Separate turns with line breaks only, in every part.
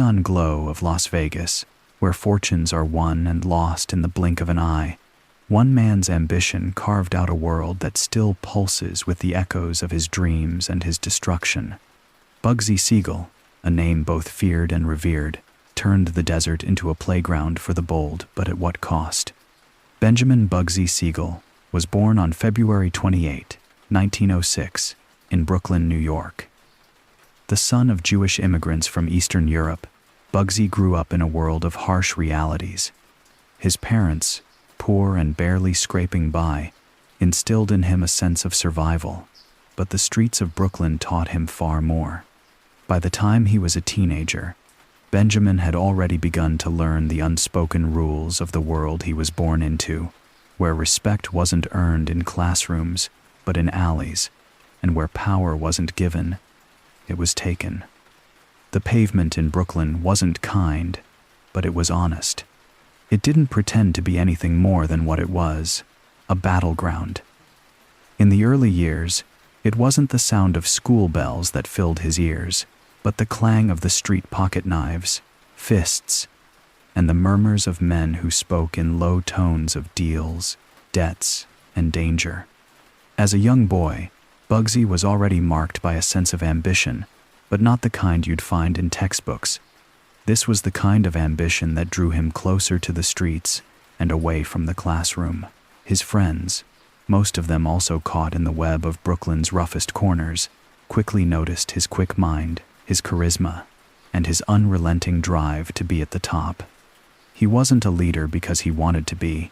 neon glow of Las Vegas, where fortunes are won and lost in the blink of an eye, one man's ambition carved out a world that still pulses with the echoes of his dreams and his destruction. Bugsy Siegel, a name both feared and revered, turned the desert into a playground for the bold, but at what cost? Benjamin Bugsy Siegel was born on February 28, 1906, in Brooklyn, New York. The son of Jewish immigrants from Eastern Europe, Bugsy grew up in a world of harsh realities. His parents, poor and barely scraping by, instilled in him a sense of survival, but the streets of Brooklyn taught him far more. By the time he was a teenager, Benjamin had already begun to learn the unspoken rules of the world he was born into, where respect wasn't earned in classrooms, but in alleys, and where power wasn't given, it was taken. The pavement in Brooklyn wasn't kind, but it was honest. It didn't pretend to be anything more than what it was, a battleground. In the early years, it wasn't the sound of school bells that filled his ears, but the clang of the street pocket knives, fists, and the murmurs of men who spoke in low tones of deals, debts, and danger. As a young boy, Bugsy was already marked by a sense of ambition, but not the kind you'd find in textbooks. This was the kind of ambition that drew him closer to the streets and away from the classroom. His friends, most of them also caught in the web of Brooklyn's roughest corners, quickly noticed his quick mind, his charisma, and his unrelenting drive to be at the top. He wasn't a leader because he wanted to be,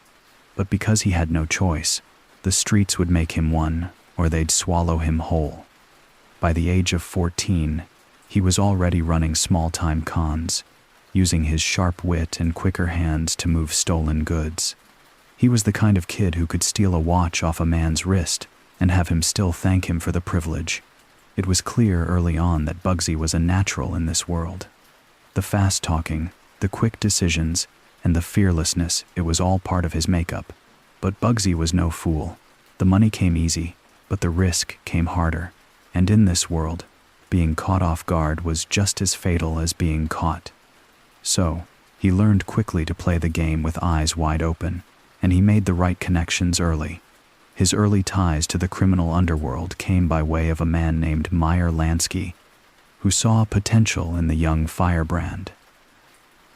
but because he had no choice. The streets would make him one, or they'd swallow him whole. By the age of 14, he was already running small-time cons, using his sharp wit and quicker hands to move stolen goods. He was the kind of kid who could steal a watch off a man's wrist and have him still thank him for the privilege. It was clear early on that Bugsy was a natural in this world. The fast-talking, the quick decisions, and the fearlessness, it was all part of his makeup. But Bugsy was no fool. The money came easy, but the risk came harder. And in this world, being caught off guard was just as fatal as being caught. So, he learned quickly to play the game with eyes wide open, and he made the right connections early. His early ties to the criminal underworld came by way of a man named Meyer Lansky, who saw potential in the young firebrand.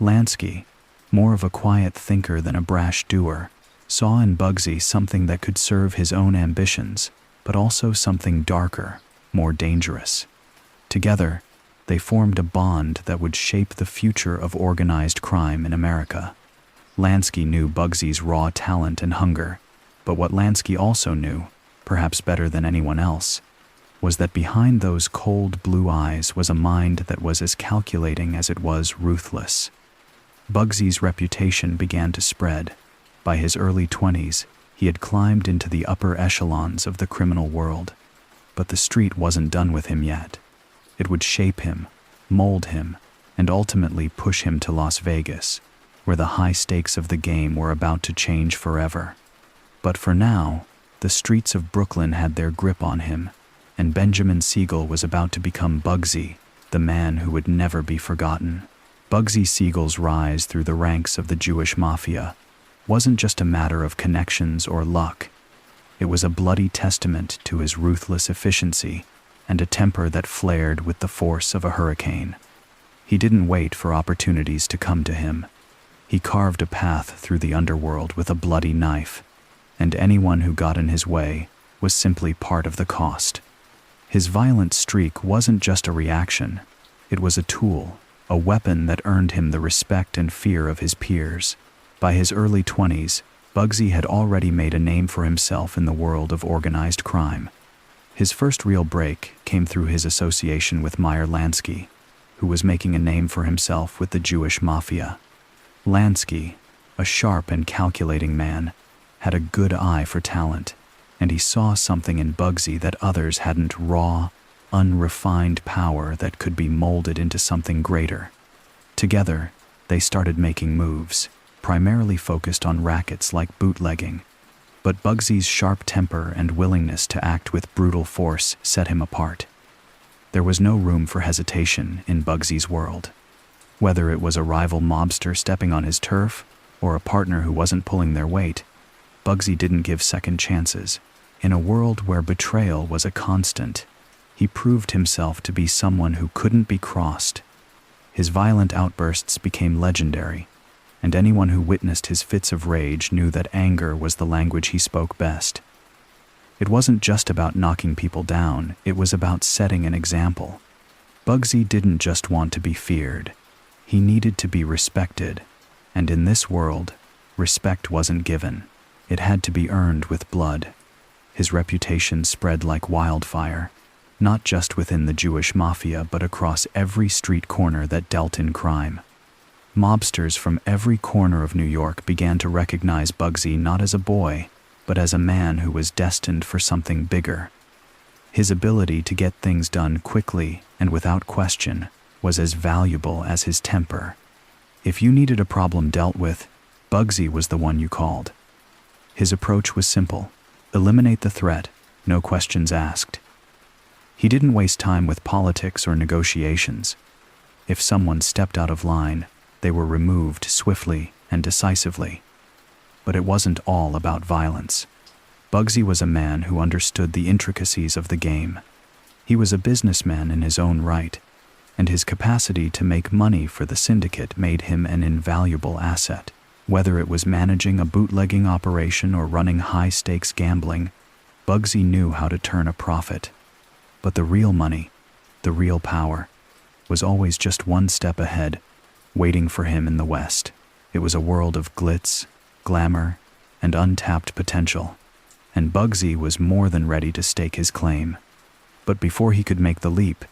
Lansky, more of a quiet thinker than a brash doer, saw in Bugsy something that could serve his own ambitions, but also something darker, more dangerous. Together, they formed a bond that would shape the future of organized crime in America. Lansky knew Bugsy's raw talent and hunger, but what Lansky also knew, perhaps better than anyone else, was that behind those cold blue eyes was a mind that was as calculating as it was ruthless. Bugsy's reputation began to spread. By his early 20s, he had climbed into the upper echelons of the criminal world. But the street wasn't done with him yet. It would shape him, mold him, and ultimately push him to Las Vegas, where the high stakes of the game were about to change forever. But for now, the streets of Brooklyn had their grip on him, and Benjamin Siegel was about to become Bugsy, the man who would never be forgotten. Bugsy Siegel's rise through the ranks of the Jewish mafia wasn't just a matter of connections or luck. It was a bloody testament to his ruthless efficiency and a temper that flared with the force of a hurricane. He didn't wait for opportunities to come to him. He carved a path through the underworld with a bloody knife, and anyone who got in his way was simply part of the cost. His violent streak wasn't just a reaction. It was a tool, a weapon that earned him the respect and fear of his peers. By his early 20s, Bugsy had already made a name for himself in the world of organized crime. His first real break came through his association with Meyer Lansky, who was making a name for himself with the Jewish mafia. Lansky, a sharp and calculating man, had a good eye for talent, and he saw something in Bugsy that others hadn't: raw, unrefined power that could be molded into something greater. Together, they started making moves, primarily focused on rackets like bootlegging. But Bugsy's sharp temper and willingness to act with brutal force set him apart. There was no room for hesitation in Bugsy's world. Whether it was a rival mobster stepping on his turf or a partner who wasn't pulling their weight, Bugsy didn't give second chances. In a world where betrayal was a constant, he proved himself to be someone who couldn't be crossed. His violent outbursts became legendary, and anyone who witnessed his fits of rage knew that anger was the language he spoke best. It wasn't just about knocking people down, it was about setting an example. Bugsy didn't just want to be feared, he needed to be respected, and in this world, respect wasn't given. It had to be earned with blood. His reputation spread like wildfire, not just within the Jewish mafia but across every street corner that dealt in crime. Mobsters from every corner of New York began to recognize Bugsy not as a boy, but as a man who was destined for something bigger. His ability to get things done quickly and without question was as valuable as his temper. If you needed a problem dealt with, Bugsy was the one you called. His approach was simple: eliminate the threat, no questions asked. He didn't waste time with politics or negotiations. If someone stepped out of line, they were removed swiftly and decisively. But it wasn't all about violence. Bugsy was a man who understood the intricacies of the game. He was a businessman in his own right, and his capacity to make money for the syndicate made him an invaluable asset. Whether it was managing a bootlegging operation or running high-stakes gambling, Bugsy knew how to turn a profit. But the real money, the real power, was always just one step ahead, waiting for him in the West. It was a world of glitz, glamour, and untapped potential, and Bugsy was more than ready to stake his claim. But before he could make the leap,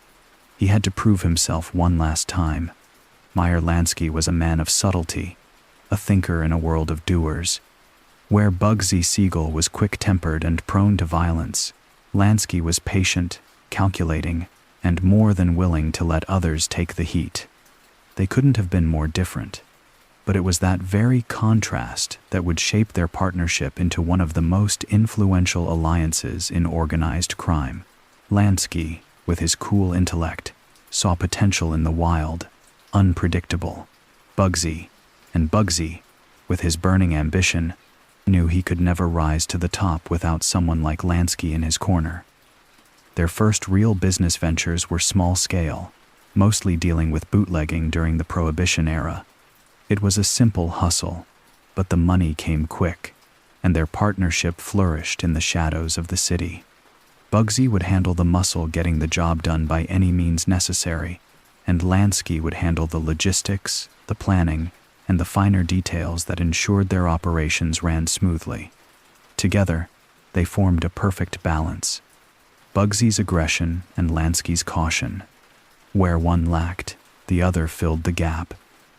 he had to prove himself one last time. Meyer Lansky was a man of subtlety, a thinker in a world of doers. Where Bugsy Siegel was quick-tempered and prone to violence, Lansky was patient, calculating, and more than willing to let others take the heat. They couldn't have been more different, but it was that very contrast that would shape their partnership into one of the most influential alliances in organized crime. Lansky, with his cool intellect, saw potential in the wild, unpredictable. Bugsy, with his burning ambition, knew he could never rise to the top without someone like Lansky in his corner. Their first real business ventures were small-scale, mostly dealing with bootlegging during the Prohibition era. It was a simple hustle, but the money came quick, and their partnership flourished in the shadows of the city. Bugsy would handle the muscle getting the job done by any means necessary, and Lansky would handle the logistics, the planning, and the finer details that ensured their operations ran smoothly. Together, they formed a perfect balance: Bugsy's aggression and Lansky's caution. Where one lacked, the other filled the gap,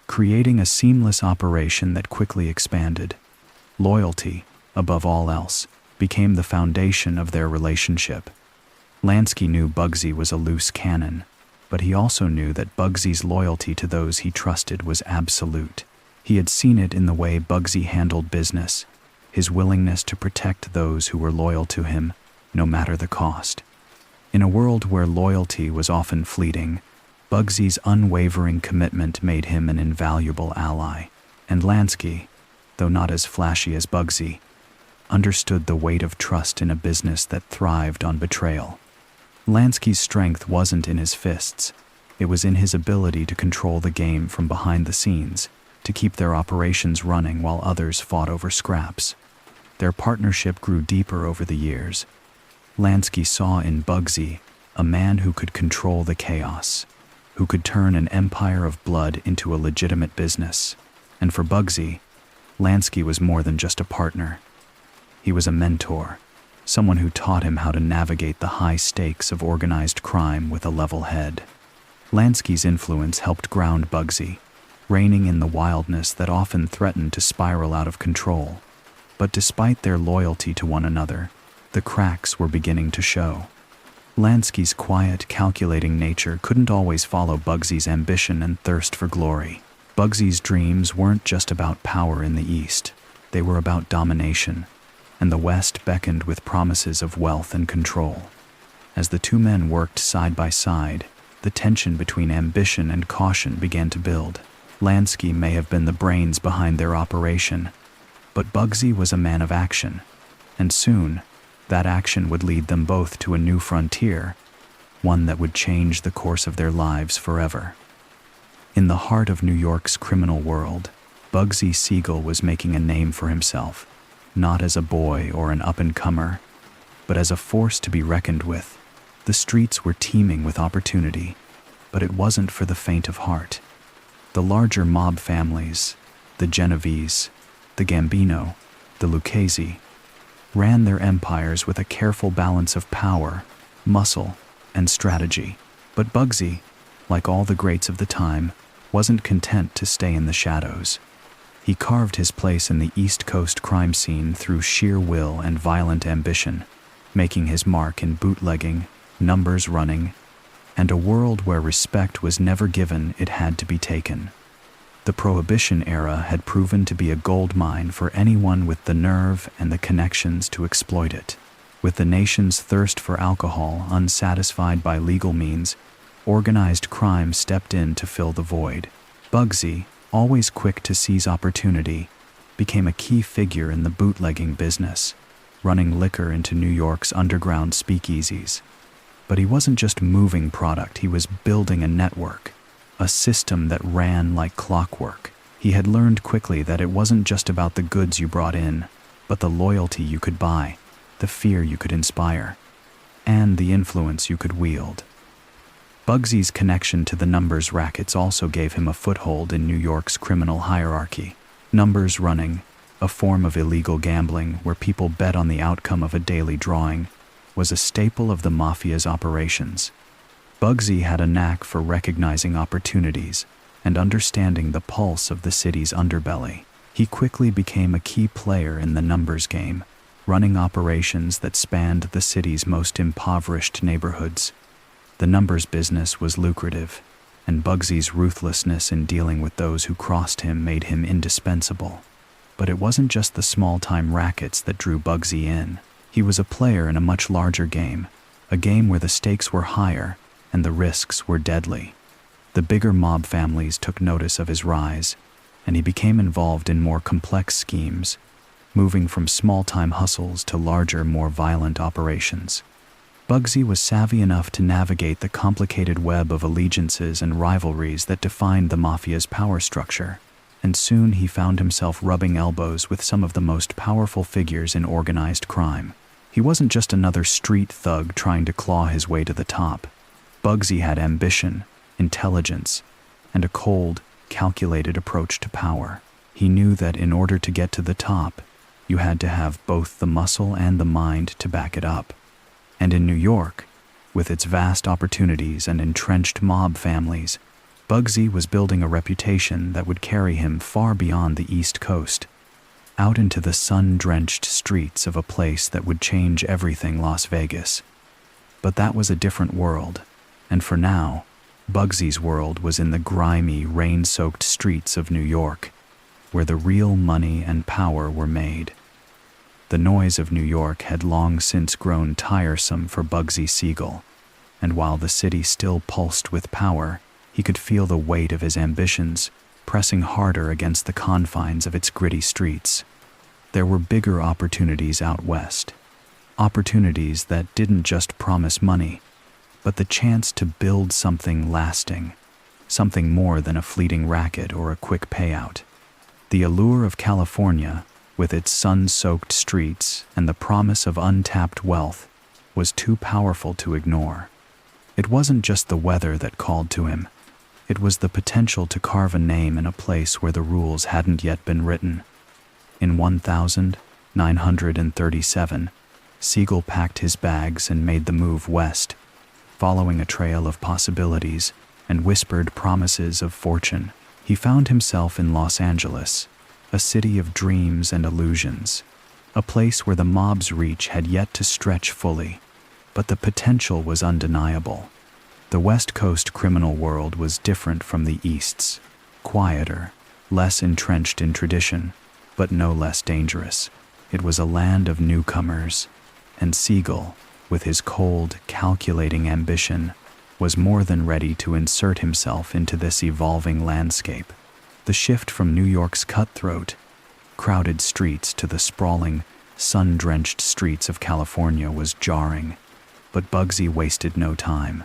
creating a seamless operation that quickly expanded. Loyalty, above all else, became the foundation of their relationship. Lansky knew Bugsy was a loose cannon, but he also knew that Bugsy's loyalty to those he trusted was absolute. He had seen it in the way Bugsy handled business, his willingness to protect those who were loyal to him, no matter the cost. In a world where loyalty was often fleeting, Bugsy's unwavering commitment made him an invaluable ally, and Lansky, though not as flashy as Bugsy, understood the weight of trust in a business that thrived on betrayal. Lansky's strength wasn't in his fists, it was in his ability to control the game from behind the scenes, to keep their operations running while others fought over scraps. Their partnership grew deeper over the years. Lansky saw in Bugsy a man who could control the chaos, who could turn an empire of blood into a legitimate business. And for Bugsy, Lansky was more than just a partner. He was a mentor, someone who taught him how to navigate the high stakes of organized crime with a level head. Lansky's influence helped ground Bugsy, reining in the wildness that often threatened to spiral out of control. But despite their loyalty to one another, the cracks were beginning to show. Lansky's quiet, calculating nature couldn't always follow Bugsy's ambition and thirst for glory. Bugsy's dreams weren't just about power in the East, they were about domination, and the West beckoned with promises of wealth and control. As the two men worked side by side, The tension between ambition and caution began to build. Lansky may have been the brains behind their operation, but Bugsy was a man of action, and soon, that action would lead them both to a new frontier, one that would change the course of their lives forever. In the heart of New York's criminal world, Bugsy Siegel was making a name for himself, not as a boy or an up-and-comer, but as a force to be reckoned with. The streets were teeming with opportunity, but it wasn't for the faint of heart. The larger mob families, the Genovese, the Gambino, the Lucchese, ran their empires with a careful balance of power, muscle, and strategy. But Bugsy, like all the greats of the time, wasn't content to stay in the shadows. He carved his place in the East Coast crime scene through sheer will and violent ambition, making his mark in bootlegging, numbers running, and a world where respect was never given, it had to be taken. The Prohibition era had proven to be a gold mine for anyone with the nerve and the connections to exploit it. With the nation's thirst for alcohol unsatisfied by legal means, organized crime stepped in to fill the void. Bugsy, always quick to seize opportunity, became a key figure in the bootlegging business, running liquor into New York's underground speakeasies. But he wasn't just moving product, he was building a network, a system that ran like clockwork. He had learned quickly that it wasn't just about the goods you brought in, but the loyalty you could buy, the fear you could inspire, and the influence you could wield. Bugsy's connection to the numbers rackets also gave him a foothold in New York's criminal hierarchy. Numbers running, a form of illegal gambling where people bet on the outcome of a daily drawing, was a staple of the mafia's operations. Bugsy had a knack for recognizing opportunities and understanding the pulse of the city's underbelly. He quickly became a key player in the numbers game, running operations that spanned the city's most impoverished neighborhoods. The numbers business was lucrative, and Bugsy's ruthlessness in dealing with those who crossed him made him indispensable. But it wasn't just the small-time rackets that drew Bugsy in. He was a player in a much larger game, a game where the stakes were higher and the risks were deadly. The bigger mob families took notice of his rise, and he became involved in more complex schemes, moving from small-time hustles to larger, more violent operations. Bugsy was savvy enough to navigate the complicated web of allegiances and rivalries that defined the mafia's power structure, and soon he found himself rubbing elbows with some of the most powerful figures in organized crime. He wasn't just another street thug trying to claw his way to the top. Bugsy had ambition, intelligence, and a cold, calculated approach to power. He knew that in order to get to the top, you had to have both the muscle and the mind to back it up. And in New York, with its vast opportunities and entrenched mob families, Bugsy was building a reputation that would carry him far beyond the East Coast, out into the sun-drenched streets of a place that would change everything, Las Vegas. But that was a different world, and for now, Bugsy's world was in the grimy, rain-soaked streets of New York, where the real money and power were made. The noise of New York had long since grown tiresome for Bugsy Siegel, and while the city still pulsed with power, he could feel the weight of his ambitions pressing harder against the confines of its gritty streets. There were bigger opportunities out west, opportunities that didn't just promise money, but the chance to build something lasting, something more than a fleeting racket or a quick payout. The allure of California, with its sun-soaked streets and the promise of untapped wealth, was too powerful to ignore. It wasn't just the weather that called to him. It was the potential to carve a name in a place where the rules hadn't yet been written. In 1937, Siegel packed his bags and made the move west, following a trail of possibilities and whispered promises of fortune. He found himself in Los Angeles, a city of dreams and illusions, a place where the mob's reach had yet to stretch fully, but the potential was undeniable. The West Coast criminal world was different from the East's, quieter, less entrenched in tradition, but no less dangerous. It was a land of newcomers, and Siegel, with his cold, calculating ambition, was more than ready to insert himself into this evolving landscape. The shift from New York's cutthroat, crowded streets to the sprawling, sun-drenched streets of California was jarring, but Bugsy wasted no time.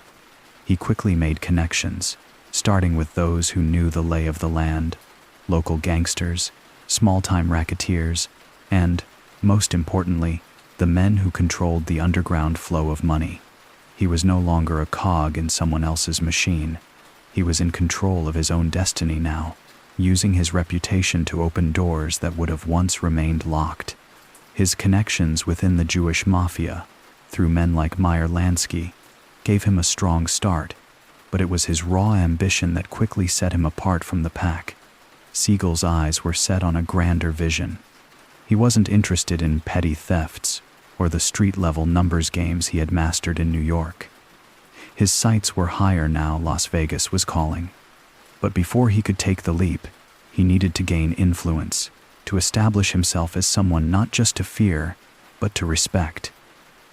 He quickly made connections, starting with those who knew the lay of the land, local gangsters, small-time racketeers, and, most importantly, the men who controlled the underground flow of money. He was no longer a cog in someone else's machine. He was in control of his own destiny now, using his reputation to open doors that would have once remained locked. His connections within the Jewish mafia, through men like Meyer Lansky, gave him a strong start, but it was his raw ambition that quickly set him apart from the pack. Siegel's eyes were set on a grander vision. He wasn't interested in petty thefts or the street-level numbers games he had mastered in New York. His sights were higher now. Las Vegas was calling. But before he could take the leap, he needed to gain influence, to establish himself as someone not just to fear, but to respect.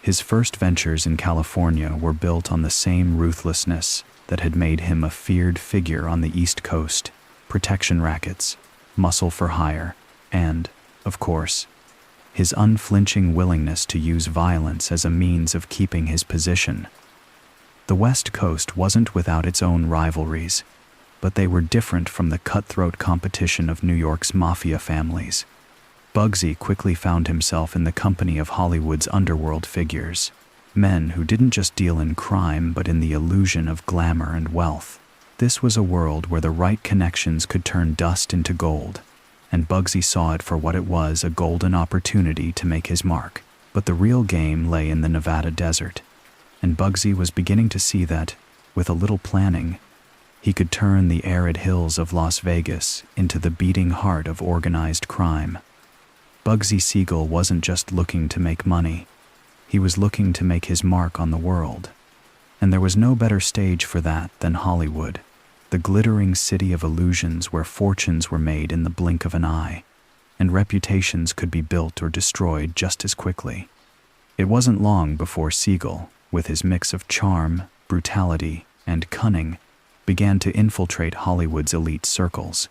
His first ventures in California were built on the same ruthlessness that had made him a feared figure on the East Coast: protection rackets, muscle for hire, and, of course, his unflinching willingness to use violence as a means of keeping his position. The West Coast wasn't without its own rivalries, but they were different from the cutthroat competition of New York's mafia families. Bugsy quickly found himself in the company of Hollywood's underworld figures, men who didn't just deal in crime but in the illusion of glamour and wealth. This was a world where the right connections could turn dust into gold, and Bugsy saw it for what it was: a golden opportunity to make his mark. But the real game lay in the Nevada desert, and Bugsy was beginning to see that, with a little planning, he could turn the arid hills of Las Vegas into the beating heart of organized crime. Bugsy Siegel wasn't just looking to make money. He was looking to make his mark on the world. And there was no better stage for that than Hollywood, the glittering city of illusions where fortunes were made in the blink of an eye, and reputations could be built or destroyed just as quickly. It wasn't long before Siegel, with his mix of charm, brutality, and cunning, began to infiltrate Hollywood's elite circles.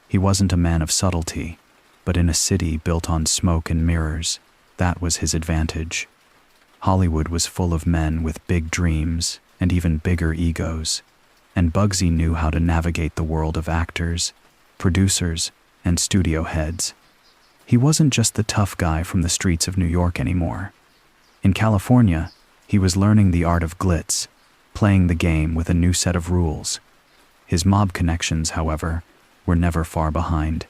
He wasn't a man of subtlety, but in a city built on smoke and mirrors, that was his advantage. Hollywood was full of men with big dreams and even bigger egos, and Bugsy knew how to navigate the world of actors, producers, and studio heads. He wasn't just the tough guy from the streets of New York anymore. In California, he was learning the art of glitz, playing the game with a new set of rules. His mob connections, however, were never far behind,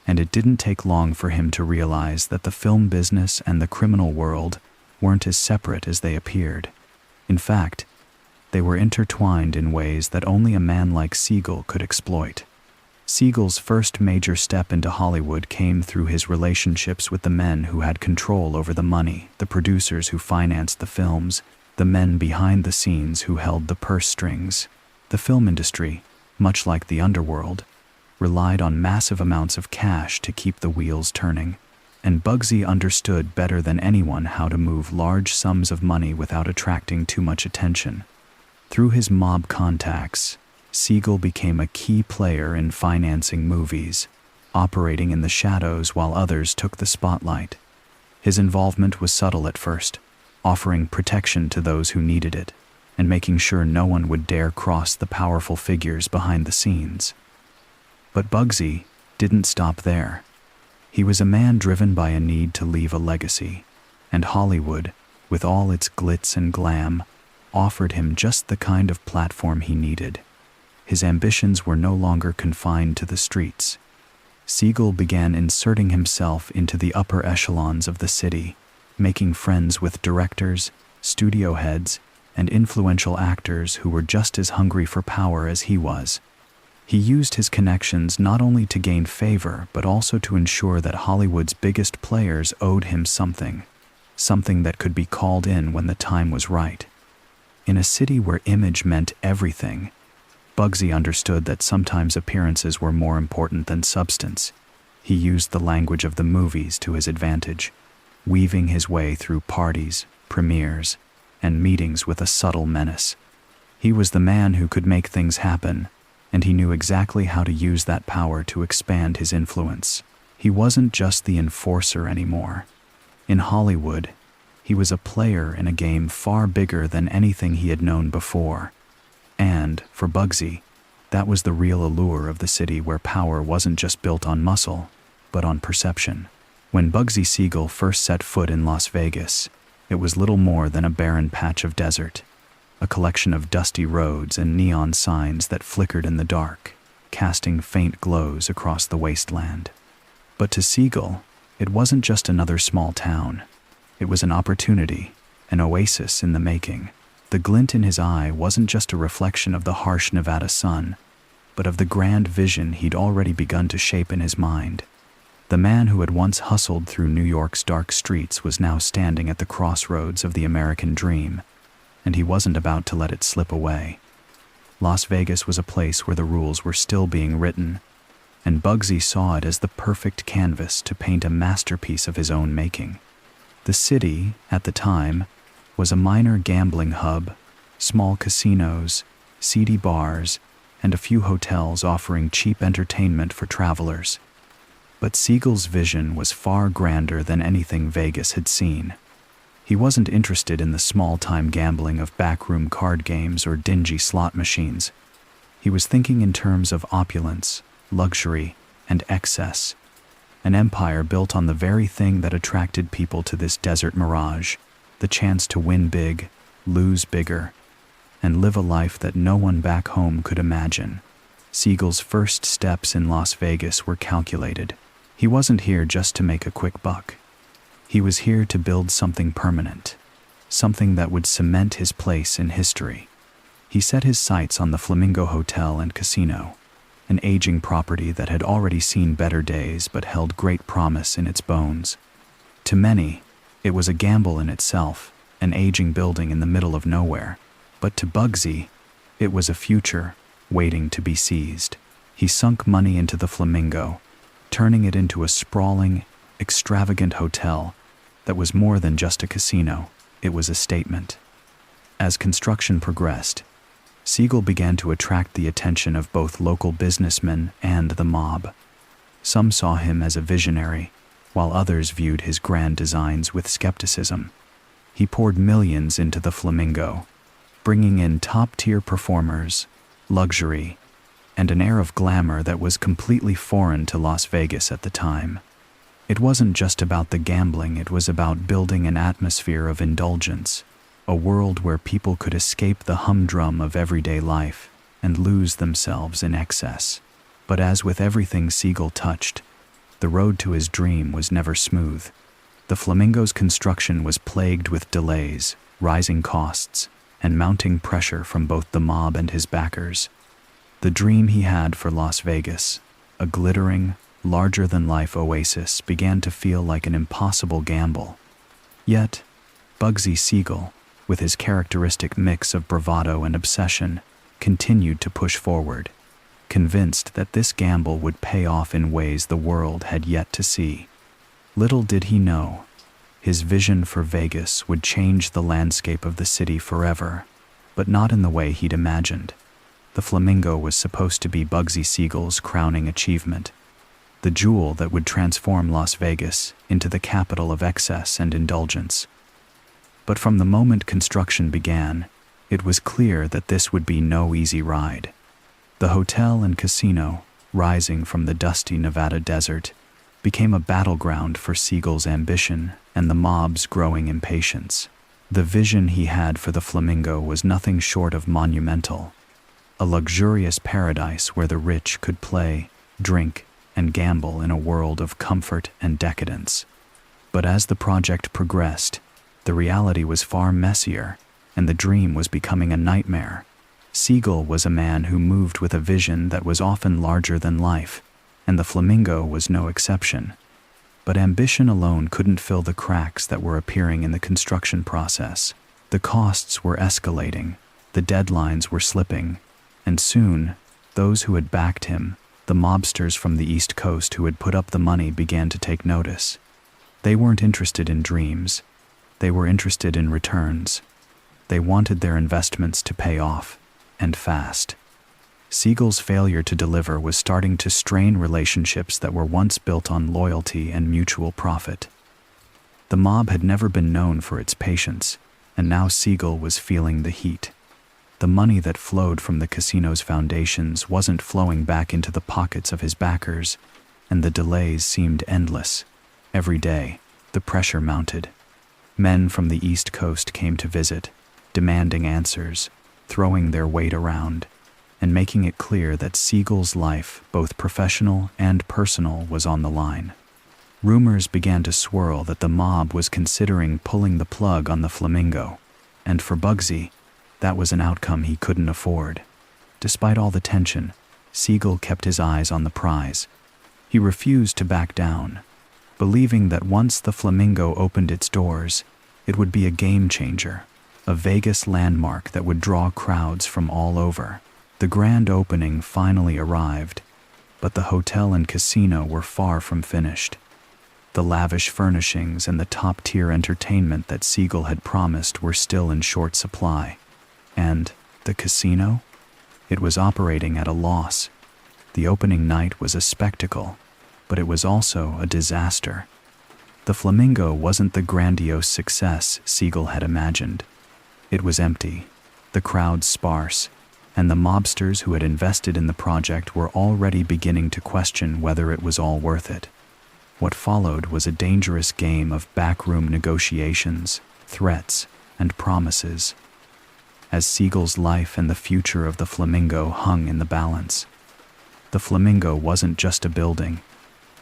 and it didn't take long for him to realize that the film business and the criminal world weren't as separate as they appeared. In fact, they were intertwined in ways that only a man like Siegel could exploit. Siegel's first major step into Hollywood came through his relationships with the men who had control over the money, the producers who financed the films, the men behind the scenes who held the purse strings. The film industry, much like the underworld, relied on massive amounts of cash to keep the wheels turning, and Bugsy understood better than anyone how to move large sums of money without attracting too much attention. Through his mob contacts, Siegel became a key player in financing movies, operating in the shadows while others took the spotlight. His involvement was subtle at first, offering protection to those who needed it, and making sure no one would dare cross the powerful figures behind the scenes. But Bugsy didn't stop there. He was a man driven by a need to leave a legacy, and Hollywood, with all its glitz and glam, offered him just the kind of platform he needed. His ambitions were no longer confined to the streets. Siegel began inserting himself into the upper echelons of the city, making friends with directors, studio heads, and influential actors who were just as hungry for power as he was. He used his connections not only to gain favor, but also to ensure that Hollywood's biggest players owed him something that could be called in when the time was right. In a city where image meant everything, Bugsy understood that sometimes appearances were more important than substance. He used the language of the movies to his advantage, weaving his way through parties, premieres, and meetings with a subtle menace. He was the man who could make things happen, and he knew exactly how to use that power to expand his influence. He wasn't just the enforcer anymore. In Hollywood, he was a player in a game far bigger than anything he had known before. And, for Bugsy, that was the real allure of the city where power wasn't just built on muscle, but on perception. When Bugsy Siegel first set foot in Las Vegas, it was little more than a barren patch of desert, a collection of dusty roads and neon signs that flickered in the dark, casting faint glows across the wasteland. But to Siegel, it wasn't just another small town. It was an opportunity, an oasis in the making. The glint in his eye wasn't just a reflection of the harsh Nevada sun, but of the grand vision he'd already begun to shape in his mind. The man who had once hustled through New York's dark streets was now standing at the crossroads of the American dream, and he wasn't about to let it slip away. Las Vegas was a place where the rules were still being written, and Bugsy saw it as the perfect canvas to paint a masterpiece of his own making. The city, at the time, was a minor gambling hub, small casinos, seedy bars, and a few hotels offering cheap entertainment for travelers. But Siegel's vision was far grander than anything Vegas had seen. He wasn't interested in the small-time gambling of backroom card games or dingy slot machines. He was thinking in terms of opulence, luxury, and excess. An empire built on the very thing that attracted people to this desert mirage, the chance to win big, lose bigger, and live a life that no one back home could imagine. Siegel's first steps in Las Vegas were calculated. He wasn't here just to make a quick buck. He was here to build something permanent, something that would cement his place in history. He set his sights on the Flamingo Hotel and Casino, an aging property that had already seen better days but held great promise in its bones. To many, it was a gamble in itself, an aging building in the middle of nowhere. But to Bugsy, it was a future waiting to be seized. He sunk money into the Flamingo, turning it into a sprawling, extravagant hotel that was more than just a casino. It was a statement. As construction progressed, Siegel began to attract the attention of both local businessmen and the mob. Some saw him as a visionary, while others viewed his grand designs with skepticism. He poured millions into the Flamingo, bringing in top-tier performers, luxury, and an air of glamour that was completely foreign to Las Vegas at the time. It wasn't just about the gambling, it was about building an atmosphere of indulgence, a world where people could escape the humdrum of everyday life and lose themselves in excess. But as with everything Siegel touched, the road to his dream was never smooth. The Flamingo's construction was plagued with delays, rising costs, and mounting pressure from both the mob and his backers. The dream he had for Las Vegas, a glittering, larger-than-life oasis, began to feel like an impossible gamble. Yet, Bugsy Siegel, with his characteristic mix of bravado and obsession, continued to push forward, convinced that this gamble would pay off in ways the world had yet to see. Little did he know, his vision for Vegas would change the landscape of the city forever, but not in the way he'd imagined. The Flamingo was supposed to be Bugsy Siegel's crowning achievement, the jewel that would transform Las Vegas into the capital of excess and indulgence. But from the moment construction began, it was clear that this would be no easy ride. The hotel and casino, rising from the dusty Nevada desert, became a battleground for Siegel's ambition and the mob's growing impatience. The vision he had for the Flamingo was nothing short of monumental, a luxurious paradise where the rich could play, drink, and gamble in a world of comfort and decadence. But as the project progressed, the reality was far messier, and the dream was becoming a nightmare. Siegel was a man who moved with a vision that was often larger than life, and the Flamingo was no exception. But ambition alone couldn't fill the cracks that were appearing in the construction process. The costs were escalating, the deadlines were slipping, and soon, those who had backed him, the mobsters from the East Coast who had put up the money, began to take notice. They weren't interested in dreams. They were interested in returns. They wanted their investments to pay off. and fast. Siegel's failure to deliver was starting to strain relationships that were once built on loyalty and mutual profit. The mob had never been known for its patience, and now Siegel was feeling the heat. The money that flowed from the casino's foundations wasn't flowing back into the pockets of his backers, and the delays seemed endless. Every day, the pressure mounted. Men from the East Coast came to visit, demanding answers, throwing their weight around, and making it clear that Siegel's life, both professional and personal, was on the line. Rumors began to swirl that the mob was considering pulling the plug on the Flamingo, and for Bugsy, that was an outcome he couldn't afford. Despite all the tension, Siegel kept his eyes on the prize. He refused to back down, believing that once the Flamingo opened its doors, it would be a game changer, a Vegas landmark that would draw crowds from all over. The grand opening finally arrived, but the hotel and casino were far from finished. The lavish furnishings and the top-tier entertainment that Siegel had promised were still in short supply. And the casino? It was operating at a loss. The opening night was a spectacle, but it was also a disaster. The Flamingo wasn't the grandiose success Siegel had imagined. It was empty, the crowds sparse, and the mobsters who had invested in the project were already beginning to question whether it was all worth it. What followed was a dangerous game of backroom negotiations, threats, and promises. As Siegel's life and the future of the Flamingo hung in the balance. The Flamingo wasn't just a building.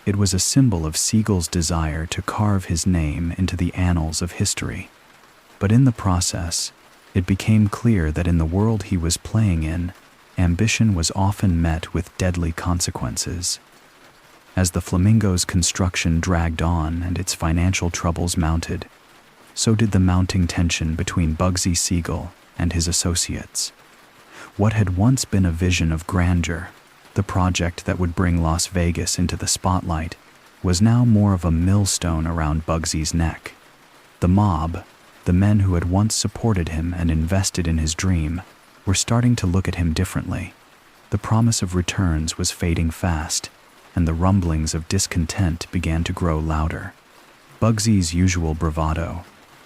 It was a symbol of Siegel's desire to carve his name into the annals of history. But in the process, it became clear that in the world he was playing in, ambition was often met with deadly consequences. As the Flamingo's construction dragged on and its financial troubles mounted, so did the mounting tension between Bugsy Siegel and his associates. What had once been a vision of grandeur, the project that would bring Las Vegas into the spotlight, was now more of a millstone around Bugsy's neck. The mob, the men who had once supported him and invested in his dream, were starting to look at him differently. The promise of returns was fading fast, and the rumblings of discontent began to grow louder. Bugsy's usual bravado,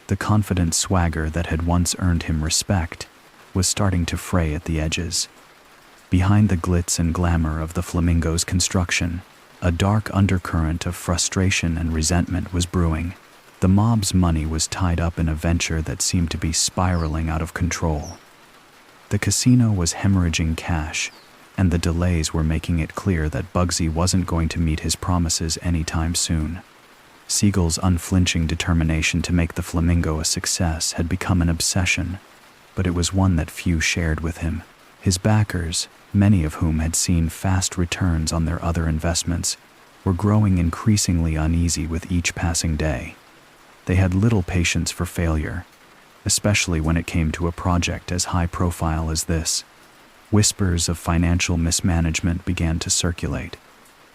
the confident swagger that had once earned him respect, was starting to fray at the edges. Behind the glitz and glamour of the Flamingo's construction, a dark undercurrent of frustration and resentment was brewing. The mob's money was tied up in a venture that seemed to be spiraling out of control. The casino was hemorrhaging cash, and the delays were making it clear that Bugsy wasn't going to meet his promises anytime soon. Siegel's unflinching determination to make the Flamingo a success had become an obsession, but it was one that few shared with him. His backers, many of whom had seen fast returns on their other investments, were growing increasingly uneasy with each passing day. They had little patience for failure, especially when it came to a project as high profile as this. Whispers of financial mismanagement began to circulate.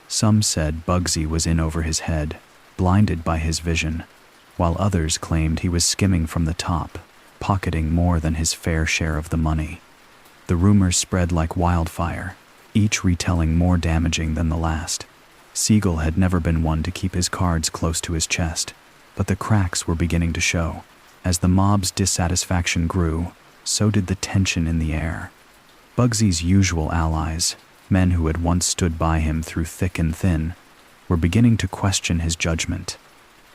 Some said Bugsy was in over his head, blinded by his vision, while others claimed he was skimming from the top, pocketing more than his fair share of the money. The rumors spread like wildfire, each retelling more damaging than the last. Siegel had never been one to keep his cards close to his chest, but the cracks were beginning to show. As the mob's dissatisfaction grew, so did the tension in the air. Bugsy's usual allies, men who had once stood by him through thick and thin, were beginning to question his judgment.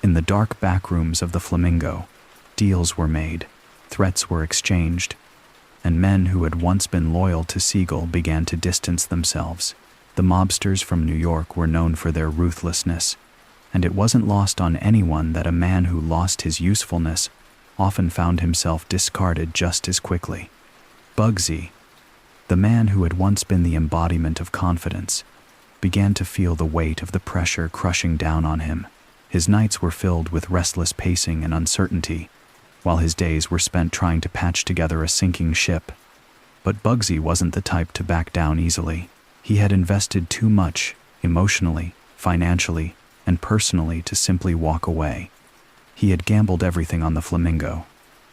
In the dark backrooms of the Flamingo, deals were made, threats were exchanged, and men who had once been loyal to Siegel began to distance themselves. The mobsters from New York were known for their ruthlessness, and it wasn't lost on anyone that a man who lost his usefulness often found himself discarded just as quickly. Bugsy, the man who had once been the embodiment of confidence, began to feel the weight of the pressure crushing down on him. His nights were filled with restless pacing and uncertainty, while his days were spent trying to patch together a sinking ship. But Bugsy wasn't the type to back down easily. He had invested too much, emotionally, financially, and personally, to simply walk away. He had gambled everything on the Flamingo,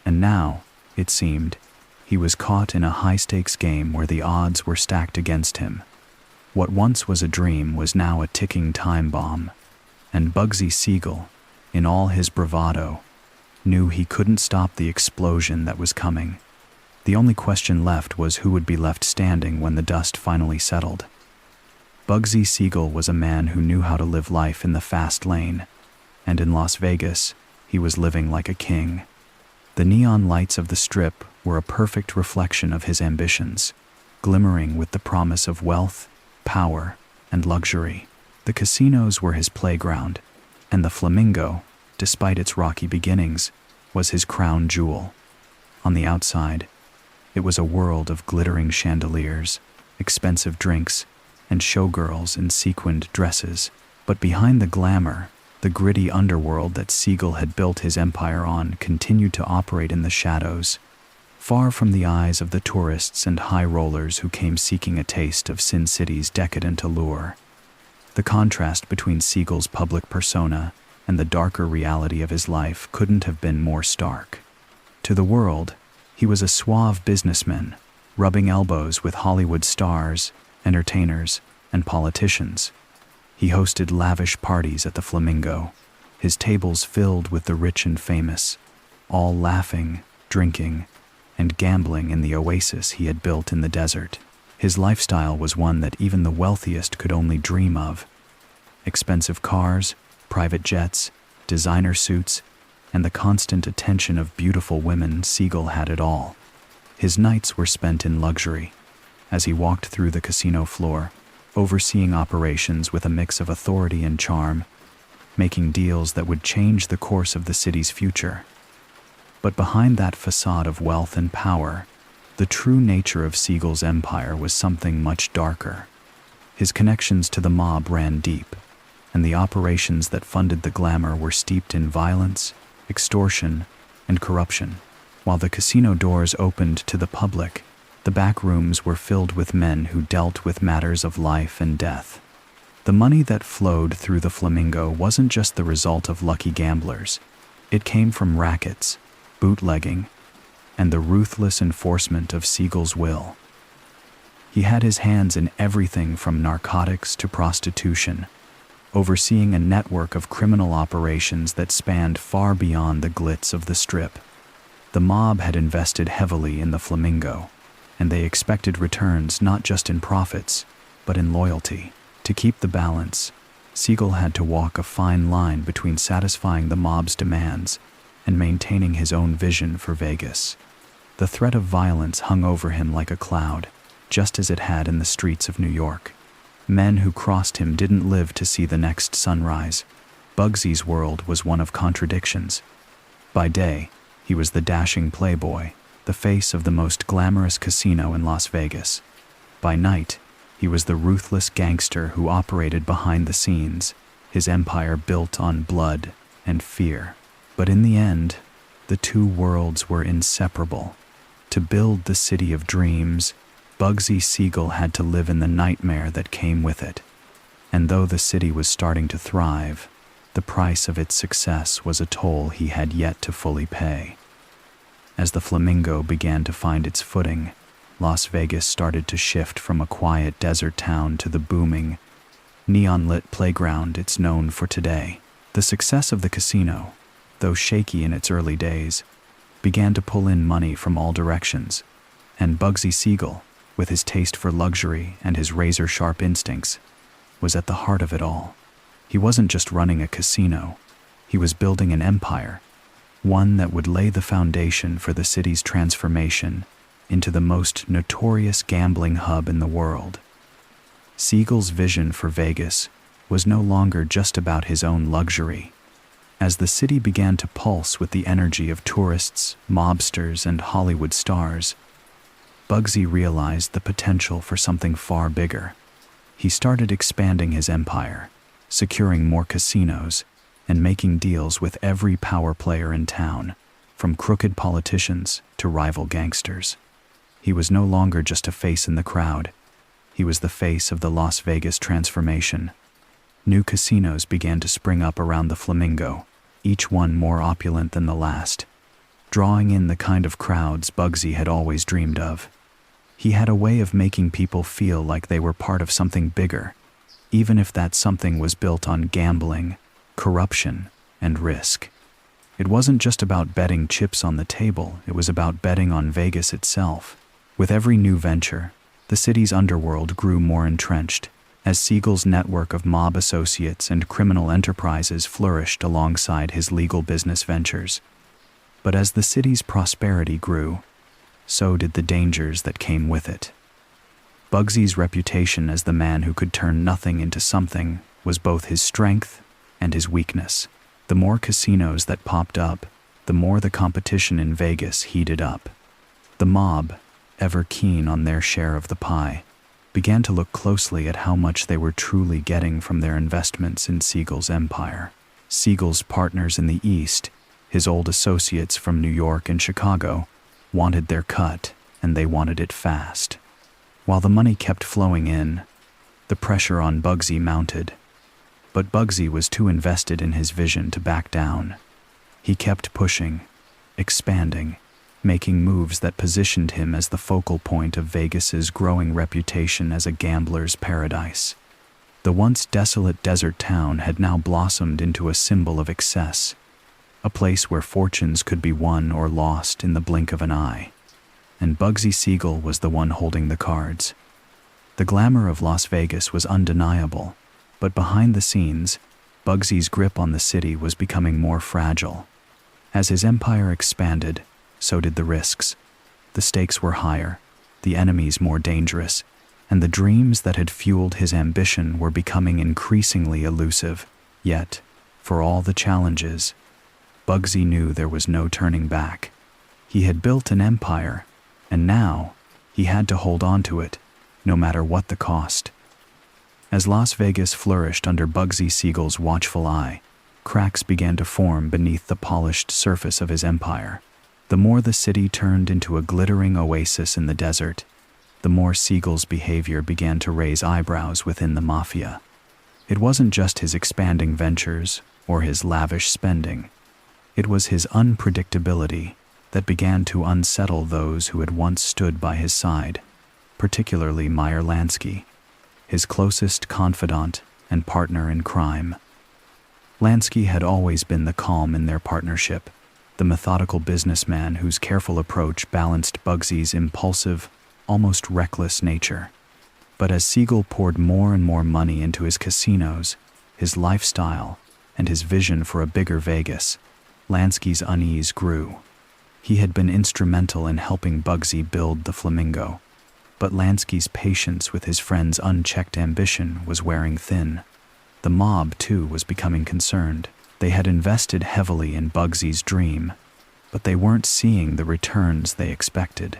and now, it seemed, He was caught in a high-stakes game where the odds were stacked against him. What once was a dream was now a ticking time bomb, and Bugsy Siegel, in all his bravado, knew he couldn't stop the explosion that was coming. The only question left was who would be left standing when the dust finally settled. Bugsy Siegel was a man who knew how to live life in the fast lane, and in Las Vegas, he was living like a king. The neon lights of the Strip were a perfect reflection of his ambitions, glimmering with the promise of wealth, power, and luxury. The casinos were his playground, and the Flamingo, despite its rocky beginnings, was his crown jewel. On the outside, it was a world of glittering chandeliers, expensive drinks, and showgirls in sequined dresses. But behind the glamour, the gritty underworld that Siegel had built his empire on continued to operate in the shadows, far from the eyes of the tourists and high rollers who came seeking a taste of Sin City's decadent allure. The contrast between Siegel's public persona and the darker reality of his life couldn't have been more stark. To the world, he was a suave businessman, rubbing elbows with Hollywood stars, entertainers, and politicians. He hosted lavish parties at the Flamingo, his tables filled with the rich and famous, all laughing, drinking, and gambling in the oasis he had built in the desert. His lifestyle was one that even the wealthiest could only dream of. Expensive cars, private jets, designer suits, and the constant attention of beautiful women. Siegel had it all. His nights were spent in luxury. As he walked through the casino floor, overseeing operations with a mix of authority and charm, making deals that would change the course of the city's future. But behind that facade of wealth and power, the true nature of Siegel's empire was something much darker. His connections to the mob ran deep, and the operations that funded the glamour were steeped in violence, extortion, and corruption. While the casino doors opened to the public, the back rooms were filled with men who dealt with matters of life and death. The money that flowed through the Flamingo wasn't just the result of lucky gamblers. It came from rackets, bootlegging, and the ruthless enforcement of Siegel's will. He had his hands in everything from narcotics to prostitution, overseeing a network of criminal operations that spanned far beyond the glitz of the Strip. The mob had invested heavily in the Flamingo, and they expected returns not just in profits, but in loyalty. To keep the balance, Siegel had to walk a fine line between satisfying the mob's demands and maintaining his own vision for Vegas. The threat of violence hung over him like a cloud, just as it had in the streets of New York. Men who crossed him didn't live to see the next sunrise. Bugsy's world was one of contradictions. By day, he was the dashing playboy, the face of the most glamorous casino in Las Vegas. By night, he was the ruthless gangster who operated behind the scenes, his empire built on blood and fear. But in the end, the two worlds were inseparable. To build the city of dreams, Bugsy Siegel had to live in the nightmare that came with it. And though the city was starting to thrive, the price of its success was a toll he had yet to fully pay. As the Flamingo began to find its footing, Las Vegas started to shift from a quiet desert town to the booming, neon-lit playground it's known for today. The success of the casino, though shaky in its early days, began to pull in money from all directions, and Bugsy Siegel, with his taste for luxury and his razor-sharp instincts, was at the heart of it all. He wasn't just running a casino, he was building an empire, one that would lay the foundation for the city's transformation into the most notorious gambling hub in the world. Siegel's vision for Vegas was no longer just about his own luxury. As the city began to pulse with the energy of tourists, mobsters, and Hollywood stars, Bugsy realized the potential for something far bigger. He started expanding his empire, securing more casinos, and making deals with every power player in town, from crooked politicians to rival gangsters. He was no longer just a face in the crowd. He was the face of the Las Vegas transformation. New casinos began to spring up around the Flamingo, each one more opulent than the last. drawing in the kind of crowds Bugsy had always dreamed of. He had a way of making people feel like they were part of something bigger, even if that something was built on gambling, corruption, and risk. It wasn't just about betting chips on the table, it was about betting on Vegas itself. With every new venture, the city's underworld grew more entrenched, as Siegel's network of mob associates and criminal enterprises flourished alongside his legal business ventures. But as the city's prosperity grew, so did the dangers that came with it. Bugsy's reputation as the man who could turn nothing into something was both his strength and his weakness. The more casinos that popped up, the more the competition in Vegas heated up. The mob, ever keen on their share of the pie, began to look closely at how much they were truly getting from their investments in Siegel's empire. Siegel's partners in the East, his old associates from New York and Chicago, wanted their cut, and they wanted it fast. While the money kept flowing in, the pressure on Bugsy mounted. But Bugsy was too invested in his vision to back down. He kept pushing, expanding, making moves that positioned him as the focal point of Vegas's growing reputation as a gambler's paradise. The once desolate desert town had now blossomed into a symbol of excess, a place where fortunes could be won or lost in the blink of an eye. And Bugsy Siegel was the one holding the cards. The glamour of Las Vegas was undeniable, but behind the scenes, Bugsy's grip on the city was becoming more fragile. As his empire expanded, so did the risks. The stakes were higher, the enemies more dangerous, and the dreams that had fueled his ambition were becoming increasingly elusive. Yet, for all the challenges, Bugsy knew there was no turning back. He had built an empire, and now he had to hold on to it, no matter what the cost. As Las Vegas flourished under Bugsy Siegel's watchful eye, cracks began to form beneath the polished surface of his empire. The more the city turned into a glittering oasis in the desert, the more Siegel's behavior began to raise eyebrows within the mafia. It wasn't just his expanding ventures or his lavish spending. It was his unpredictability that began to unsettle those who had once stood by his side, particularly Meyer Lansky, his closest confidant and partner in crime. Lansky had always been the calm in their partnership, the methodical businessman whose careful approach balanced Bugsy's impulsive, almost reckless nature. But as Siegel poured more and more money into his casinos, his lifestyle, and his vision for a bigger Vegas, Lansky's unease grew. He had been instrumental in helping Bugsy build the Flamingo, but Lansky's patience with his friend's unchecked ambition was wearing thin. The mob, too, was becoming concerned. They had invested heavily in Bugsy's dream, but they weren't seeing the returns they expected.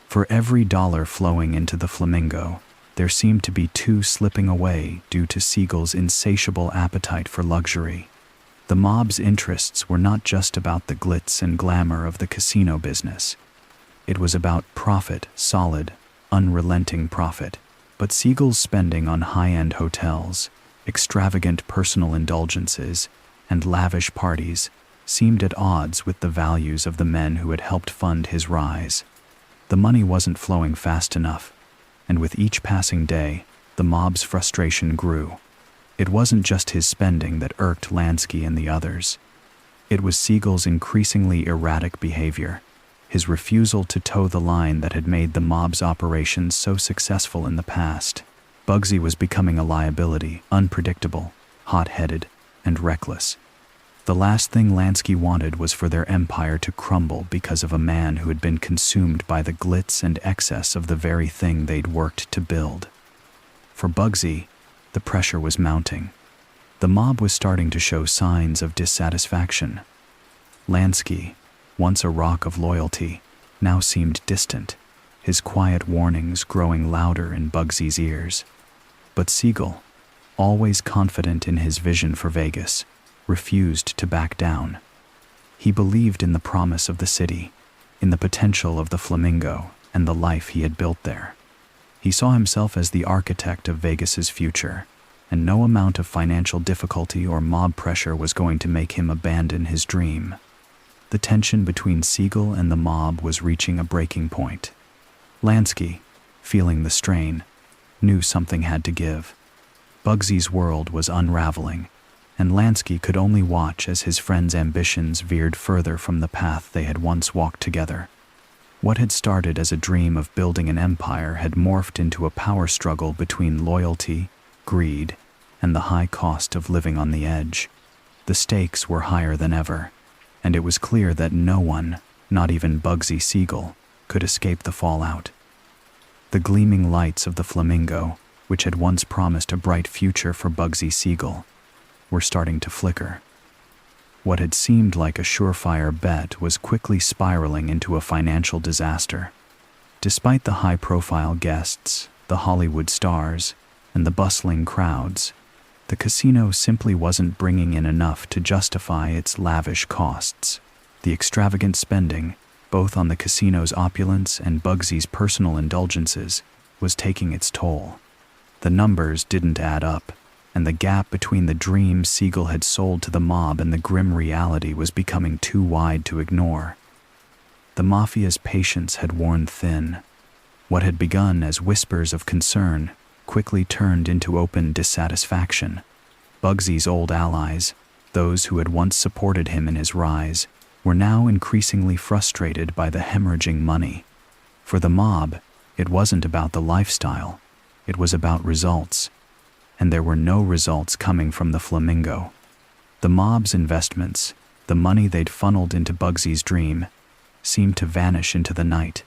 For every dollar flowing into the Flamingo, there seemed to be two slipping away due to Siegel's insatiable appetite for luxury. The mob's interests were not just about the glitz and glamour of the casino business. It was about profit, solid, unrelenting profit. But Siegel's spending on high-end hotels, extravagant personal indulgences, and lavish parties seemed at odds with the values of the men who had helped fund his rise. The money wasn't flowing fast enough, and with each passing day, the mob's frustration grew. It wasn't just his spending that irked Lansky and the others. It was Siegel's increasingly erratic behavior, his refusal to toe the line that had made the mob's operations so successful in the past. Bugsy was becoming a liability, unpredictable, hot-headed, and reckless. The last thing Lansky wanted was for their empire to crumble because of a man who had been consumed by the glitz and excess of the very thing they'd worked to build. For Bugsy, the pressure was mounting. The mob was starting to show signs of dissatisfaction. Lansky, once a rock of loyalty, now seemed distant, his quiet warnings growing louder in Bugsy's ears. But Siegel, always confident in his vision for Vegas, refused to back down. He believed in the promise of the city, in the potential of the Flamingo, and the life he had built there. He saw himself as the architect of Vegas's future, and no amount of financial difficulty or mob pressure was going to make him abandon his dream. The tension between Siegel and the mob was reaching a breaking point. Lansky, feeling the strain, knew something had to give. Bugsy's world was unraveling, and Lansky could only watch as his friend's ambitions veered further from the path they had once walked together. What had started as a dream of building an empire had morphed into a power struggle between loyalty, greed, and the high cost of living on the edge. The stakes were higher than ever, and it was clear that no one, not even Bugsy Siegel, could escape the fallout. The gleaming lights of the Flamingo, which had once promised a bright future for Bugsy Siegel, were starting to flicker. What had seemed like a surefire bet was quickly spiraling into a financial disaster. Despite the high-profile guests, the Hollywood stars, and the bustling crowds, the casino simply wasn't bringing in enough to justify its lavish costs. The extravagant spending, both on the casino's opulence and Bugsy's personal indulgences, was taking its toll. The numbers didn't add up, and the gap between the dream Siegel had sold to the mob and the grim reality was becoming too wide to ignore. The mafia's patience had worn thin. What had begun as whispers of concern quickly turned into open dissatisfaction. Bugsy's old allies, those who had once supported him in his rise, were now increasingly frustrated by the hemorrhaging money. For the mob, it wasn't about the lifestyle, it was about results. And there were no results coming from the Flamingo. The mob's investments, the money they'd funneled into Bugsy's dream, seemed to vanish into the night,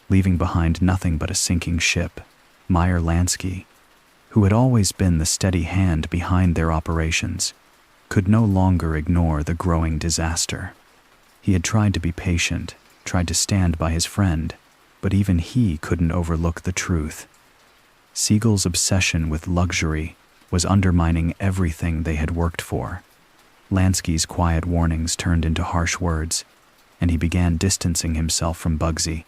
leaving behind nothing but a sinking ship. Meyer Lansky, who had always been the steady hand behind their operations, could no longer ignore the growing disaster. He had tried to be patient, tried to stand by his friend, but even he couldn't overlook the truth. Siegel's obsession with luxury was undermining everything they had worked for. Lansky's quiet warnings turned into harsh words, and he began distancing himself from Bugsy,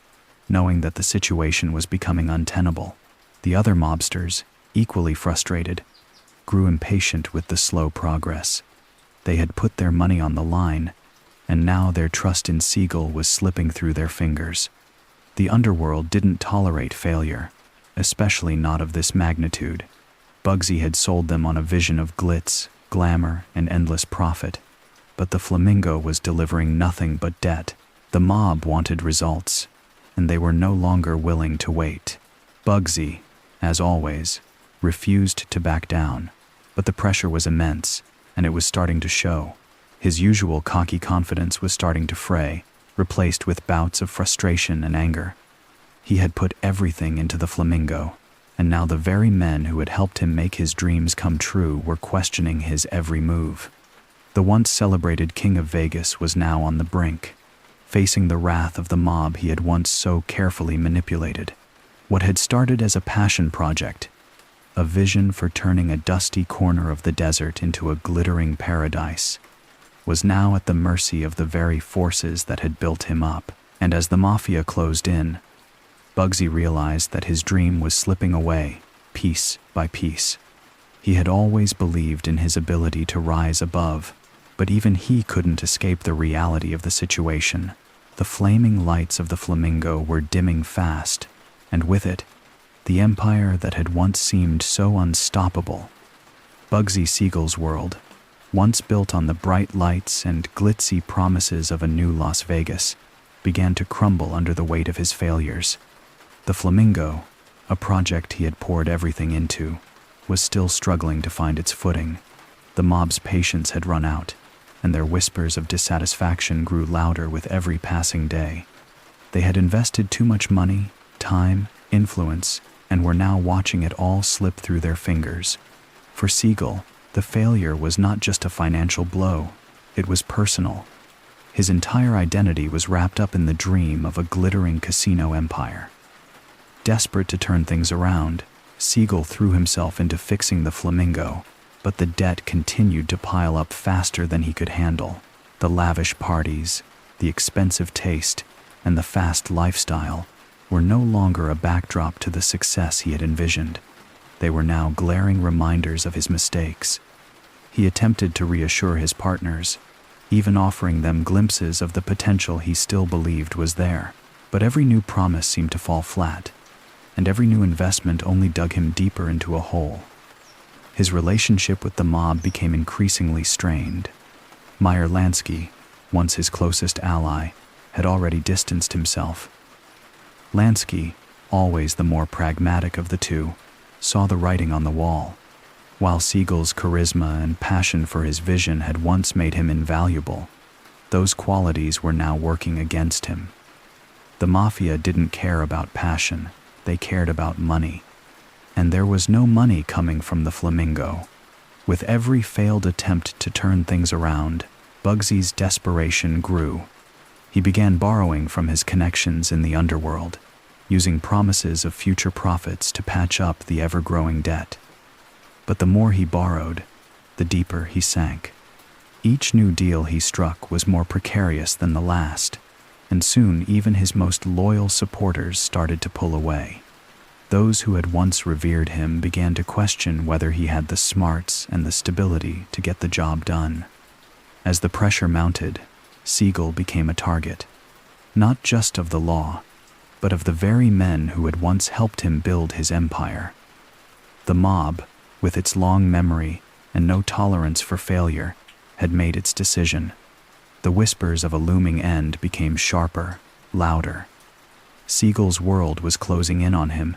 knowing that the situation was becoming untenable. The other mobsters, equally frustrated, grew impatient with the slow progress. They had put their money on the line, and now their trust in Siegel was slipping through their fingers. The underworld didn't tolerate failure, especially not of this magnitude. Bugsy had sold them on a vision of glitz, glamour, and endless profit, but the Flamingo was delivering nothing but debt. The mob wanted results, and they were no longer willing to wait. Bugsy, as always, refused to back down, but the pressure was immense, and it was starting to show. His usual cocky confidence was starting to fray, replaced with bouts of frustration and anger. He had put everything into the Flamingo, and now the very men who had helped him make his dreams come true were questioning his every move. The once celebrated King of Vegas was now on the brink, facing the wrath of the mob he had once so carefully manipulated. What had started as a passion project, a vision for turning a dusty corner of the desert into a glittering paradise, was now at the mercy of the very forces that had built him up. And as the mafia closed in, Bugsy realized that his dream was slipping away, piece by piece. He had always believed in his ability to rise above, but even he couldn't escape the reality of the situation. The flaming lights of the Flamingo were dimming fast, and with it, the empire that had once seemed so unstoppable. Bugsy Siegel's world, once built on the bright lights and glitzy promises of a new Las Vegas, began to crumble under the weight of his failures. The Flamingo, a project he had poured everything into, was still struggling to find its footing. The mob's patience had run out, and their whispers of dissatisfaction grew louder with every passing day. They had invested too much money, time, influence, and were now watching it all slip through their fingers. For Siegel, the failure was not just a financial blow, it was personal. His entire identity was wrapped up in the dream of a glittering casino empire. Desperate to turn things around, Siegel threw himself into fixing the Flamingo, but the debt continued to pile up faster than he could handle. The lavish parties, the expensive taste, and the fast lifestyle were no longer a backdrop to the success he had envisioned. They were now glaring reminders of his mistakes. He attempted to reassure his partners, even offering them glimpses of the potential he still believed was there. But every new promise seemed to fall flat, and every new investment only dug him deeper into a hole. His relationship with the mob became increasingly strained. Meyer Lansky, once his closest ally, had already distanced himself. Lansky, always the more pragmatic of the two, saw the writing on the wall. While Siegel's charisma and passion for his vision had once made him invaluable, those qualities were now working against him. The mafia didn't care about passion, they cared about money. And there was no money coming from the Flamingo. With every failed attempt to turn things around, Bugsy's desperation grew. He began borrowing from his connections in the underworld, using promises of future profits to patch up the ever-growing debt. But the more he borrowed, the deeper he sank. Each new deal he struck was more precarious than the last, and soon even his most loyal supporters started to pull away. Those who had once revered him began to question whether he had the smarts and the stability to get the job done. As the pressure mounted, Siegel became a target, not just of the law, but of the very men who had once helped him build his empire. The mob, with its long memory and no tolerance for failure, had made its decision. The whispers of a looming end became sharper, louder. Siegel's world was closing in on him,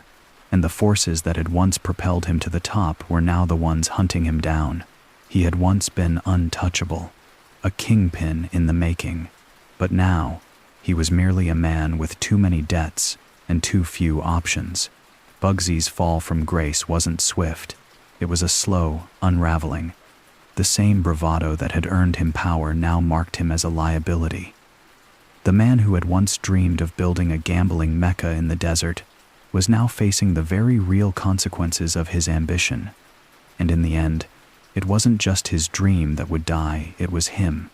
and the forces that had once propelled him to the top were now the ones hunting him down. He had once been untouchable, a kingpin in the making, but now he was merely a man with too many debts and too few options. Bugsy's fall from grace wasn't swift. It was a slow unraveling. The same bravado that had earned him power now marked him as a liability. The man who had once dreamed of building a gambling mecca in the desert was now facing the very real consequences of his ambition. And in the end, it wasn't just his dream that would die, it was him.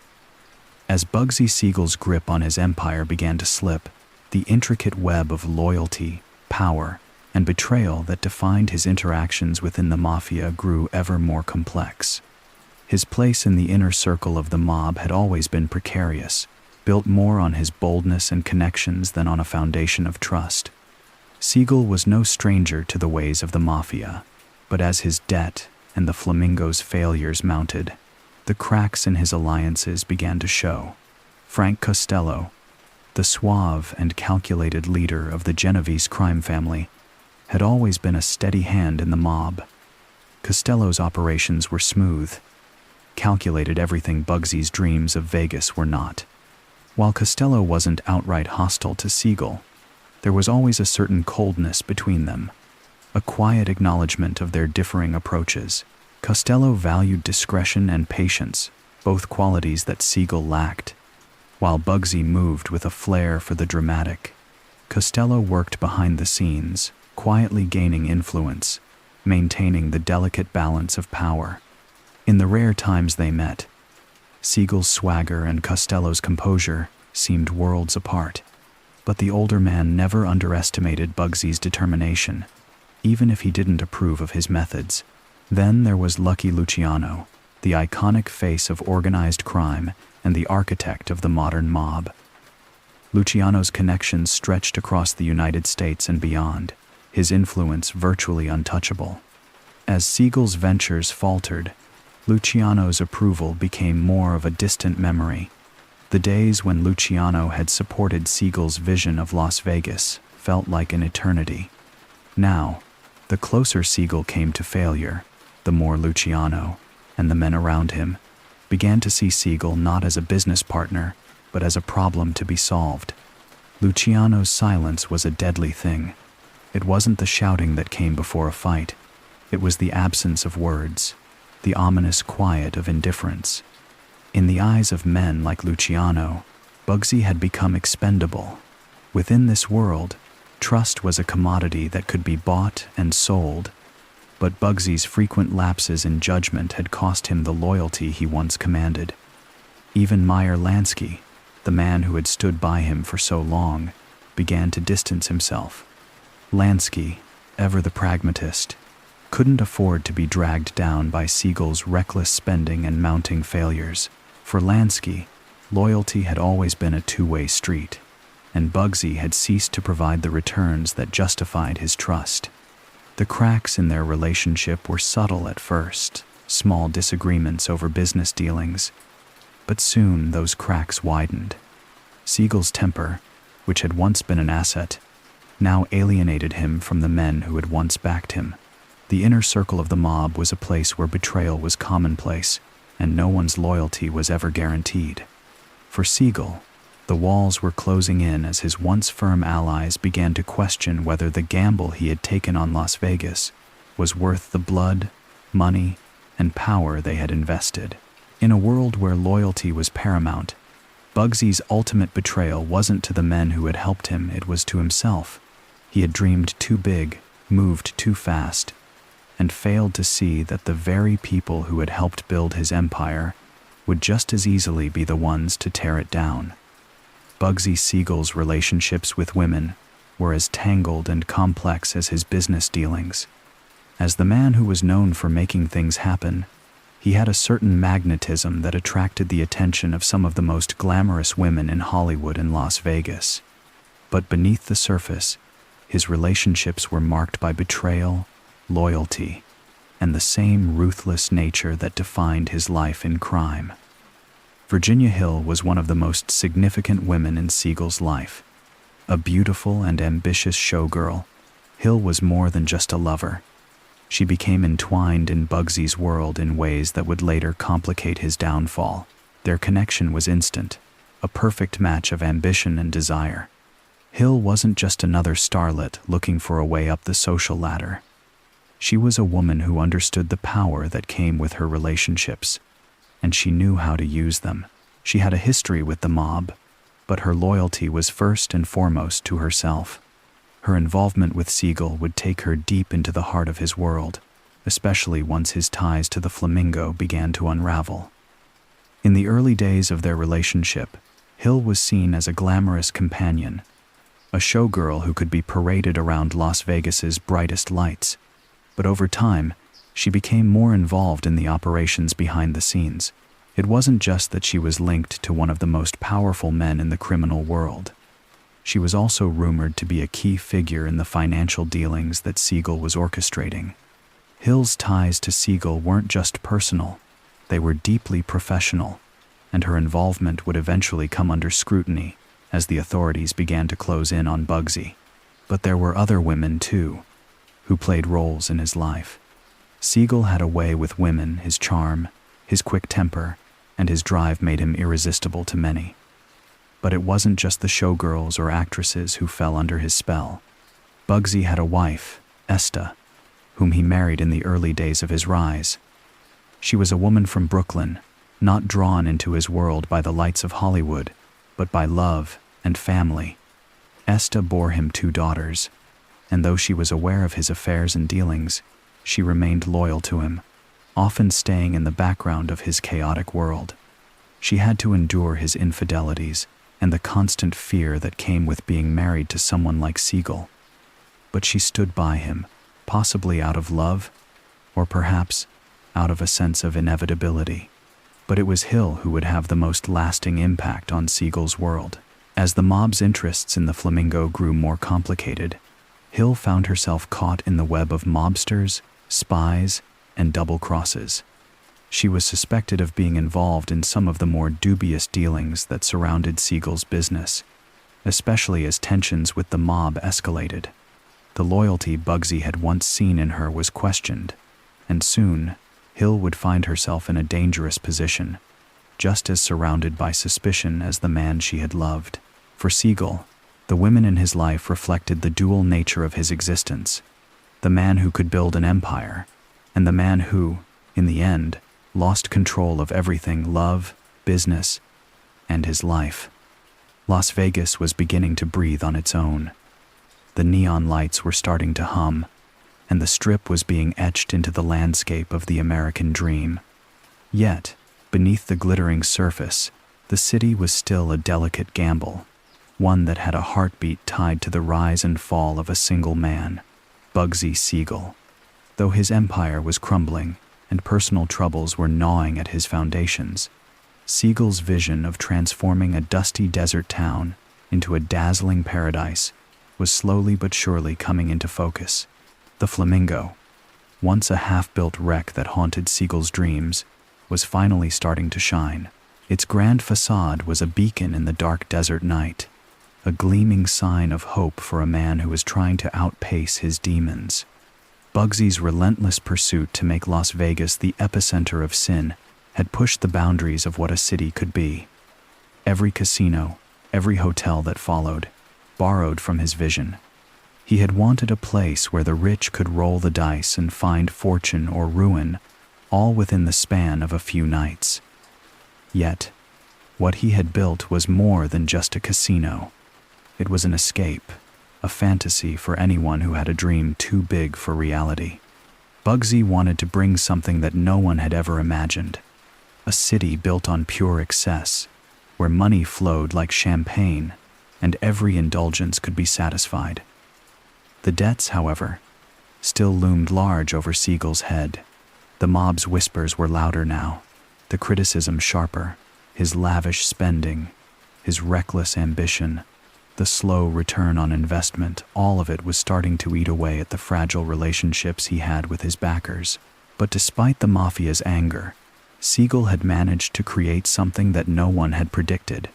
As Bugsy Siegel's grip on his empire began to slip, the intricate web of loyalty, power, and betrayal that defined his interactions within the mafia grew ever more complex. His place in the inner circle of the mob had always been precarious, built more on his boldness and connections than on a foundation of trust. Siegel was no stranger to the ways of the mafia, but as his debt and the Flamingo's failures mounted, the cracks in his alliances began to show. Frank Costello, the suave and calculated leader of the Genovese crime family, had always been a steady hand in the mob. Costello's operations were smooth, calculated everything Bugsy's dreams of Vegas were not. While Costello wasn't outright hostile to Siegel, there was always a certain coldness between them, a quiet acknowledgement of their differing approaches. Costello valued discretion and patience, both qualities that Siegel lacked. While Bugsy moved with a flair for the dramatic, Costello worked behind the scenes, quietly gaining influence, maintaining the delicate balance of power. In the rare times they met, Siegel's swagger and Costello's composure seemed worlds apart. But the older man never underestimated Bugsy's determination, even if he didn't approve of his methods. Then there was Lucky Luciano, the iconic face of organized crime and the architect of the modern mob. Luciano's connections stretched across the United States and beyond, his influence virtually untouchable. As Siegel's ventures faltered, Luciano's approval became more of a distant memory. The days when Luciano had supported Siegel's vision of Las Vegas felt like an eternity. Now, the closer Siegel came to failure, the more Luciano, and the men around him, began to see Siegel not as a business partner, but as a problem to be solved. Luciano's silence was a deadly thing. It wasn't the shouting that came before a fight. It was the absence of words, the ominous quiet of indifference. In the eyes of men like Luciano, Bugsy had become expendable. Within this world, trust was a commodity that could be bought and sold, but Bugsy's frequent lapses in judgment had cost him the loyalty he once commanded. Even Meyer Lansky, the man who had stood by him for so long, began to distance himself. Lansky, ever the pragmatist, couldn't afford to be dragged down by Siegel's reckless spending and mounting failures. For Lansky, loyalty had always been a two-way street, and Bugsy had ceased to provide the returns that justified his trust. The cracks in their relationship were subtle at first, small disagreements over business dealings, but soon those cracks widened. Siegel's temper, which had once been an asset, now alienated him from the men who had once backed him. The inner circle of the mob was a place where betrayal was commonplace, and no one's loyalty was ever guaranteed. For Siegel, the walls were closing in as his once firm allies began to question whether the gamble he had taken on Las Vegas was worth the blood, money, and power they had invested. In a world where loyalty was paramount, Bugsy's ultimate betrayal wasn't to the men who had helped him, it was to himself. He had dreamed too big, moved too fast, and failed to see that the very people who had helped build his empire would just as easily be the ones to tear it down. Bugsy Siegel's relationships with women were as tangled and complex as his business dealings. As the man who was known for making things happen, he had a certain magnetism that attracted the attention of some of the most glamorous women in Hollywood and Las Vegas. But beneath the surface, his relationships were marked by betrayal, loyalty, and the same ruthless nature that defined his life in crime. Virginia Hill was one of the most significant women in Siegel's life. A beautiful and ambitious showgirl, Hill was more than just a lover. She became entwined in Bugsy's world in ways that would later complicate his downfall. Their connection was instant, a perfect match of ambition and desire. Hill wasn't just another starlet looking for a way up the social ladder. She was a woman who understood the power that came with her relationships, and she knew how to use them. She had a history with the mob, but her loyalty was first and foremost to herself. Her involvement with Siegel would take her deep into the heart of his world, especially once his ties to the Flamingo began to unravel. In the early days of their relationship, Hill was seen as a glamorous companion, a showgirl who could be paraded around Las Vegas's brightest lights. But over time, she became more involved in the operations behind the scenes. It wasn't just that she was linked to one of the most powerful men in the criminal world. She was also rumored to be a key figure in the financial dealings that Siegel was orchestrating. Hill's ties to Siegel weren't just personal, they were deeply professional, and her involvement would eventually come under scrutiny as the authorities began to close in on Bugsy. But there were other women, too, who played roles in his life. Siegel had a way with women. His charm, his quick temper, and his drive made him irresistible to many. But it wasn't just the showgirls or actresses who fell under his spell. Bugsy had a wife, Esta, whom he married in the early days of his rise. She was a woman from Brooklyn, not drawn into his world by the lights of Hollywood, but by love and family. Esta bore him 2 daughters, and though she was aware of his affairs and dealings, she remained loyal to him, often staying in the background of his chaotic world. She had to endure his infidelities and the constant fear that came with being married to someone like Siegel. But she stood by him, possibly out of love, or perhaps out of a sense of inevitability. But it was Hill who would have the most lasting impact on Siegel's world. As the mob's interests in the Flamingo grew more complicated, Hill found herself caught in the web of mobsters, spies, and double crosses. She was suspected of being involved in some of the more dubious dealings that surrounded Siegel's business, especially as tensions with the mob escalated. The loyalty Bugsy had once seen in her was questioned, and soon, Hill would find herself in a dangerous position, just as surrounded by suspicion as the man she had loved. For Siegel, the women in his life reflected the dual nature of his existence, the man who could build an empire, and the man who, in the end, lost control of everything: love, business, and his life. Las Vegas was beginning to breathe on its own. The neon lights were starting to hum, and the Strip was being etched into the landscape of the American dream. Yet, beneath the glittering surface, the city was still a delicate gamble, one that had a heartbeat tied to the rise and fall of a single man, Bugsy Siegel. Though his empire was crumbling and personal troubles were gnawing at his foundations, Siegel's vision of transforming a dusty desert town into a dazzling paradise was slowly but surely coming into focus. The Flamingo, once a half-built wreck that haunted Siegel's dreams, was finally starting to shine. Its grand facade was a beacon in the dark desert night, a gleaming sign of hope for a man who was trying to outpace his demons. Bugsy's relentless pursuit to make Las Vegas the epicenter of sin had pushed the boundaries of what a city could be. Every casino, every hotel that followed, borrowed from his vision. He had wanted a place where the rich could roll the dice and find fortune or ruin, all within the span of a few nights. Yet, what he had built was more than just a casino. It was an escape, a fantasy for anyone who had a dream too big for reality. Bugsy wanted to bring something that no one had ever imagined. A city built on pure excess, where money flowed like champagne, and every indulgence could be satisfied. The debts, however, still loomed large over Siegel's head. The mob's whispers were louder now, the criticism sharper, his lavish spending, his reckless ambition, the slow return on investment, all of it was starting to eat away at the fragile relationships he had with his backers. But despite the mafia's anger, Siegel had managed to create something that no one had predicted.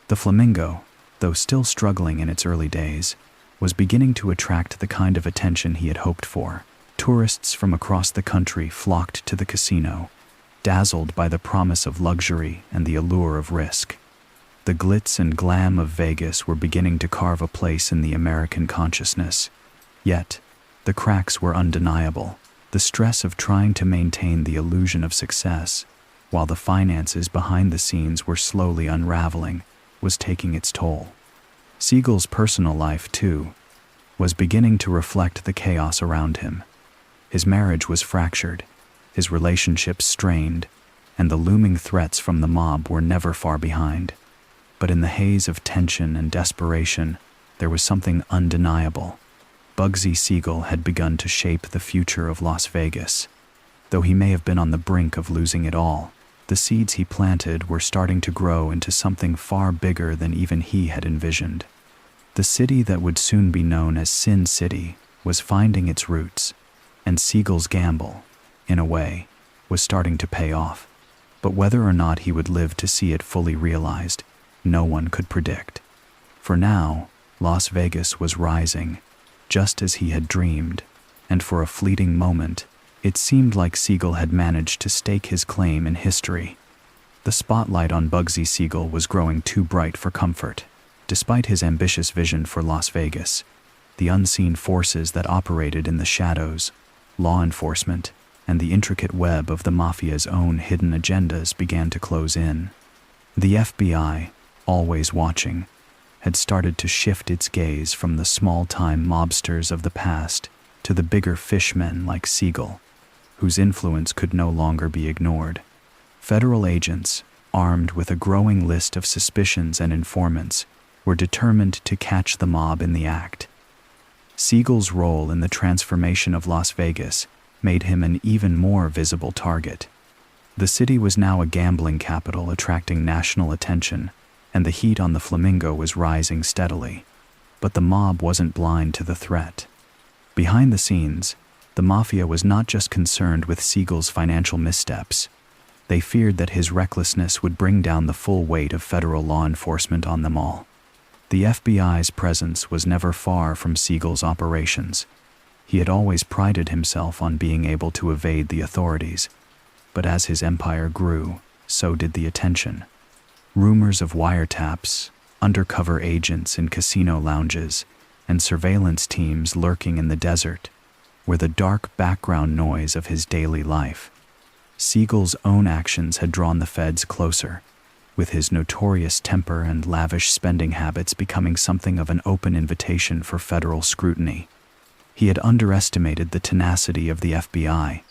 The Flamingo, though still struggling in its early days, was beginning to attract the kind of attention he had hoped for. Tourists from across the country flocked to the casino, dazzled by the promise of luxury and the allure of risk. The glitz and glam of Vegas were beginning to carve a place in the American consciousness. Yet, the cracks were undeniable. The stress of trying to maintain the illusion of success, while the finances behind the scenes were slowly unraveling, was taking its toll. Siegel's personal life, too, was beginning to reflect the chaos around him. His marriage was fractured, his relationships strained, and the looming threats from the mob were never far behind. But in the haze of tension and desperation, there was something undeniable. Bugsy Siegel had begun to shape the future of Las Vegas. Though he may have been on the brink of losing it all, the seeds he planted were starting to grow into something far bigger than even he had envisioned. The city that would soon be known as Sin City was finding its roots, and Siegel's gamble, in a way, was starting to pay off. But whether or not he would live to see it fully realized, no one could predict. For now, Las Vegas was rising, just as he had dreamed, and for a fleeting moment, it seemed like Siegel had managed to stake his claim in history. The spotlight on Bugsy Siegel was growing too bright for comfort. Despite his ambitious vision for Las Vegas, the unseen forces that operated in the shadows, law enforcement, and the intricate web of the mafia's own hidden agendas began to close in. The FBI, always watching, had started to shift its gaze from the small-time mobsters of the past to the bigger fishmen like Siegel, whose influence could no longer be ignored. Federal agents, armed with a growing list of suspicions and informants, were determined to catch the mob in the act. Siegel's role in the transformation of Las Vegas made him an even more visible target. The city was now a gambling capital attracting national attention, and the heat on the Flamingo was rising steadily. But the mob wasn't blind to the threat. Behind the scenes, the mafia was not just concerned with Siegel's financial missteps. They feared that his recklessness would bring down the full weight of federal law enforcement on them all. The FBI's presence was never far from Siegel's operations. He had always prided himself on being able to evade the authorities. But as his empire grew, so did the attention. Rumors of wiretaps, undercover agents in casino lounges, and surveillance teams lurking in the desert were the dark background noise of his daily life. Siegel's own actions had drawn the feds closer, with his notorious temper and lavish spending habits becoming something of an open invitation for federal scrutiny. He had underestimated the tenacity of the FBI,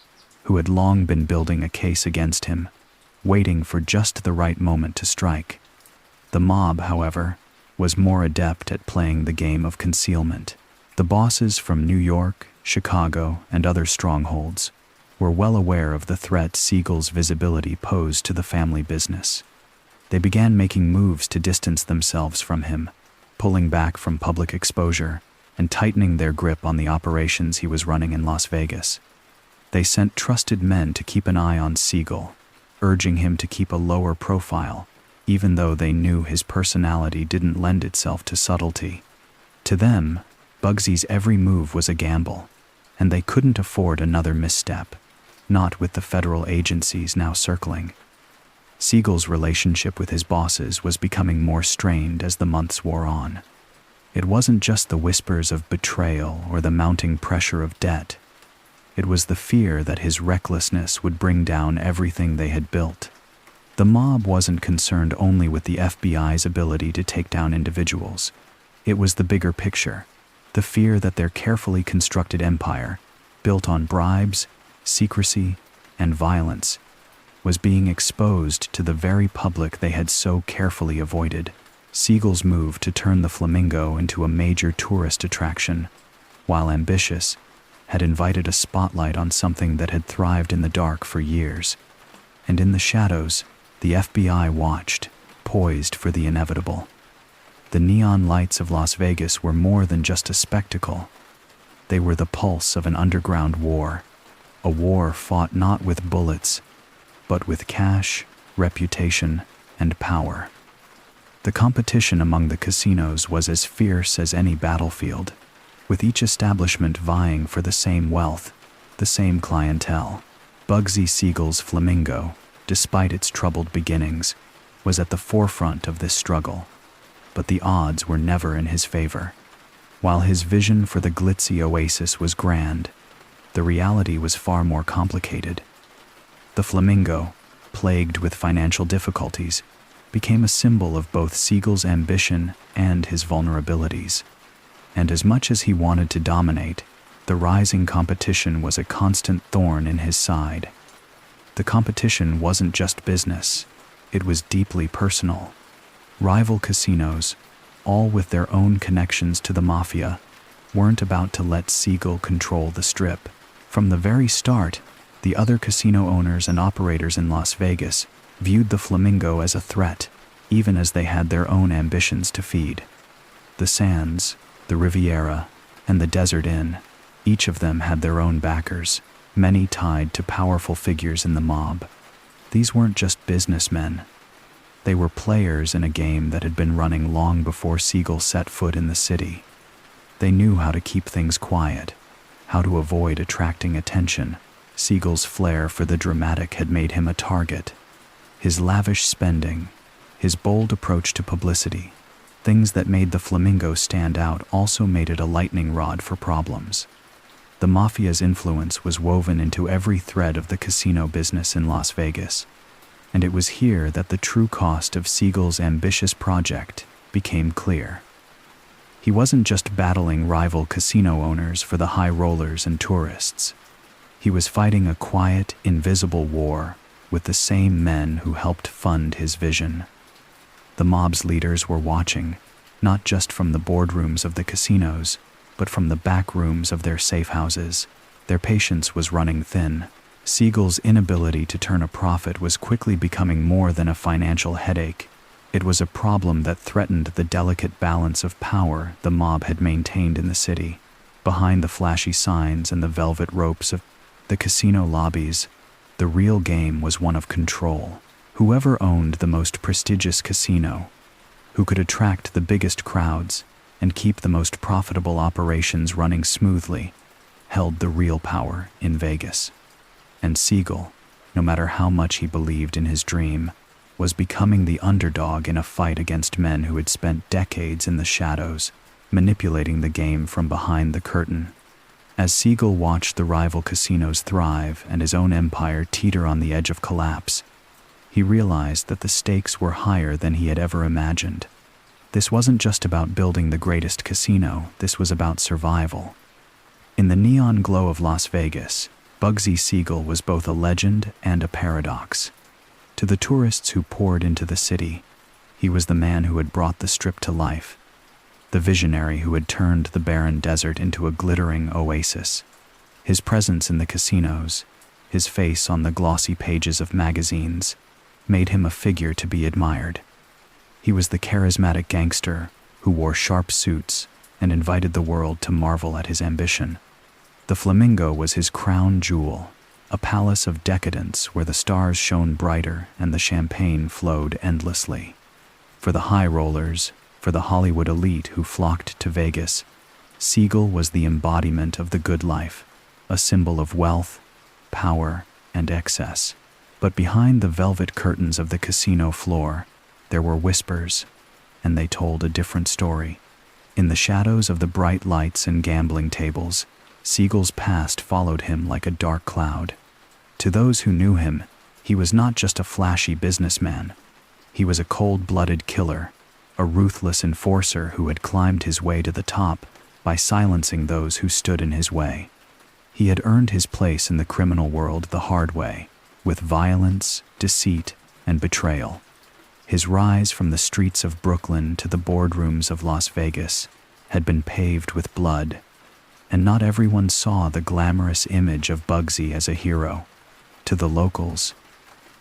who had long been building a case against him, waiting for just the right moment to strike. The mob, however, was more adept at playing the game of concealment. The bosses from New York, Chicago, and other strongholds were well aware of the threat Siegel's visibility posed to the family business. They began making moves to distance themselves from him, pulling back from public exposure and tightening their grip on the operations he was running in Las Vegas. They sent trusted men to keep an eye on Siegel, urging him to keep a lower profile, even though they knew his personality didn't lend itself to subtlety. To them, Bugsy's every move was a gamble, and they couldn't afford another misstep, not with the federal agencies now circling. Siegel's relationship with his bosses was becoming more strained as the months wore on. It wasn't just the whispers of betrayal or the mounting pressure of debt. It was the fear that his recklessness would bring down everything they had built. The mob wasn't concerned only with the FBI's ability to take down individuals. It was the bigger picture, the fear that their carefully constructed empire, built on bribes, secrecy, and violence, was being exposed to the very public they had so carefully avoided. Siegel's move to turn the Flamingo into a major tourist attraction, while ambitious, had invited a spotlight on something that had thrived in the dark for years. And in the shadows, the FBI watched, poised for the inevitable. The neon lights of Las Vegas were more than just a spectacle. They were the pulse of an underground war, a war fought not with bullets, but with cash, reputation, and power. The competition among the casinos was as fierce as any battlefield, with each establishment vying for the same wealth, the same clientele. Bugsy Siegel's Flamingo, despite its troubled beginnings, was at the forefront of this struggle, but the odds were never in his favor. While his vision for the glitzy oasis was grand, the reality was far more complicated. The Flamingo, plagued with financial difficulties, became a symbol of both Siegel's ambition and his vulnerabilities. And as much as he wanted to dominate, the rising competition was a constant thorn in his side. The competition wasn't just business, it was deeply personal. Rival casinos, all with their own connections to the mafia, weren't about to let Siegel control the Strip. From the very start, the other casino owners and operators in Las Vegas viewed the Flamingo as a threat, even as they had their own ambitions to feed. The Sands, the Riviera, and the Desert Inn, each of them had their own backers, many tied to powerful figures in the mob. These weren't just businessmen. They were players in a game that had been running long before Siegel set foot in the city. They knew how to keep things quiet, how to avoid attracting attention. Siegel's flair for the dramatic had made him a target. His lavish spending, his bold approach to publicity, things that made the Flamingo stand out also made it a lightning rod for problems. The mafia's influence was woven into every thread of the casino business in Las Vegas, and it was here that the true cost of Siegel's ambitious project became clear. He wasn't just battling rival casino owners for the high rollers and tourists. He was fighting a quiet, invisible war with the same men who helped fund his vision. The mob's leaders were watching, not just from the boardrooms of the casinos, but from the back rooms of their safe houses. Their patience was running thin. Siegel's inability to turn a profit was quickly becoming more than a financial headache. It was a problem that threatened the delicate balance of power the mob had maintained in the city. Behind the flashy signs and the velvet ropes of the casino lobbies, the real game was one of control. Whoever owned the most prestigious casino, who could attract the biggest crowds and keep the most profitable operations running smoothly, held the real power in Vegas. And Siegel, no matter how much he believed in his dream, was becoming the underdog in a fight against men who had spent decades in the shadows, manipulating the game from behind the curtain. As Siegel watched the rival casinos thrive and his own empire teeter on the edge of collapse, he realized that the stakes were higher than he had ever imagined. This wasn't just about building the greatest casino, this was about survival. In the neon glow of Las Vegas, Bugsy Siegel was both a legend and a paradox. To the tourists who poured into the city, he was the man who had brought the Strip to life, the visionary who had turned the barren desert into a glittering oasis. His presence in the casinos, his face on the glossy pages of magazines, made him a figure to be admired. He was the charismatic gangster who wore sharp suits and invited the world to marvel at his ambition. The Flamingo was his crown jewel, a palace of decadence where the stars shone brighter and the champagne flowed endlessly. For the high rollers, for the Hollywood elite who flocked to Vegas, Siegel was the embodiment of the good life, a symbol of wealth, power, and excess. But behind the velvet curtains of the casino floor, there were whispers, and they told a different story. In the shadows of the bright lights and gambling tables, Siegel's past followed him like a dark cloud. To those who knew him, he was not just a flashy businessman. He was a cold-blooded killer, a ruthless enforcer who had climbed his way to the top by silencing those who stood in his way. He had earned his place in the criminal world the hard way, with violence, deceit, and betrayal. His rise from the streets of Brooklyn to the boardrooms of Las Vegas had been paved with blood, and not everyone saw the glamorous image of Bugsy as a hero. To the locals,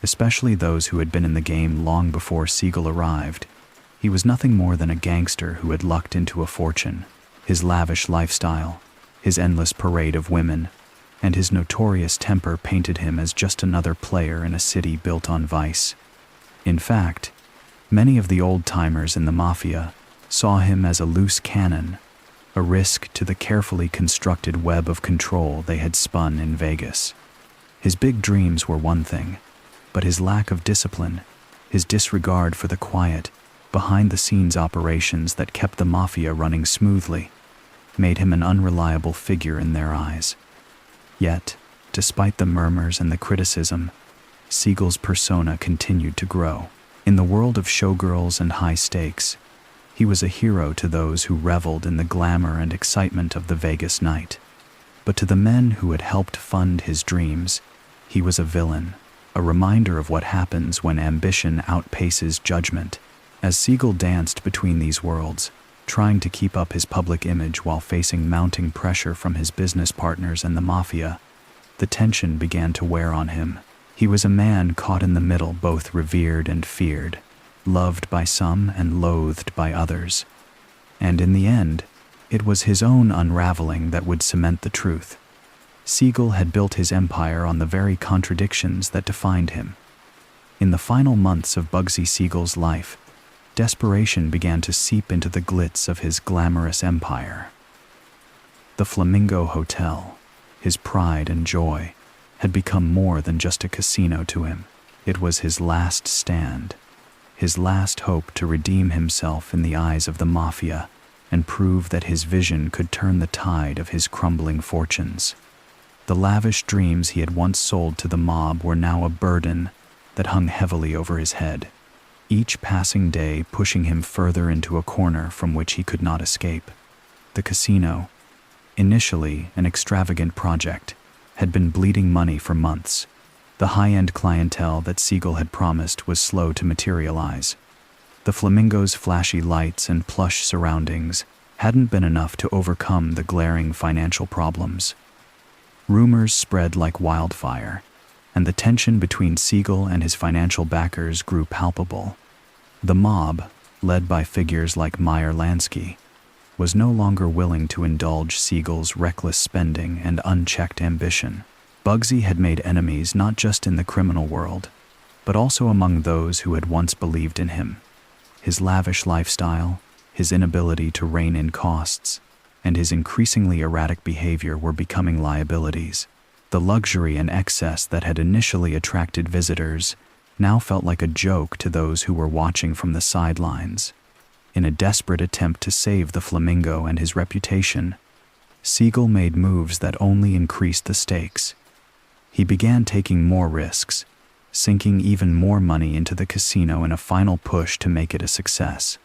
especially those who had been in the game long before Siegel arrived, he was nothing more than a gangster who had lucked into a fortune. His lavish lifestyle, his endless parade of women, and his notorious temper painted him as just another player in a city built on vice. In fact, many of the old-timers in the mafia saw him as a loose cannon, a risk to the carefully constructed web of control they had spun in Vegas. His big dreams were one thing, but his lack of discipline, his disregard for the quiet, behind-the-scenes operations that kept the mafia running smoothly, made him an unreliable figure in their eyes. Yet, despite the murmurs and the criticism, Siegel's persona continued to grow. In the world of showgirls and high stakes, he was a hero to those who reveled in the glamour and excitement of the Vegas night. But to the men who had helped fund his dreams, he was a villain, a reminder of what happens when ambition outpaces judgment. As Siegel danced between these worlds, trying to keep up his public image while facing mounting pressure from his business partners and the mafia, the tension began to wear on him. He was a man caught in the middle, both revered and feared, loved by some and loathed by others. And in the end, it was his own unraveling that would cement the truth. Siegel had built his empire on the very contradictions that defined him. In the final months of Bugsy Siegel's life, desperation began to seep into the glitz of his glamorous empire. The Flamingo Hotel, his pride and joy, had become more than just a casino to him. It was his last stand, his last hope to redeem himself in the eyes of the mafia and prove that his vision could turn the tide of his crumbling fortunes. The lavish dreams he had once sold to the mob were now a burden that hung heavily over his head, each passing day pushing him further into a corner from which he could not escape. The casino, initially an extravagant project, had been bleeding money for months. The high-end clientele that Siegel had promised was slow to materialize. The Flamingo's flashy lights and plush surroundings hadn't been enough to overcome the glaring financial problems. Rumors spread like wildfire, and the tension between Siegel and his financial backers grew palpable. The mob, led by figures like Meyer Lansky, was no longer willing to indulge Siegel's reckless spending and unchecked ambition. Bugsy had made enemies not just in the criminal world, but also among those who had once believed in him. His lavish lifestyle, his inability to rein in costs, and his increasingly erratic behavior were becoming liabilities. The luxury and excess that had initially attracted visitors now felt like a joke to those who were watching from the sidelines. In a desperate attempt to save the Flamingo and his reputation, Siegel made moves that only increased the stakes. He began taking more risks, sinking even more money into the casino in a final push to make it a success.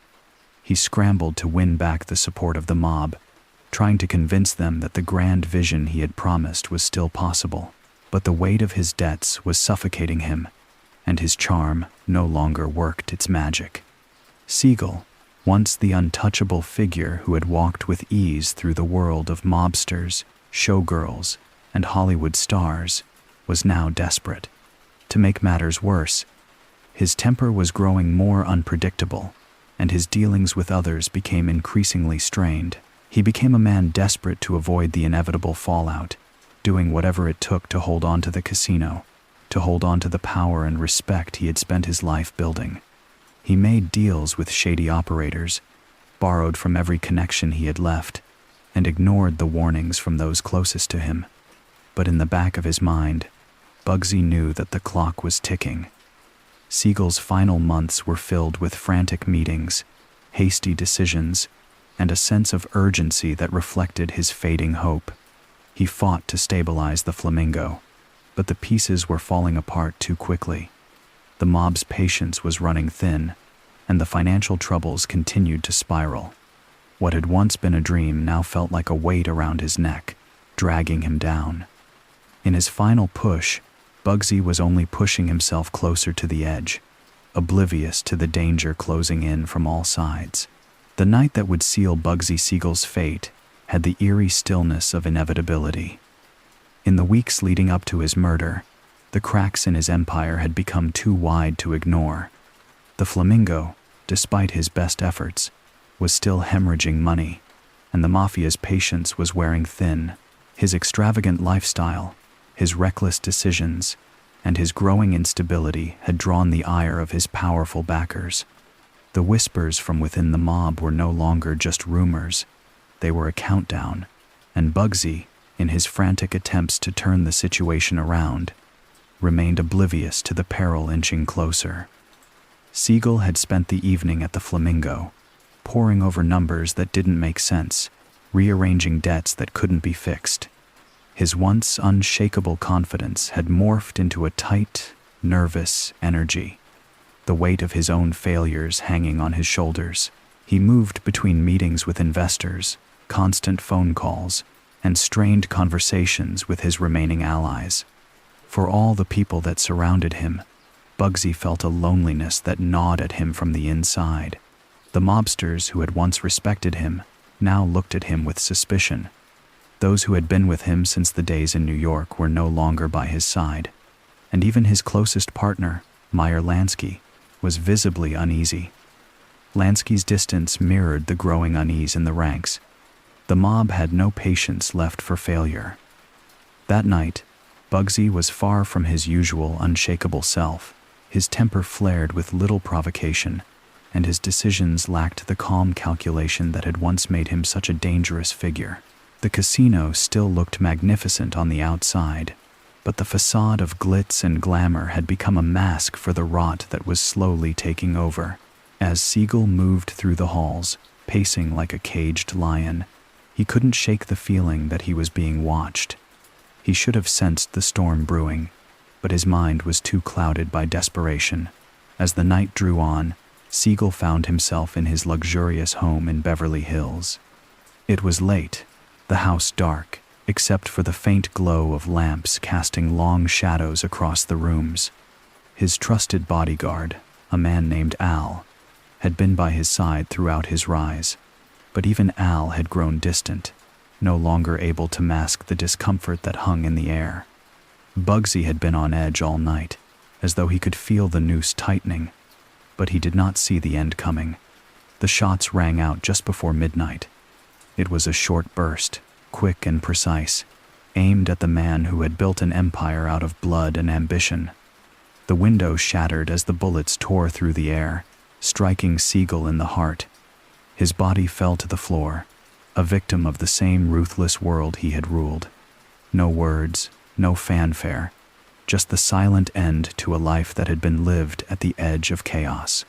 He scrambled to win back the support of the mob, trying to convince them that the grand vision he had promised was still possible. But the weight of his debts was suffocating him, and his charm no longer worked its magic. Siegel, once the untouchable figure who had walked with ease through the world of mobsters, showgirls, and Hollywood stars, was now desperate. To make matters worse, His temper was growing more unpredictable, and his dealings with others became increasingly strained. He became a man desperate to avoid the inevitable fallout, doing whatever it took to hold on to the casino, to hold on to the power and respect he had spent his life building. He made deals with shady operators, borrowed from every connection he had left, and ignored the warnings from those closest to him. But in the back of his mind, Bugsy knew that the clock was ticking. Siegel's final months were filled with frantic meetings, hasty decisions, and a sense of urgency that reflected his fading hope. He fought to stabilize the Flamingo, but the pieces were falling apart too quickly. The mob's patience was running thin, and the financial troubles continued to spiral. What had once been a dream now felt like a weight around his neck, dragging him down. In his final push, Bugsy was only pushing himself closer to the edge, oblivious to the danger closing in from all sides. The night that would seal Bugsy Siegel's fate had the eerie stillness of inevitability. In the weeks leading up to his murder, the cracks in his empire had become too wide to ignore. The Flamingo, despite his best efforts, was still hemorrhaging money, and the mafia's patience was wearing thin. His extravagant lifestyle, his reckless decisions, and his growing instability had drawn the ire of his powerful backers. The whispers from within the mob were no longer just rumors. They were a countdown, and Bugsy, in his frantic attempts to turn the situation around, remained oblivious to the peril inching closer. Siegel had spent the evening at the Flamingo, poring over numbers that didn't make sense, rearranging debts that couldn't be fixed. His once unshakable confidence had morphed into a tight, nervous energy, the weight of his own failures hanging on his shoulders. He moved between meetings with investors, constant phone calls, and strained conversations with his remaining allies. For all the people that surrounded him, Bugsy felt a loneliness that gnawed at him from the inside. The mobsters who had once respected him now looked at him with suspicion. Those who had been with him since the days in New York were no longer by his side, and even his closest partner, Meyer Lansky, was visibly uneasy. Lansky's distance mirrored the growing unease in the ranks. The mob had no patience left for failure. That night, Bugsy was far from his usual unshakable self. His temper flared with little provocation, and his decisions lacked the calm calculation that had once made him such a dangerous figure. The casino still looked magnificent on the outside, but the facade of glitz and glamour had become a mask for the rot that was slowly taking over. As Siegel moved through the halls, pacing like a caged lion, he couldn't shake the feeling that he was being watched. He should have sensed the storm brewing, but his mind was too clouded by desperation. As the night drew on, Siegel found himself in his luxurious home in Beverly Hills. It was late, the house dark, except for the faint glow of lamps casting long shadows across the rooms. His trusted bodyguard, a man named Al, had been by his side throughout his rise, but even Al had grown distant, no longer able to mask the discomfort that hung in the air. Bugsy had been on edge all night, as though he could feel the noose tightening, but he did not see the end coming. The shots rang out just before midnight. It was a short burst, quick and precise, aimed at the man who had built an empire out of blood and ambition. The window shattered as the bullets tore through the air, striking Siegel in the heart. His body fell to the floor, a victim of the same ruthless world he had ruled. No words, no fanfare, just the silent end to a life that had been lived at the edge of chaos.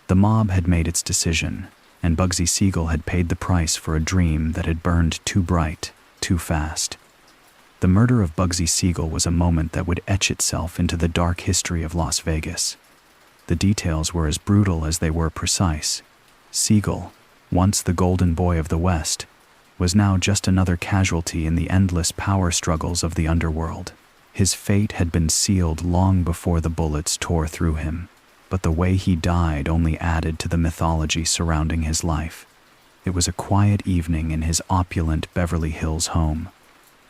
The mob had made its decision, and Bugsy Siegel had paid the price for a dream that had burned too bright, too fast. The murder of Bugsy Siegel was a moment that would etch itself into the dark history of Las Vegas. The details were as brutal as they were precise. Siegel, once the golden boy of the West, was now just another casualty in the endless power struggles of the underworld. His fate had been sealed long before the bullets tore through him, but the way he died only added to the mythology surrounding his life. It was a quiet evening in his opulent Beverly Hills home.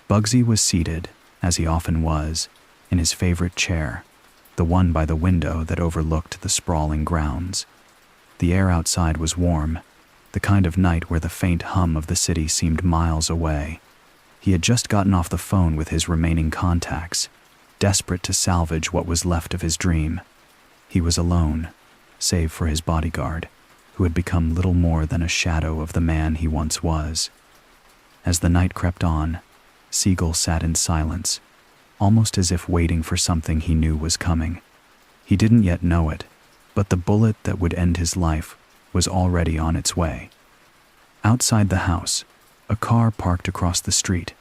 Bugsy was seated, as he often was, in his favorite chair, the one by the window that overlooked the sprawling grounds. The air outside was warm, the kind of night where the faint hum of the city seemed miles away. He had just gotten off the phone with his remaining contacts, desperate to salvage what was left of his dream. He was alone, save for his bodyguard, who had become little more than a shadow of the man he once was. As the night crept on, Siegel sat in silence, almost as if waiting for something he knew was coming. He didn't yet know it, but the bullet that would end his life was already on its way. Outside the house, a car parked across the street.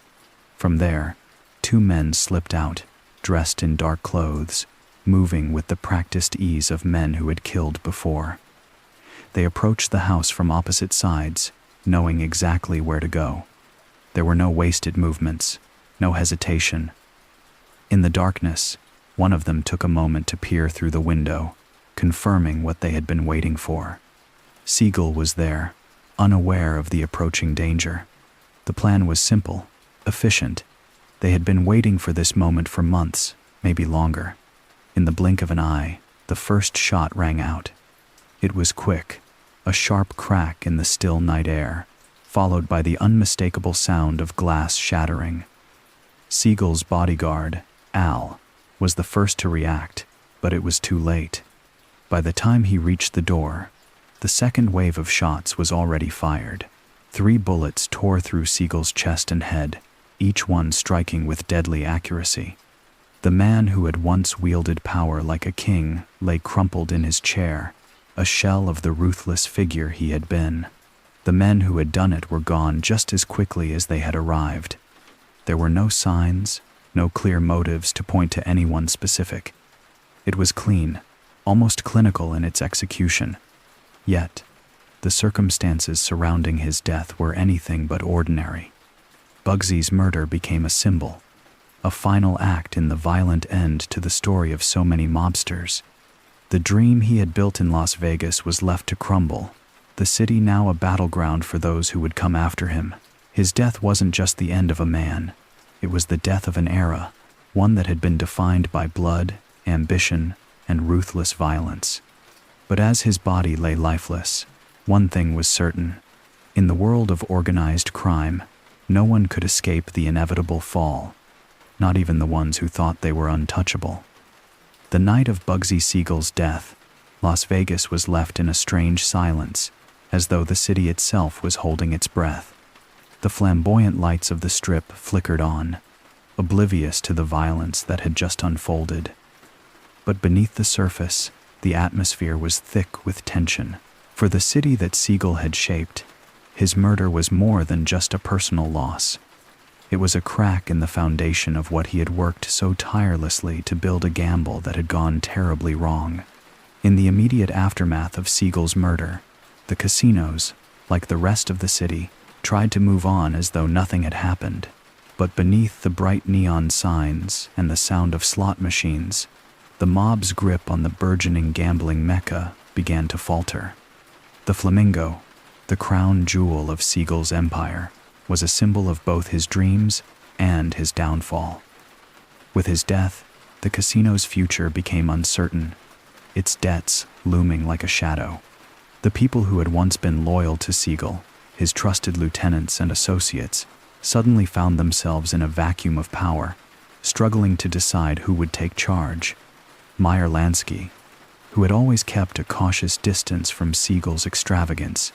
From there, two men slipped out, dressed in dark clothes, moving with the practiced ease of men who had killed before. They approached the house from opposite sides, knowing exactly where to go. There were no wasted movements, no hesitation. In the darkness, one of them took a moment to peer through the window, confirming what they had been waiting for. Siegel was there, unaware of the approaching danger. The plan was simple, efficient. They had been waiting for this moment for months, maybe longer. In the blink of an eye, the first shot rang out. It was quick, a sharp crack in the still night air, followed by the unmistakable sound of glass shattering. Siegel's bodyguard, Al, was the first to react, but it was too late. By the time he reached the door, the second wave of shots was already fired. 3 bullets tore through Siegel's chest and head, each one striking with deadly accuracy. The man who had once wielded power like a king lay crumpled in his chair, a shell of the ruthless figure he had been. The men who had done it were gone just as quickly as they had arrived. There were no signs, no clear motives to point to anyone specific. It was clean, almost clinical in its execution. Yet, the circumstances surrounding his death were anything but ordinary. Bugsy's murder became a symbol, a final act in the violent end to the story of so many mobsters. The dream he had built in Las Vegas was left to crumble, the city now a battleground for those who would come after him. His death wasn't just the end of a man, it was the death of an era, one that had been defined by blood, ambition, and ruthless violence. But as his body lay lifeless, one thing was certain. In the world of organized crime, no one could escape the inevitable fall, not even the ones who thought they were untouchable. The night of Bugsy Siegel's death, Las Vegas was left in a strange silence, as though the city itself was holding its breath. The flamboyant lights of the Strip flickered on, oblivious to the violence that had just unfolded. But beneath the surface, the atmosphere was thick with tension. For the city that Siegel had shaped, his murder was more than just a personal loss. It was a crack in the foundation of what he had worked so tirelessly to build, a gamble that had gone terribly wrong. In the immediate aftermath of Siegel's murder, the casinos, like the rest of the city, tried to move on as though nothing had happened. But beneath the bright neon signs and the sound of slot machines, the mob's grip on the burgeoning gambling mecca began to falter. The Flamingo, the crown jewel of Siegel's empire, was a symbol of both his dreams and his downfall. With his death, the casino's future became uncertain, its debts looming like a shadow. The people who had once been loyal to Siegel, his trusted lieutenants and associates, suddenly found themselves in a vacuum of power, struggling to decide who would take charge. Meyer Lansky, who had always kept a cautious distance from Siegel's extravagance,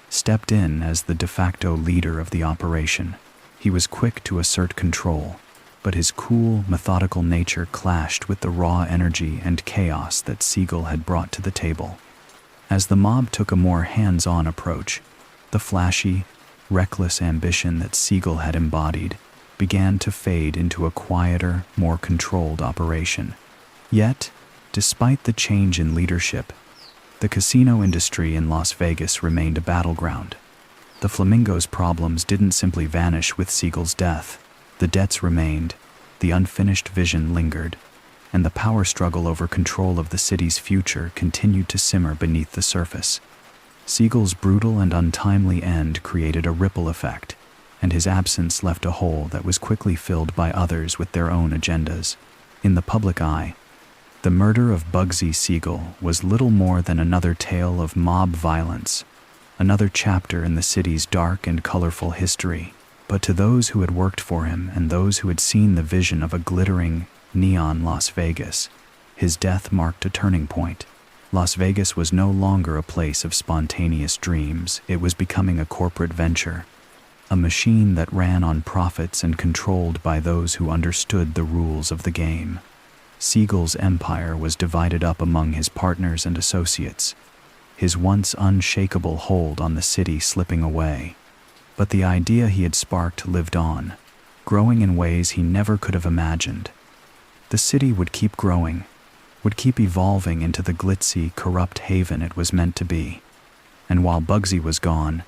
stepped in as the de facto leader of the operation. He was quick to assert control, but his cool, methodical nature clashed with the raw energy and chaos that Siegel had brought to the table. As the mob took a more hands-on approach, the flashy, reckless ambition that Siegel had embodied began to fade into a quieter, more controlled operation. Yet, despite the change in leadership, the casino industry in Las Vegas remained a battleground. The Flamingo's problems didn't simply vanish with Siegel's death. The debts remained, the unfinished vision lingered, and the power struggle over control of the city's future continued to simmer beneath the surface. Siegel's brutal and untimely end created a ripple effect, and his absence left a hole that was quickly filled by others with their own agendas. In the public eye, the The murder of Bugsy Siegel was little more than another tale of mob violence, another chapter in the city's dark and colorful history. But to those who had worked for him and those who had seen the vision of a glittering, neon Las Vegas, his death marked a turning point. Las Vegas was no longer a place of spontaneous dreams. It was becoming a corporate venture, a machine that ran on profits and controlled by those who understood the rules of the game. Siegel's empire was divided up among his partners and associates, his once unshakable hold on the city slipping away. But the idea he had sparked lived on, growing in ways he never could have imagined. The city would keep growing, would keep evolving into the glitzy, corrupt haven it was meant to be. And while Bugsy was gone,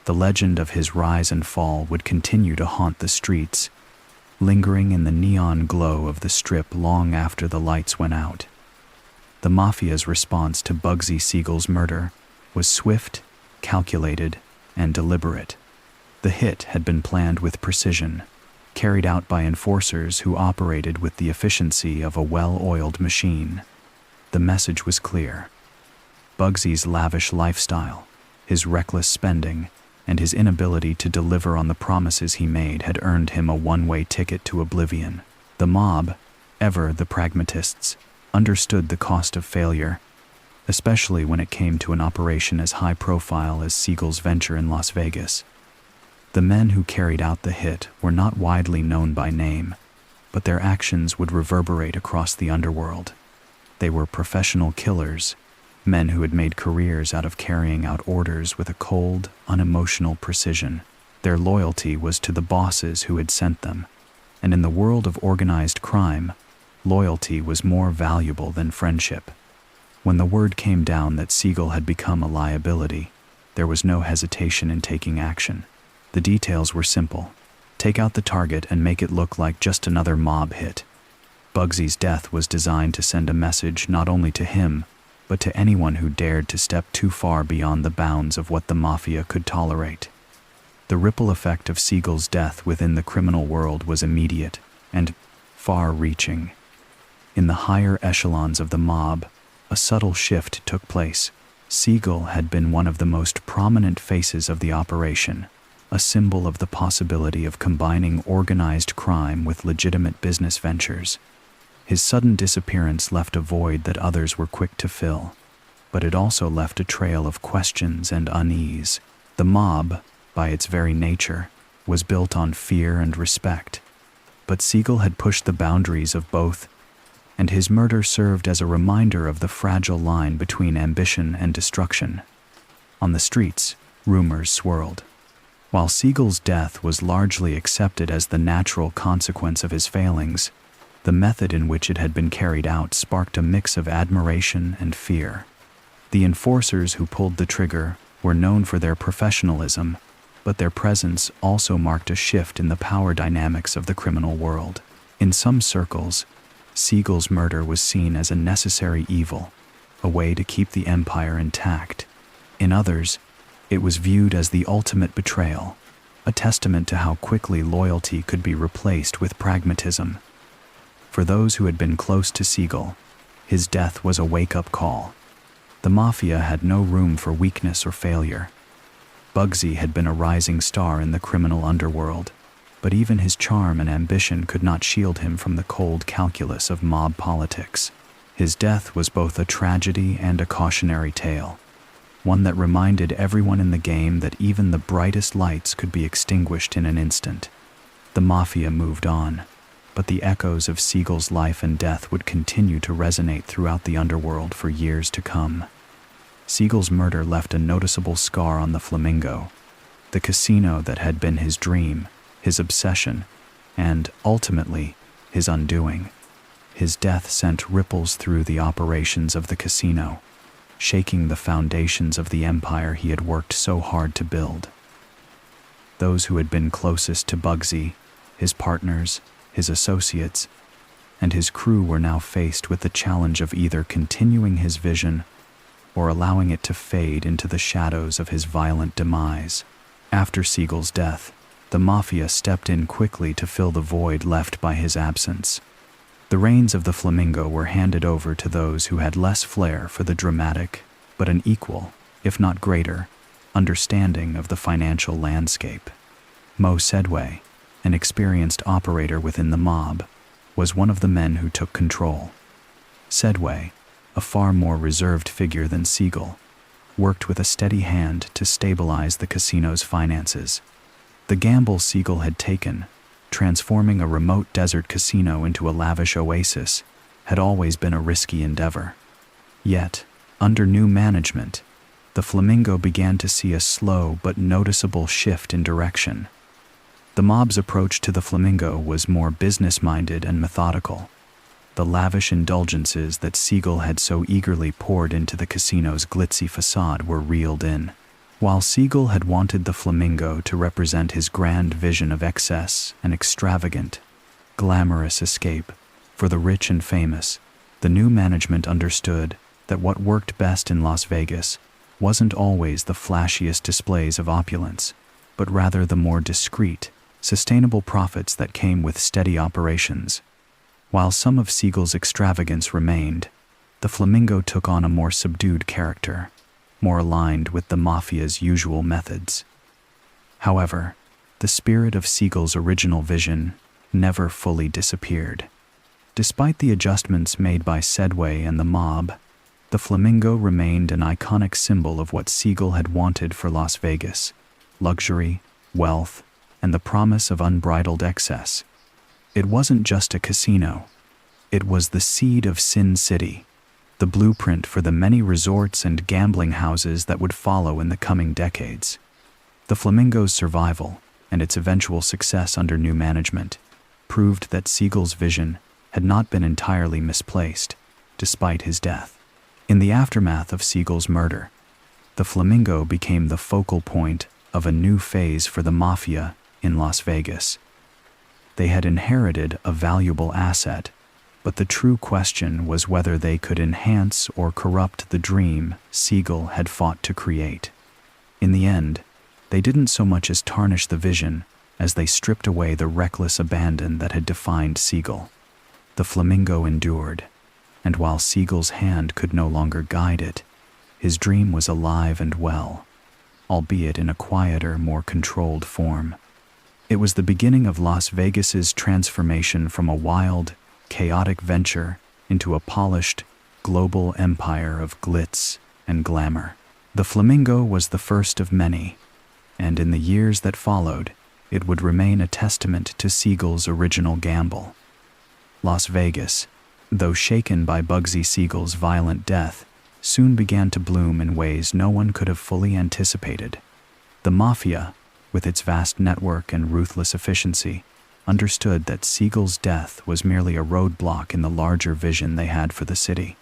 the legend of his rise and fall would continue to haunt the streets, lingering in the neon glow of the strip long after the lights went out. The Mafia's response to Bugsy Siegel's murder was swift, calculated, and deliberate. The hit had been planned with precision, carried out by enforcers who operated with the efficiency of a well-oiled machine. The message was clear. Bugsy's lavish lifestyle, his reckless spending, and his inability to deliver on the promises he made had earned him a one-way ticket to oblivion. The mob, ever the pragmatists, understood the cost of failure, especially when it came to an operation as high-profile as Siegel's venture in Las Vegas. The men who carried out the hit were not widely known by name, but their actions would reverberate across the underworld. They were professional killers, men who had made careers out of carrying out orders with a cold, unemotional precision. Their loyalty was to the bosses who had sent them, and in the world of organized crime, loyalty was more valuable than friendship. When the word came down that Siegel had become a liability, there was no hesitation in taking action. The details were simple. Take out the target and make it look like just another mob hit. Bugsy's death was designed to send a message not only to him, but to anyone who dared to step too far beyond the bounds of what the Mafia could tolerate. The ripple effect of Siegel's death within the criminal world was immediate and far-reaching. In the higher echelons of the mob, a subtle shift took place. Siegel had been one of the most prominent faces of the operation, a symbol of the possibility of combining organized crime with legitimate business ventures. His sudden disappearance left a void that others were quick to fill, but it also left a trail of questions and unease. The mob, by its very nature, was built on fear and respect, but Siegel had pushed the boundaries of both, and his murder served as a reminder of the fragile line between ambition and destruction. On the streets, rumors swirled. While Siegel's death was largely accepted as the natural consequence of his failings, the method in which it had been carried out sparked a mix of admiration and fear. The enforcers who pulled the trigger were known for their professionalism, but their presence also marked a shift in the power dynamics of the criminal world. In some circles, Siegel's murder was seen as a necessary evil, a way to keep the empire intact. In others, it was viewed as the ultimate betrayal, a testament to how quickly loyalty could be replaced with pragmatism. For those who had been close to Siegel, his death was a wake-up call. The Mafia had no room for weakness or failure. Bugsy had been a rising star in the criminal underworld, but even his charm and ambition could not shield him from the cold calculus of mob politics. His death was both a tragedy and a cautionary tale, one that reminded everyone in the game that even the brightest lights could be extinguished in an instant. The Mafia moved on, but the echoes of Siegel's life and death would continue to resonate throughout the underworld for years to come. Siegel's murder left a noticeable scar on the Flamingo, the casino that had been his dream, his obsession, and, ultimately, his undoing. His death sent ripples through the operations of the casino, shaking the foundations of the empire he had worked so hard to build. Those who had been closest to Bugsy, his partners, his associates, and his crew were now faced with the challenge of either continuing his vision or allowing it to fade into the shadows of his violent demise. After Siegel's death, the Mafia stepped in quickly to fill the void left by his absence. The reins of the Flamingo were handed over to those who had less flair for the dramatic, but an equal, if not greater, understanding of the financial landscape. Mo Sedway, an experienced operator within the mob, was one of the men who took control. Sedway, a far more reserved figure than Siegel, worked with a steady hand to stabilize the casino's finances. The gamble Siegel had taken, transforming a remote desert casino into a lavish oasis, had always been a risky endeavor. Yet, under new management, the Flamingo began to see a slow but noticeable shift in direction. The mob's approach to the Flamingo was more business-minded and methodical. The lavish indulgences that Siegel had so eagerly poured into the casino's glitzy facade were reeled in. While Siegel had wanted the Flamingo to represent his grand vision of excess and extravagant, glamorous escape for the rich and famous, the new management understood that what worked best in Las Vegas wasn't always the flashiest displays of opulence, but rather the more discreet, sustainable profits that came with steady operations. While some of Siegel's extravagance remained, the Flamingo took on a more subdued character, more aligned with the Mafia's usual methods. However, the spirit of Siegel's original vision never fully disappeared. Despite the adjustments made by Sedway and the mob, the Flamingo remained an iconic symbol of what Siegel had wanted for Las Vegas: luxury, wealth, and the promise of unbridled excess. It wasn't just a casino. It was the seed of Sin City, the blueprint for the many resorts and gambling houses that would follow in the coming decades. The Flamingo's survival and its eventual success under new management proved that Siegel's vision had not been entirely misplaced, despite his death. In the aftermath of Siegel's murder, the Flamingo became the focal point of a new phase for the Mafia in Las Vegas. They had inherited a valuable asset, but the true question was whether they could enhance or corrupt the dream Siegel had fought to create. In the end, they didn't so much as tarnish the vision as they stripped away the reckless abandon that had defined Siegel. The Flamingo endured, and while Siegel's hand could no longer guide it, his dream was alive and well, albeit in a quieter, more controlled form. It was the beginning of Las Vegas's transformation from a wild, chaotic venture into a polished, global empire of glitz and glamour. The Flamingo was the first of many, and in the years that followed, it would remain a testament to Siegel's original gamble. Las Vegas, though shaken by Bugsy Siegel's violent death, soon began to bloom in ways no one could have fully anticipated. The Mafia, with its vast network and ruthless efficiency, understood that Siegel's death was merely a roadblock in the larger vision they had for the city.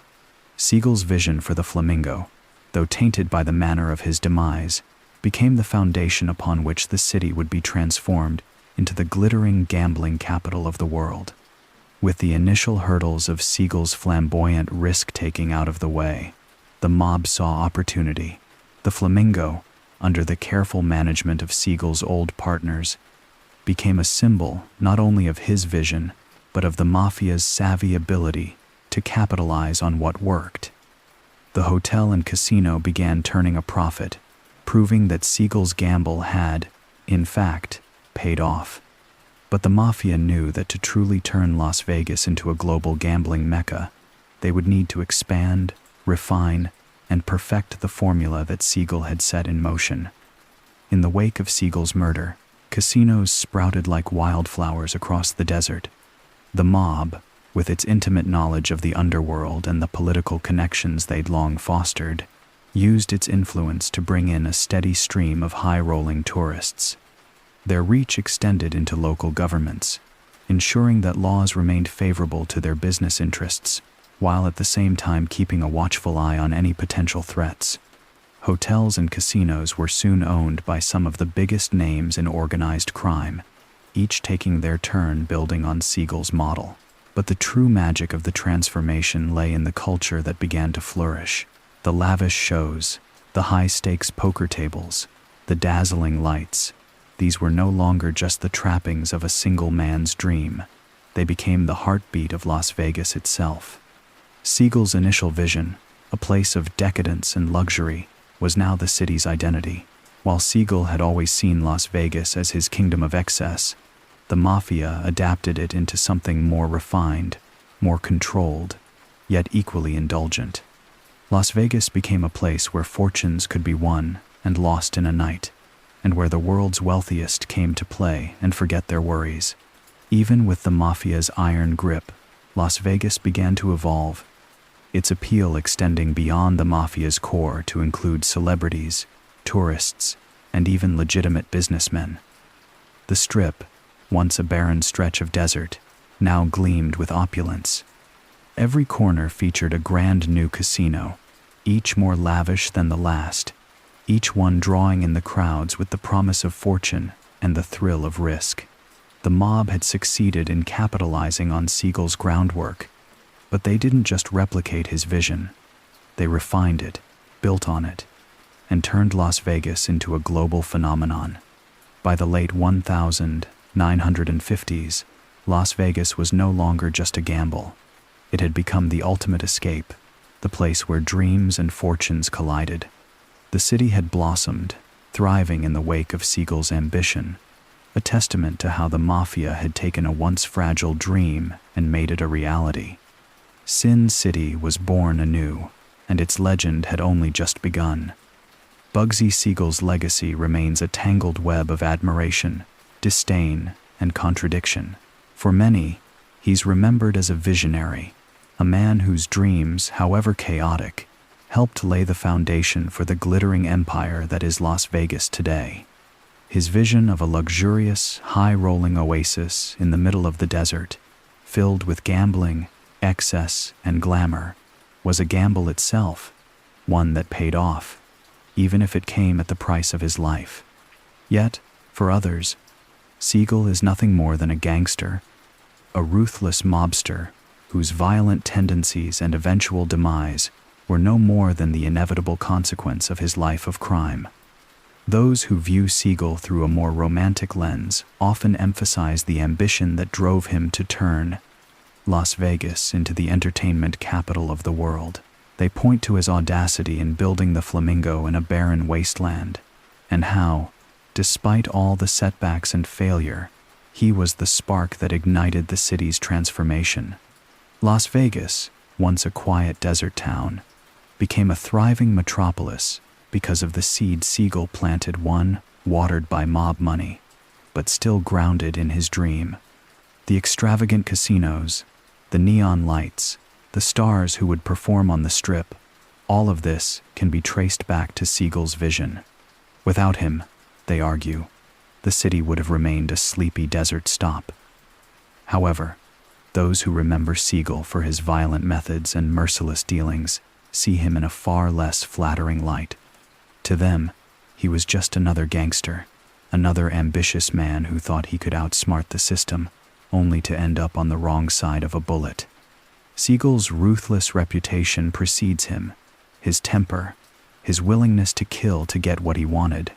Siegel's vision for the Flamingo, though tainted by the manner of his demise, became the foundation upon which the city would be transformed into the glittering gambling capital of the world. With the initial hurdles of Siegel's flamboyant risk-taking out of the way, the mob saw opportunity. The Flamingo, under the careful management of Siegel's old partners, became a symbol not only of his vision, but of the Mafia's savvy ability to capitalize on what worked. The hotel and casino began turning a profit, proving that Siegel's gamble had, in fact, paid off. But the Mafia knew that to truly turn Las Vegas into a global gambling mecca, they would need to expand, refine, and perfect the formula that Siegel had set in motion. In the wake of Siegel's murder, casinos sprouted like wildflowers across the desert. The mob, with its intimate knowledge of the underworld and the political connections they'd long fostered, used its influence to bring in a steady stream of high-rolling tourists. Their reach extended into local governments, ensuring that laws remained favorable to their business interests, while at the same time keeping a watchful eye on any potential threats. Hotels and casinos were soon owned by some of the biggest names in organized crime, each taking their turn building on Siegel's model. But the true magic of the transformation lay in the culture that began to flourish. The lavish shows, the high-stakes poker tables, the dazzling lights. These were no longer just the trappings of a single man's dream. They became the heartbeat of Las Vegas itself. Siegel's initial vision, a place of decadence and luxury, was now the city's identity. While Siegel had always seen Las Vegas as his kingdom of excess, the mafia adapted it into something more refined, more controlled, yet equally indulgent. Las Vegas became a place where fortunes could be won and lost in a night, and where the world's wealthiest came to play and forget their worries. Even with the mafia's iron grip, Las Vegas began to evolve, its appeal extending beyond the mafia's core to include celebrities, tourists, and even legitimate businessmen. The Strip, once a barren stretch of desert, now gleamed with opulence. Every corner featured a grand new casino, each more lavish than the last, each one drawing in the crowds with the promise of fortune and the thrill of risk. The mob had succeeded in capitalizing on Siegel's groundwork, but they didn't just replicate his vision. They refined it, built on it, and turned Las Vegas into a global phenomenon. By the late 1950s, Las Vegas was no longer just a gamble. It had become the ultimate escape, the place where dreams and fortunes collided. The city had blossomed, thriving in the wake of Siegel's ambition, a testament to how the mafia had taken a once fragile dream and made it a reality. Sin City was born anew, and its legend had only just begun. Bugsy Siegel's legacy remains a tangled web of admiration, disdain, and contradiction. For many, he's remembered as a visionary, a man whose dreams, however chaotic, helped lay the foundation for the glittering empire that is Las Vegas today. His vision of a luxurious, high-rolling oasis in the middle of the desert, filled with gambling, excess, and glamour, was a gamble itself, one that paid off, even if it came at the price of his life. Yet, for others, Siegel is nothing more than a gangster, a ruthless mobster whose violent tendencies and eventual demise were no more than the inevitable consequence of his life of crime. Those who view Siegel through a more romantic lens often emphasize the ambition that drove him to turn Las Vegas into the entertainment capital of the world. They point to his audacity in building the Flamingo in a barren wasteland, and how, despite all the setbacks and failure, he was the spark that ignited the city's transformation. Las Vegas, once a quiet desert town, became a thriving metropolis because of the seed Siegel planted, one watered by mob money, but still grounded in his dream. The extravagant casinos, the neon lights, the stars who would perform on the Strip, all of this can be traced back to Siegel's vision. Without him, they argue, the city would have remained a sleepy desert stop. However, those who remember Siegel for his violent methods and merciless dealings see him in a far less flattering light. To them, he was just another gangster, another ambitious man who thought he could outsmart the system, only to end up on the wrong side of a bullet. Siegel's ruthless reputation precedes him, his temper, his willingness to kill to get what he wanted,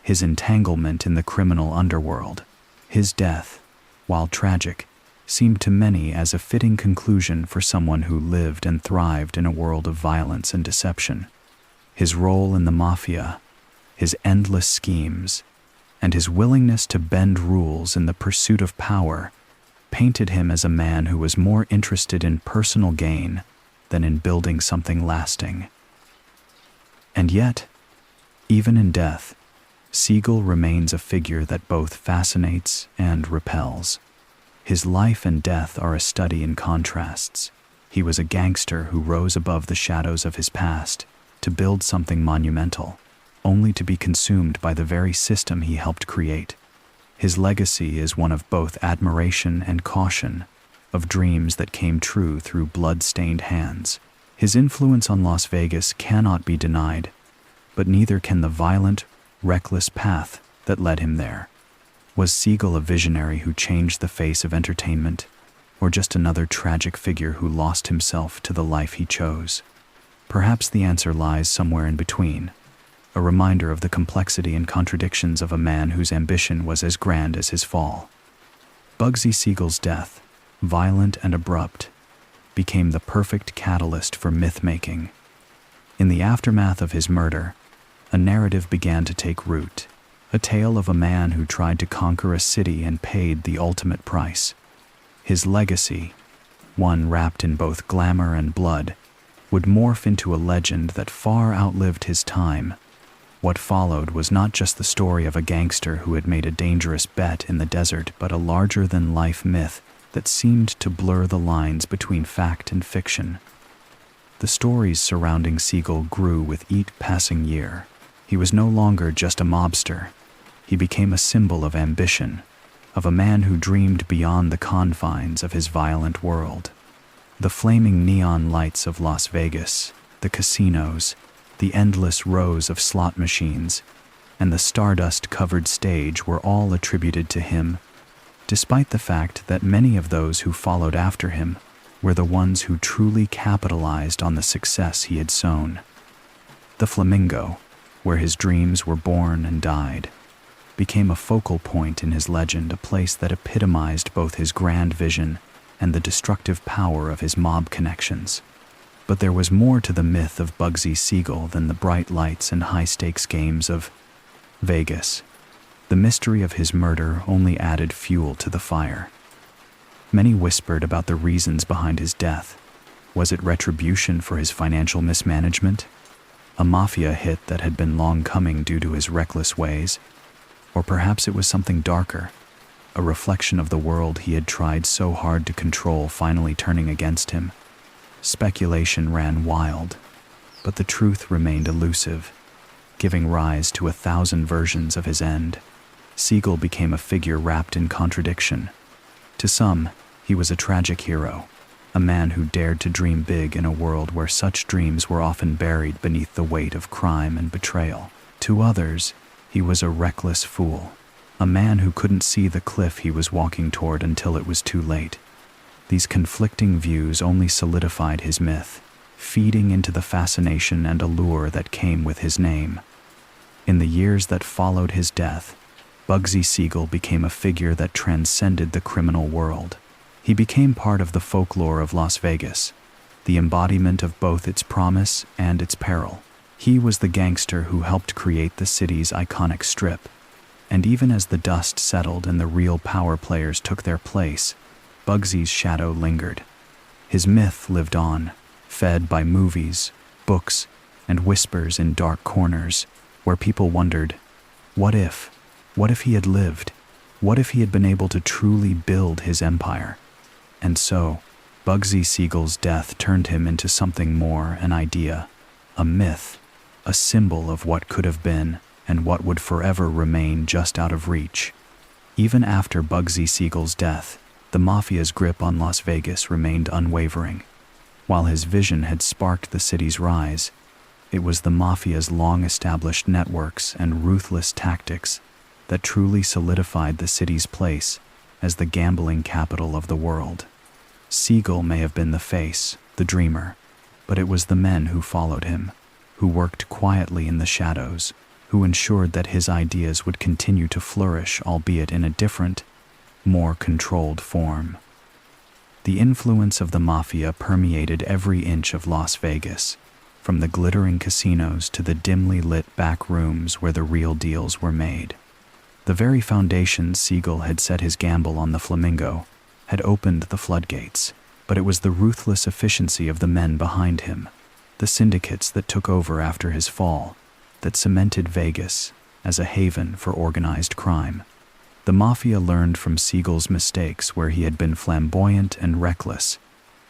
his entanglement in the criminal underworld. His death, while tragic, seemed to many as a fitting conclusion for someone who lived and thrived in a world of violence and deception. His role in the mafia, his endless schemes, and his willingness to bend rules in the pursuit of power painted him as a man who was more interested in personal gain than in building something lasting. And yet, even in death, Siegel remains a figure that both fascinates and repels. His life and death are a study in contrasts. He was a gangster who rose above the shadows of his past to build something monumental, only to be consumed by the very system he helped create. His legacy is one of both admiration and caution, of dreams that came true through blood-stained hands. His influence on Las Vegas cannot be denied, but neither can the violent, reckless path that led him there. Was Siegel a visionary who changed the face of entertainment, or just another tragic figure who lost himself to the life he chose? Perhaps the answer lies somewhere in between, a reminder of the complexity and contradictions of a man whose ambition was as grand as his fall. Bugsy Siegel's death, violent and abrupt, became the perfect catalyst for myth-making. In the aftermath of his murder, a narrative began to take root, a tale of a man who tried to conquer a city and paid the ultimate price. His legacy, one wrapped in both glamour and blood, would morph into a legend that far outlived his time. What followed was not just the story of a gangster who had made a dangerous bet in the desert, but a larger-than-life myth that seemed to blur the lines between fact and fiction. The stories surrounding Siegel grew with each passing year. He was no longer just a mobster. He became a symbol of ambition, of a man who dreamed beyond the confines of his violent world. The flaming neon lights of Las Vegas, the casinos, the endless rows of slot machines, and the stardust-covered stage were all attributed to him, despite the fact that many of those who followed after him were the ones who truly capitalized on the success he had sown. The Flamingo, where his dreams were born and died, became a focal point in his legend, a place that epitomized both his grand vision and the destructive power of his mob connections. But there was more to the myth of Bugsy Siegel than the bright lights and high-stakes games of Vegas. The mystery of his murder only added fuel to the fire. Many whispered about the reasons behind his death. Was it retribution for his financial mismanagement? A mafia hit that had been long coming due to his reckless ways? Or perhaps it was something darker, a reflection of the world he had tried so hard to control finally turning against him. Speculation ran wild, but the truth remained elusive, giving rise to 1,000 versions of his end. Siegel became a figure wrapped in contradiction. To some, he was a tragic hero, a man who dared to dream big in a world where such dreams were often buried beneath the weight of crime and betrayal. To others, he was a reckless fool, a man who couldn't see the cliff he was walking toward until it was too late. These conflicting views only solidified his myth, feeding into the fascination and allure that came with his name. In the years that followed his death, Bugsy Siegel became a figure that transcended the criminal world. He became part of the folklore of Las Vegas, the embodiment of both its promise and its peril. He was the gangster who helped create the city's iconic strip. And even as the dust settled and the real power players took their place, Bugsy's shadow lingered. His myth lived on, fed by movies, books, and whispers in dark corners, where people wondered, what if? What if he had lived? What if he had been able to truly build his empire? And so, Bugsy Siegel's death turned him into something more, an idea, a myth, a symbol of what could have been and what would forever remain just out of reach. Even after Bugsy Siegel's death, the mafia's grip on Las Vegas remained unwavering. While his vision had sparked the city's rise, it was the mafia's long-established networks and ruthless tactics that truly solidified the city's place as the gambling capital of the world. Siegel may have been the face, the dreamer, but it was the men who followed him, who worked quietly in the shadows, who ensured that his ideas would continue to flourish, albeit in a different, more controlled form. The influence of the mafia permeated every inch of Las Vegas, from the glittering casinos to the dimly lit back rooms where the real deals were made. The very foundation Siegel had set his gamble on the Flamingo had opened the floodgates, but it was the ruthless efficiency of the men behind him, the syndicates that took over after his fall, that cemented Vegas as a haven for organized crime. The mafia learned from Siegel's mistakes where he had been flamboyant and reckless.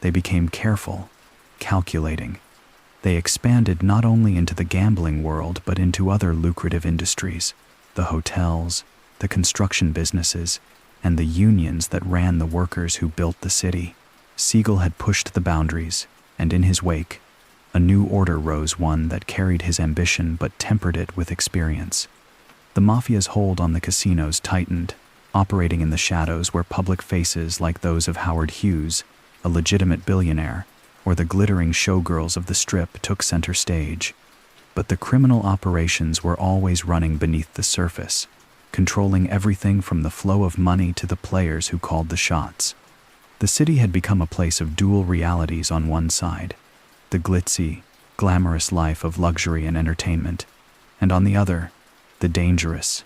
They became careful, calculating. They expanded not only into the gambling world but into other lucrative industries, the hotels, the construction businesses, and the unions that ran the workers who built the city. Siegel had pushed the boundaries, and in his wake, a new order rose, one that carried his ambition but tempered it with experience. The mafia's hold on the casinos tightened, operating in the shadows where public faces like those of Howard Hughes, a legitimate billionaire, or the glittering showgirls of the Strip took center stage. But the criminal operations were always running beneath the surface, controlling everything from the flow of money to the players who called the shots. The city had become a place of dual realities. On one side, the glitzy, glamorous life of luxury and entertainment, and on the other, the dangerous,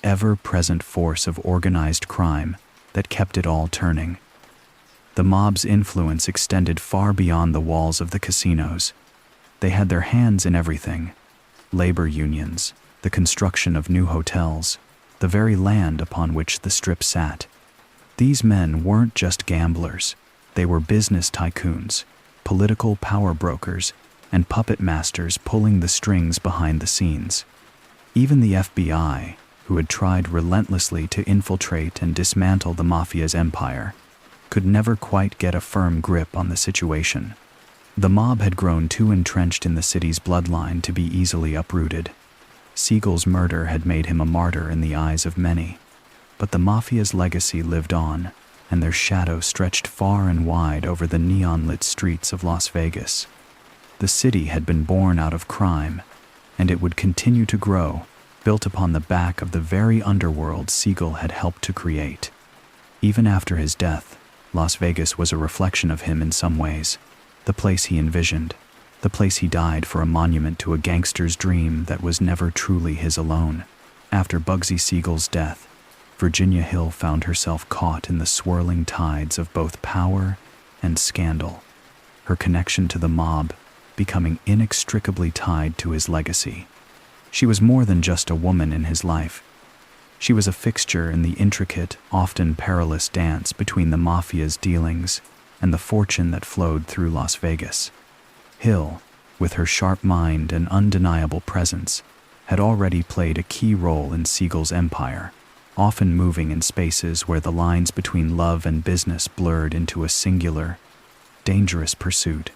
ever-present force of organized crime that kept it all turning. The mob's influence extended far beyond the walls of the casinos. They had their hands in everything: labor unions, the construction of new hotels, the very land upon which the Strip sat. These men weren't just gamblers. They were business tycoons, political power brokers, and puppet masters pulling the strings behind the scenes. Even the FBI, who had tried relentlessly to infiltrate and dismantle the mafia's empire, could never quite get a firm grip on the situation. The mob had grown too entrenched in the city's bloodline to be easily uprooted. Siegel's murder had made him a martyr in the eyes of many, but the mafia's legacy lived on, and their shadow stretched far and wide over the neon-lit streets of Las Vegas. The city had been born out of crime, and it would continue to grow, built upon the back of the very underworld Siegel had helped to create. Even after his death, Las Vegas was a reflection of him in some ways, the place he envisioned, the place he died for, a monument to a gangster's dream that was never truly his alone. After Bugsy Siegel's death, Virginia Hill found herself caught in the swirling tides of both power and scandal, her connection to the mob becoming inextricably tied to his legacy. She was more than just a woman in his life. She was a fixture in the intricate, often perilous dance between the mafia's dealings and the fortune that flowed through Las Vegas. Hill, with her sharp mind and undeniable presence, had already played a key role in Siegel's empire, often moving in spaces where the lines between love and business blurred into a singular, dangerous pursuit.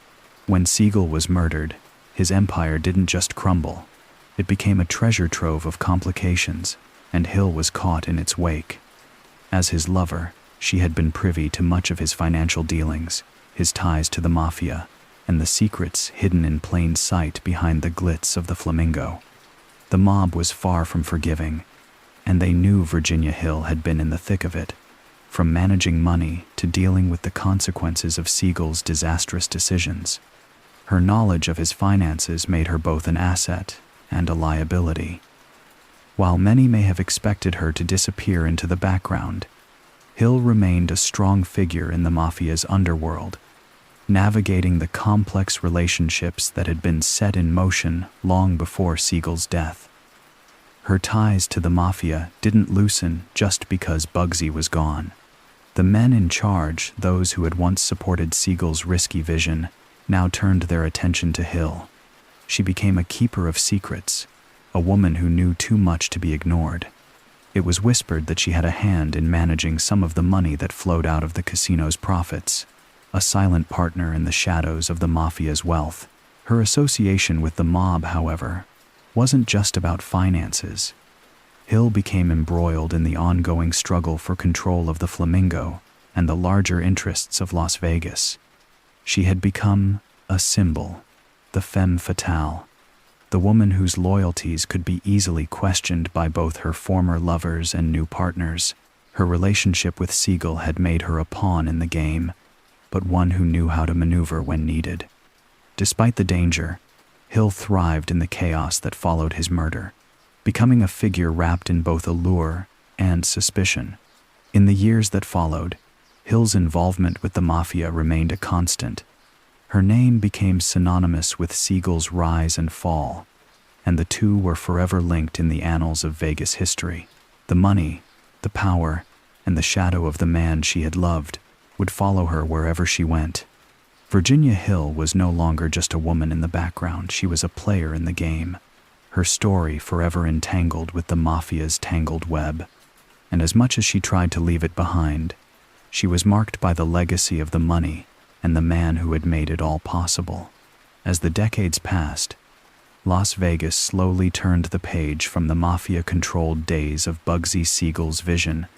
When Siegel was murdered, his empire didn't just crumble. It became a treasure trove of complications, and Hill was caught in its wake. As his lover, she had been privy to much of his financial dealings, his ties to the mafia, and the secrets hidden in plain sight behind the glitz of the Flamingo. The mob was far from forgiving, and they knew Virginia Hill had been in the thick of it, from managing money to dealing with the consequences of Siegel's disastrous decisions. Her knowledge of his finances made her both an asset and a liability. While many may have expected her to disappear into the background, Hill remained a strong figure in the mafia's underworld, navigating the complex relationships that had been set in motion long before Siegel's death. Her ties to the mafia didn't loosen just because Bugsy was gone. The men in charge, those who had once supported Siegel's risky vision, now turned their attention to Hill. She became a keeper of secrets, a woman who knew too much to be ignored. It was whispered that she had a hand in managing some of the money that flowed out of the casino's profits, a silent partner in the shadows of the mafia's wealth. Her association with the mob, however, wasn't just about finances. Hill became embroiled in the ongoing struggle for control of the Flamingo and the larger interests of Las Vegas. She had become a symbol, the femme fatale, the woman whose loyalties could be easily questioned by both her former lovers and new partners. Her relationship with Siegel had made her a pawn in the game, but one who knew how to maneuver when needed. Despite the danger, Hill thrived in the chaos that followed his murder, becoming a figure wrapped in both allure and suspicion. In the years that followed, Hill's involvement with the mafia remained a constant. Her name became synonymous with Siegel's rise and fall, and the two were forever linked in the annals of Vegas history. The money, the power, and the shadow of the man she had loved would follow her wherever she went. Virginia Hill was no longer just a woman in the background, she was a player in the game, her story forever entangled with the mafia's tangled web. And as much as she tried to leave it behind, she was marked by the legacy of the money and the man who had made it all possible. As the decades passed, Las Vegas slowly turned the page from the mafia-controlled days of Bugsy Siegel's vision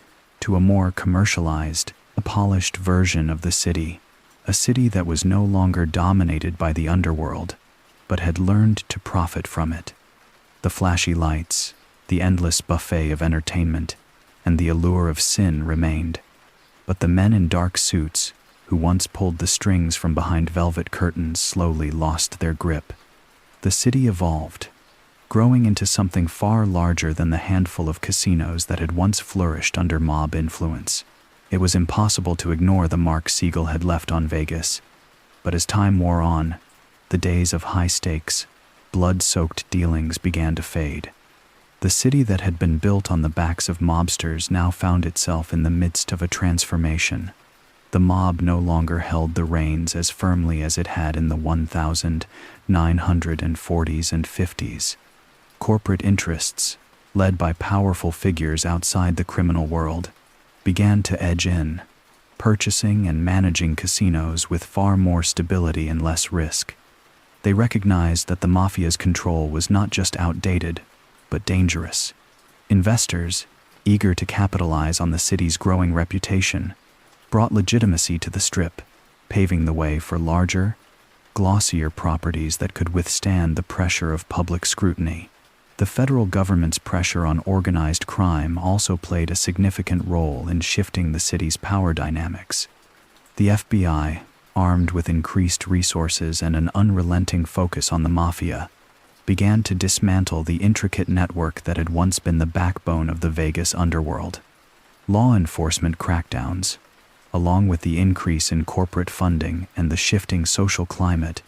to a more commercialized, polished version of the city, a city that was no longer dominated by the underworld, but had learned to profit from it. The flashy lights, the endless buffet of entertainment, and the allure of sin remained, but the men in dark suits, who once pulled the strings from behind velvet curtains, slowly lost their grip. The city evolved, growing into something far larger than the handful of casinos that had once flourished under mob influence. It was impossible to ignore the mark Siegel had left on Vegas, but as time wore on, the days of high-stakes, blood-soaked dealings began to fade. The city that had been built on the backs of mobsters now found itself in the midst of a transformation. The mob no longer held the reins as firmly as it had in the 1940s and 50s. Corporate interests, led by powerful figures outside the criminal world, began to edge in, purchasing and managing casinos with far more stability and less risk. They recognized that the mafia's control was not just outdated, but dangerous. Investors, eager to capitalize on the city's growing reputation, brought legitimacy to the Strip, paving the way for larger, glossier properties that could withstand the pressure of public scrutiny. The federal government's pressure on organized crime also played a significant role in shifting the city's power dynamics. The FBI, armed with increased resources and an unrelenting focus on the mafia, began to dismantle the intricate network that had once been the backbone of the Vegas underworld. Law enforcement crackdowns, along with the increase in corporate funding and the shifting social climate,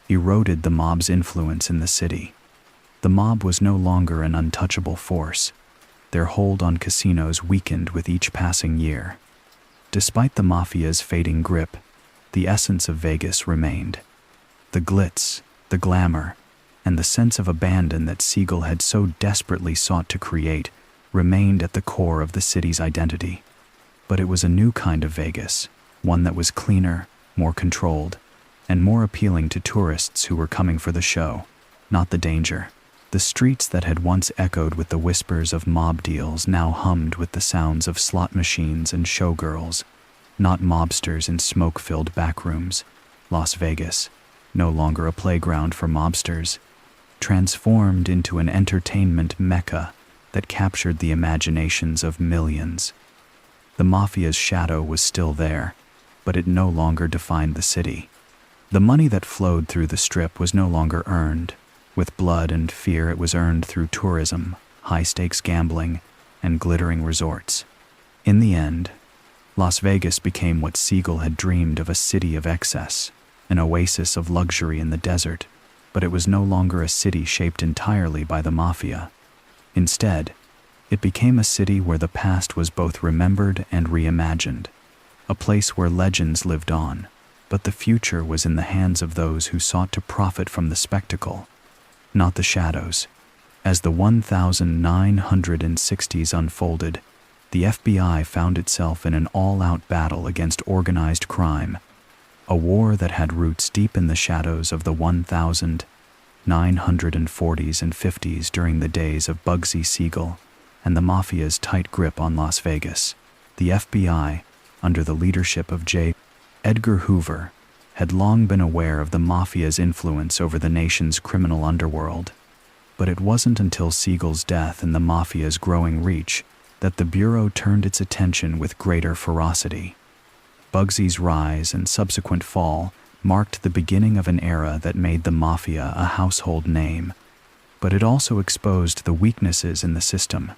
eroded the mob's influence in the city. The mob was no longer an untouchable force. Their hold on casinos weakened with each passing year. Despite the mafia's fading grip, the essence of Vegas remained. The glitz, the glamour, and the sense of abandon that Siegel had so desperately sought to create remained at the core of the city's identity. But it was a new kind of Vegas, one that was cleaner, more controlled, and more appealing to tourists who were coming for the show, not the danger. The streets that had once echoed with the whispers of mob deals now hummed with the sounds of slot machines and showgirls, not mobsters in smoke-filled backrooms. Las Vegas, no longer a playground for mobsters, transformed into an entertainment mecca that captured the imaginations of millions. The mafia's shadow was still there, but it no longer defined the city. The money that flowed through the Strip was no longer earned. With blood and fear, it was earned through tourism, high-stakes gambling, and glittering resorts. In the end, Las Vegas became what Siegel had dreamed of: a city of excess, an oasis of luxury in the desert, but it was no longer a city shaped entirely by the mafia. Instead, it became a city where the past was both remembered and reimagined, a place where legends lived on, but the future was in the hands of those who sought to profit from the spectacle, not the shadows. As the 1960s unfolded, the FBI found itself in an all-out battle against organized crime, a war that had roots deep in the shadows of the 1940s and 50s during the days of Bugsy Siegel and the mafia's tight grip on Las Vegas. The FBI, under the leadership of J. Edgar Hoover, had long been aware of the mafia's influence over the nation's criminal underworld. But it wasn't until Siegel's death and the mafia's growing reach that the Bureau turned its attention with greater ferocity. Bugsy's rise and subsequent fall marked the beginning of an era that made the mafia a household name, but it also exposed the weaknesses in the system.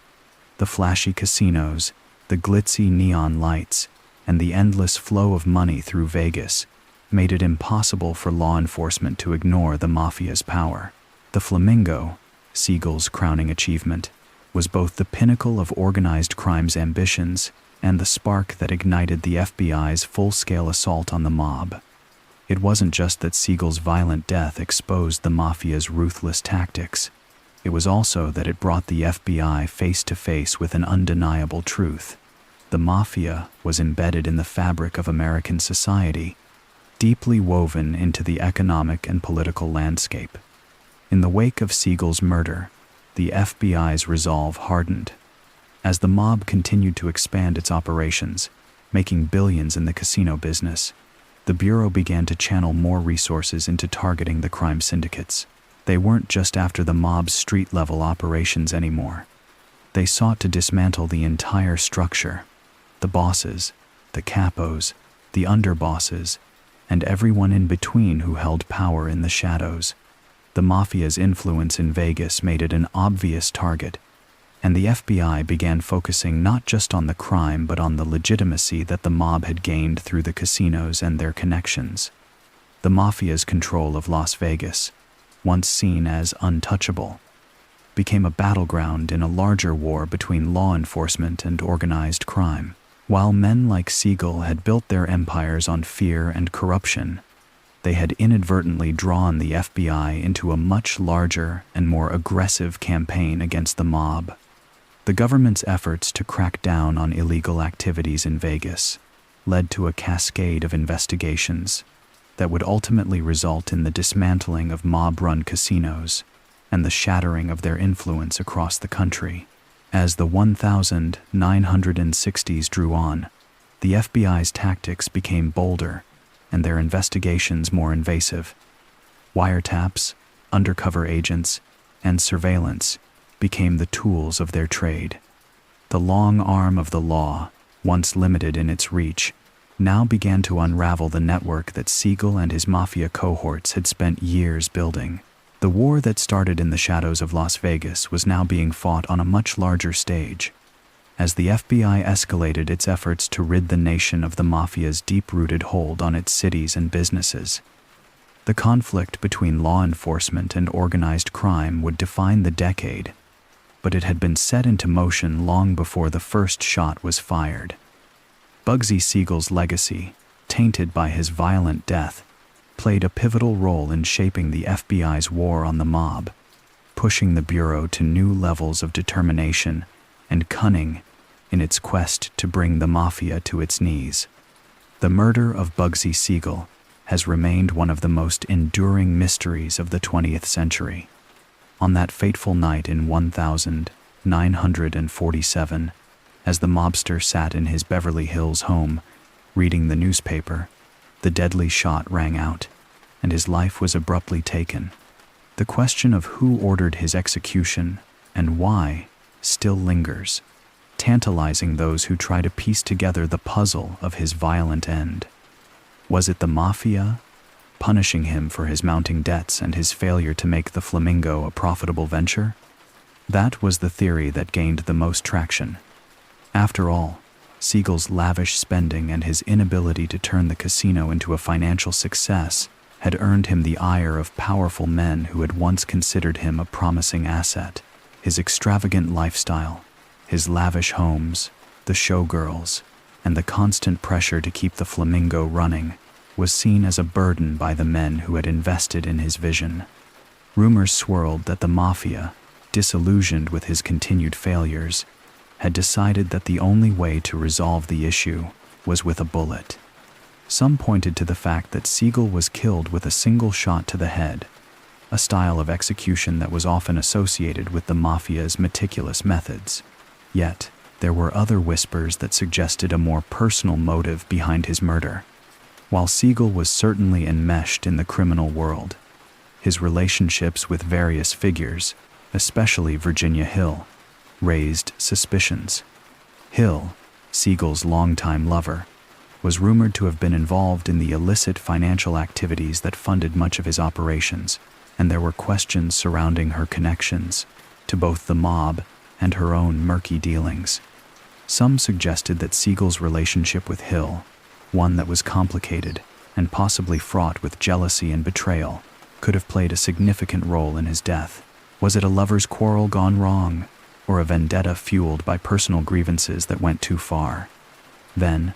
The flashy casinos, the glitzy neon lights, and the endless flow of money through Vegas made it impossible for law enforcement to ignore the mafia's power. The Flamingo, Siegel's crowning achievement, was both the pinnacle of organized crime's ambitions and the spark that ignited the FBI's full-scale assault on the mob. It wasn't just that Siegel's violent death exposed the mafia's ruthless tactics. It was also that it brought the FBI face to face with an undeniable truth. The mafia was embedded in the fabric of American society, deeply woven into the economic and political landscape. In the wake of Siegel's murder, the FBI's resolve hardened. As the mob continued to expand its operations, making billions in the casino business, the Bureau began to channel more resources into targeting the crime syndicates. They weren't just after the mob's street-level operations anymore. They sought to dismantle the entire structure: the bosses, the capos, the underbosses, and everyone in between who held power in the shadows. The mafia's influence in Vegas made it an obvious target, and the FBI began focusing not just on the crime but on the legitimacy that the mob had gained through the casinos and their connections. The mafia's control of Las Vegas, once seen as untouchable, became a battleground in a larger war between law enforcement and organized crime. While men like Siegel had built their empires on fear and corruption, they had inadvertently drawn the FBI into a much larger and more aggressive campaign against the mob. The government's efforts to crack down on illegal activities in Vegas led to a cascade of investigations that would ultimately result in the dismantling of mob-run casinos and the shattering of their influence across the country. As the 1960s drew on, the FBI's tactics became bolder and their investigations more invasive. Wiretaps, undercover agents, and surveillance became the tools of their trade. The long arm of the law, once limited in its reach, now began to unravel the network that Siegel and his mafia cohorts had spent years building. The war that started in the shadows of Las Vegas was now being fought on a much larger stage, as the FBI escalated its efforts to rid the nation of the mafia's deep-rooted hold on its cities and businesses. The conflict between law enforcement and organized crime would define the decade, but it had been set into motion long before the first shot was fired. Bugsy Siegel's legacy, tainted by his violent death, played a pivotal role in shaping the FBI's war on the mob, pushing the Bureau to new levels of determination and cunning in its quest to bring the mafia to its knees. The murder of Bugsy Siegel has remained one of the most enduring mysteries of the 20th century. On that fateful night in 1947, as the mobster sat in his Beverly Hills home, reading the newspaper, the deadly shot rang out, and his life was abruptly taken. The question of who ordered his execution and why still lingers, tantalizing those who try to piece together the puzzle of his violent end. Was it the mafia, punishing him for his mounting debts and his failure to make the Flamingo a profitable venture? That was the theory that gained the most traction. After all, Siegel's lavish spending and his inability to turn the casino into a financial success had earned him the ire of powerful men who had once considered him a promising asset. His extravagant lifestyle, his lavish homes, the showgirls, and the constant pressure to keep the Flamingo running was seen as a burden by the men who had invested in his vision. Rumors swirled that the mafia, disillusioned with his continued failures, had decided that the only way to resolve the issue was with a bullet. Some pointed to the fact that Siegel was killed with a single shot to the head, a style of execution that was often associated with the mafia's meticulous methods. Yet, there were other whispers that suggested a more personal motive behind his murder. While Siegel was certainly enmeshed in the criminal world, his relationships with various figures, especially Virginia Hill, raised suspicions. Hill, Siegel's longtime lover, was rumored to have been involved in the illicit financial activities that funded much of his operations, and there were questions surrounding her connections to both the mob and her own murky dealings. Some suggested that Siegel's relationship with Hill, one that was complicated and possibly fraught with jealousy and betrayal, could have played a significant role in his death. Was it a lover's quarrel gone wrong, or a vendetta fueled by personal grievances that went too far? Then,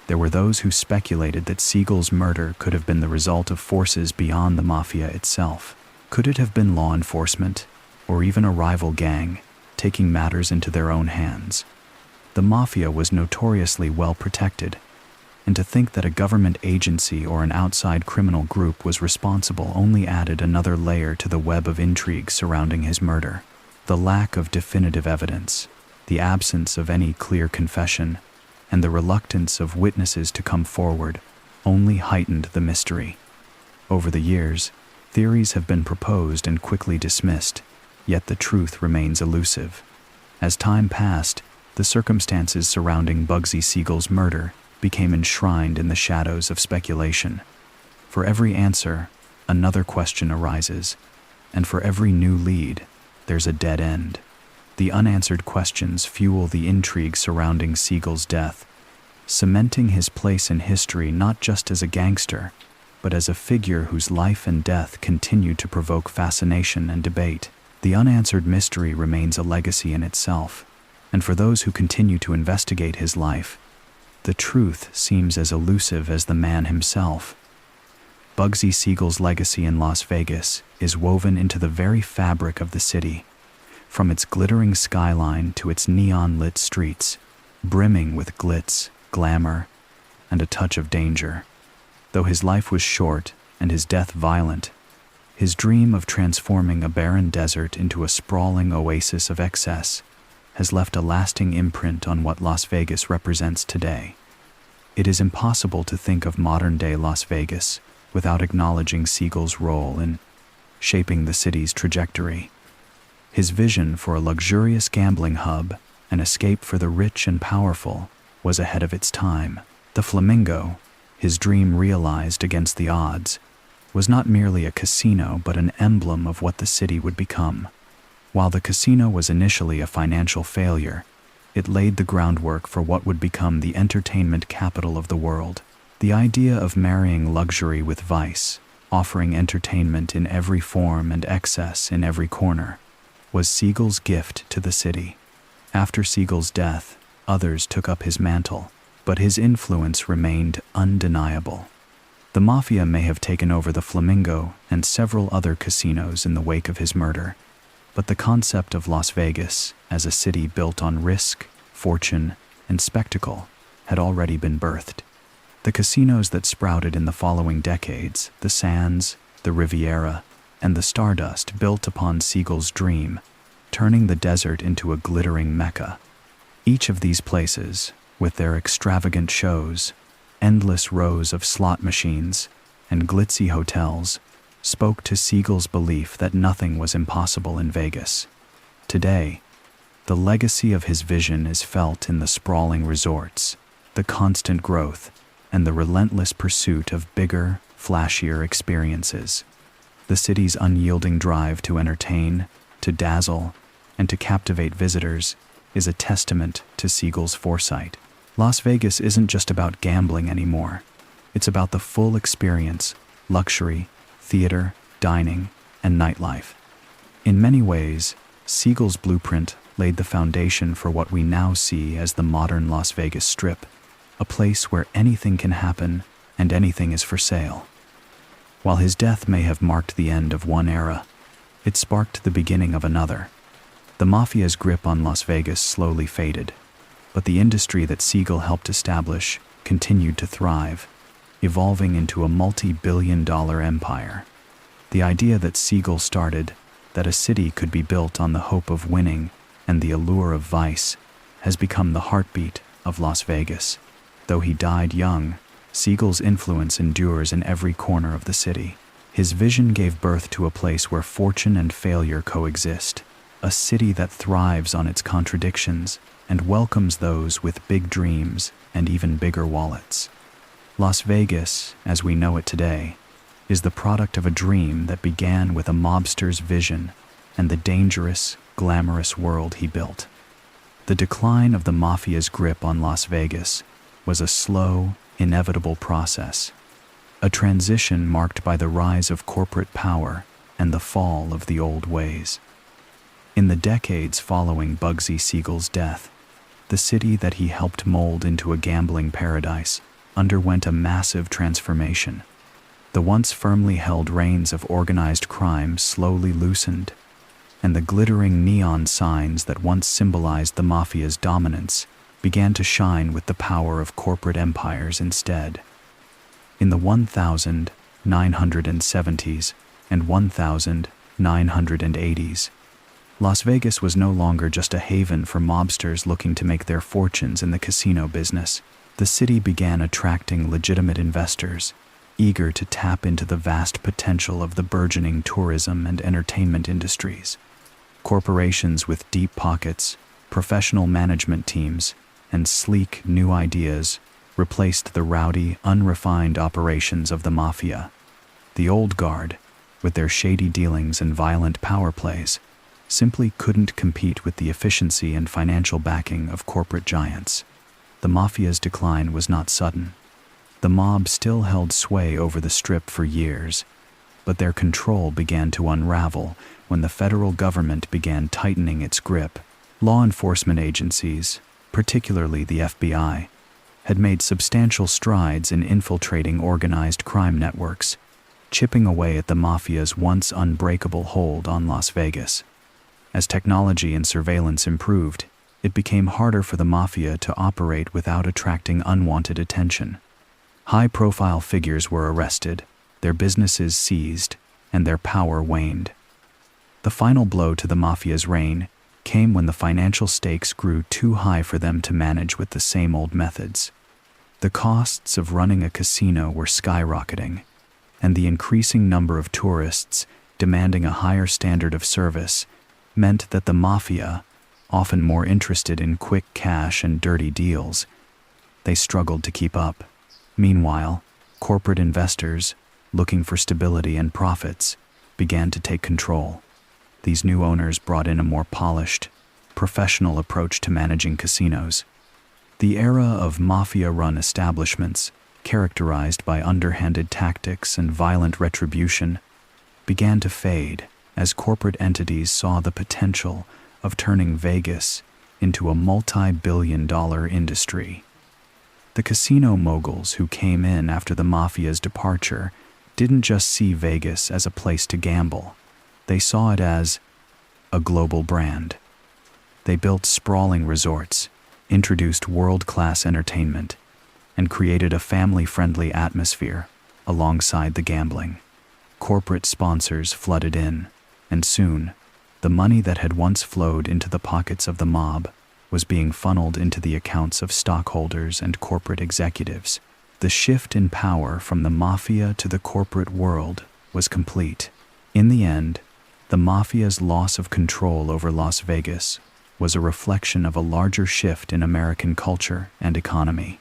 there were those who speculated that Siegel's murder could have been the result of forces beyond the mafia itself. Could it have been law enforcement, or even a rival gang, taking matters into their own hands? The mafia was notoriously well protected, and to think that a government agency or an outside criminal group was responsible only added another layer to the web of intrigue surrounding his murder. The lack of definitive evidence, the absence of any clear confession, and the reluctance of witnesses to come forward only heightened the mystery. Over the years, theories have been proposed and quickly dismissed, yet the truth remains elusive. As time passed, the circumstances surrounding Bugsy Siegel's murder became enshrined in the shadows of speculation. For every answer, another question arises, and for every new lead, there's a dead end. The unanswered questions fuel the intrigue surrounding Siegel's death, cementing his place in history not just as a gangster, but as a figure whose life and death continue to provoke fascination and debate. The unanswered mystery remains a legacy in itself, and for those who continue to investigate his life, the truth seems as elusive as the man himself. Bugsy Siegel's legacy in Las Vegas is woven into the very fabric of the city, from its glittering skyline to its neon-lit streets, brimming with glitz, glamour, and a touch of danger. Though his life was short and his death violent, his dream of transforming a barren desert into a sprawling oasis of excess has left a lasting imprint on what Las Vegas represents today. It is impossible to think of modern-day Las Vegas without acknowledging Siegel's role in shaping the city's trajectory. His vision for a luxurious gambling hub, an escape for the rich and powerful, was ahead of its time. The Flamingo, his dream realized against the odds, was not merely a casino but an emblem of what the city would become. While the casino was initially a financial failure, it laid the groundwork for what would become the entertainment capital of the world. The idea of marrying luxury with vice, offering entertainment in every form and excess in every corner, was Siegel's gift to the city. After Siegel's death, others took up his mantle, but his influence remained undeniable. The mafia may have taken over the Flamingo and several other casinos in the wake of his murder, but the concept of Las Vegas as a city built on risk, fortune, and spectacle had already been birthed. The casinos that sprouted in the following decades, the Sands, the Riviera, and the Stardust, built upon Siegel's dream, turning the desert into a glittering mecca. Each of these places, with their extravagant shows, endless rows of slot machines, and glitzy hotels, spoke to Siegel's belief that nothing was impossible in Vegas. Today, the legacy of his vision is felt in the sprawling resorts, the constant growth, and the relentless pursuit of bigger, flashier experiences. The city's unyielding drive to entertain, to dazzle, and to captivate visitors is a testament to Siegel's foresight. Las Vegas isn't just about gambling anymore. It's about the full experience, luxury, theater, dining, and nightlife. In many ways, Siegel's blueprint laid the foundation for what we now see as the modern Las Vegas Strip, a place where anything can happen and anything is for sale. While his death may have marked the end of one era, it sparked the beginning of another. The mafia's grip on Las Vegas slowly faded, but the industry that Siegel helped establish continued to thrive, evolving into a multi-billion-dollar empire. The idea that Siegel started, that a city could be built on the hope of winning and the allure of vice, has become the heartbeat of Las Vegas. Though he died young, Siegel's influence endures in every corner of the city. His vision gave birth to a place where fortune and failure coexist, a city that thrives on its contradictions and welcomes those with big dreams and even bigger wallets. Las Vegas, as we know it today, is the product of a dream that began with a mobster's vision and the dangerous, glamorous world he built. The decline of the mafia's grip on Las Vegas was a slow, inevitable process, a transition marked by the rise of corporate power and the fall of the old ways. In the decades following Bugsy Siegel's death, the city that he helped mold into a gambling paradise underwent a massive transformation. The once firmly held reins of organized crime slowly loosened, and the glittering neon signs that once symbolized the mafia's dominance began to shine with the power of corporate empires instead. In the 1970s and 1980s, Las Vegas was no longer just a haven for mobsters looking to make their fortunes in the casino business. The city began attracting legitimate investors, eager to tap into the vast potential of the burgeoning tourism and entertainment industries. Corporations with deep pockets, professional management teams, and sleek new ideas replaced the rowdy, unrefined operations of the mafia. The old guard, with their shady dealings and violent power plays, simply couldn't compete with the efficiency and financial backing of corporate giants. The mafia's decline was not sudden. The mob still held sway over the Strip for years, but their control began to unravel when the federal government began tightening its grip. Law enforcement agencies, particularly the FBI, had made substantial strides in infiltrating organized crime networks, chipping away at the mafia's once unbreakable hold on Las Vegas. As technology and surveillance improved, it became harder for the mafia to operate without attracting unwanted attention. High-profile figures were arrested, their businesses seized, and their power waned. The final blow to the mafia's reign came when the financial stakes grew too high for them to manage with the same old methods. The costs of running a casino were skyrocketing, and the increasing number of tourists demanding a higher standard of service meant that the mafia, often more interested in quick cash and dirty deals, they struggled to keep up. Meanwhile, corporate investors, looking for stability and profits, began to take control. These new owners brought in a more polished, professional approach to managing casinos. The era of mafia-run establishments, characterized by underhanded tactics and violent retribution, began to fade as corporate entities saw the potential of turning Vegas into a multi-billion-dollar industry. The casino moguls who came in after the mafia's departure didn't just see Vegas as a place to gamble. They saw it as a global brand. They built sprawling resorts, introduced world-class entertainment, and created a family-friendly atmosphere alongside the gambling. Corporate sponsors flooded in, and soon, the money that had once flowed into the pockets of the mob was being funneled into the accounts of stockholders and corporate executives. The shift in power from the mafia to the corporate world was complete. In the end, the mafia's loss of control over Las Vegas was a reflection of a larger shift in American culture and economy.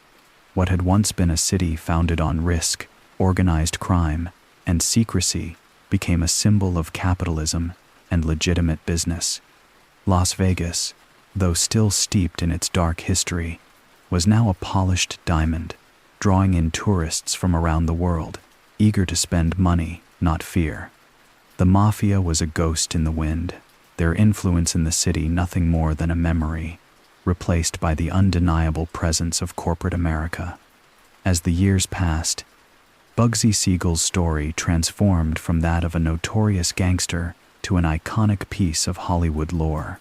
What had once been a city founded on risk, organized crime, and secrecy became a symbol of capitalism and legitimate business. Las Vegas, though still steeped in its dark history, was now a polished diamond, drawing in tourists from around the world, eager to spend money, not fear. The mafia was a ghost in the wind, their influence in the city nothing more than a memory, replaced by the undeniable presence of corporate America. As the years passed, Bugsy Siegel's story transformed from that of a notorious gangster to an iconic piece of Hollywood lore.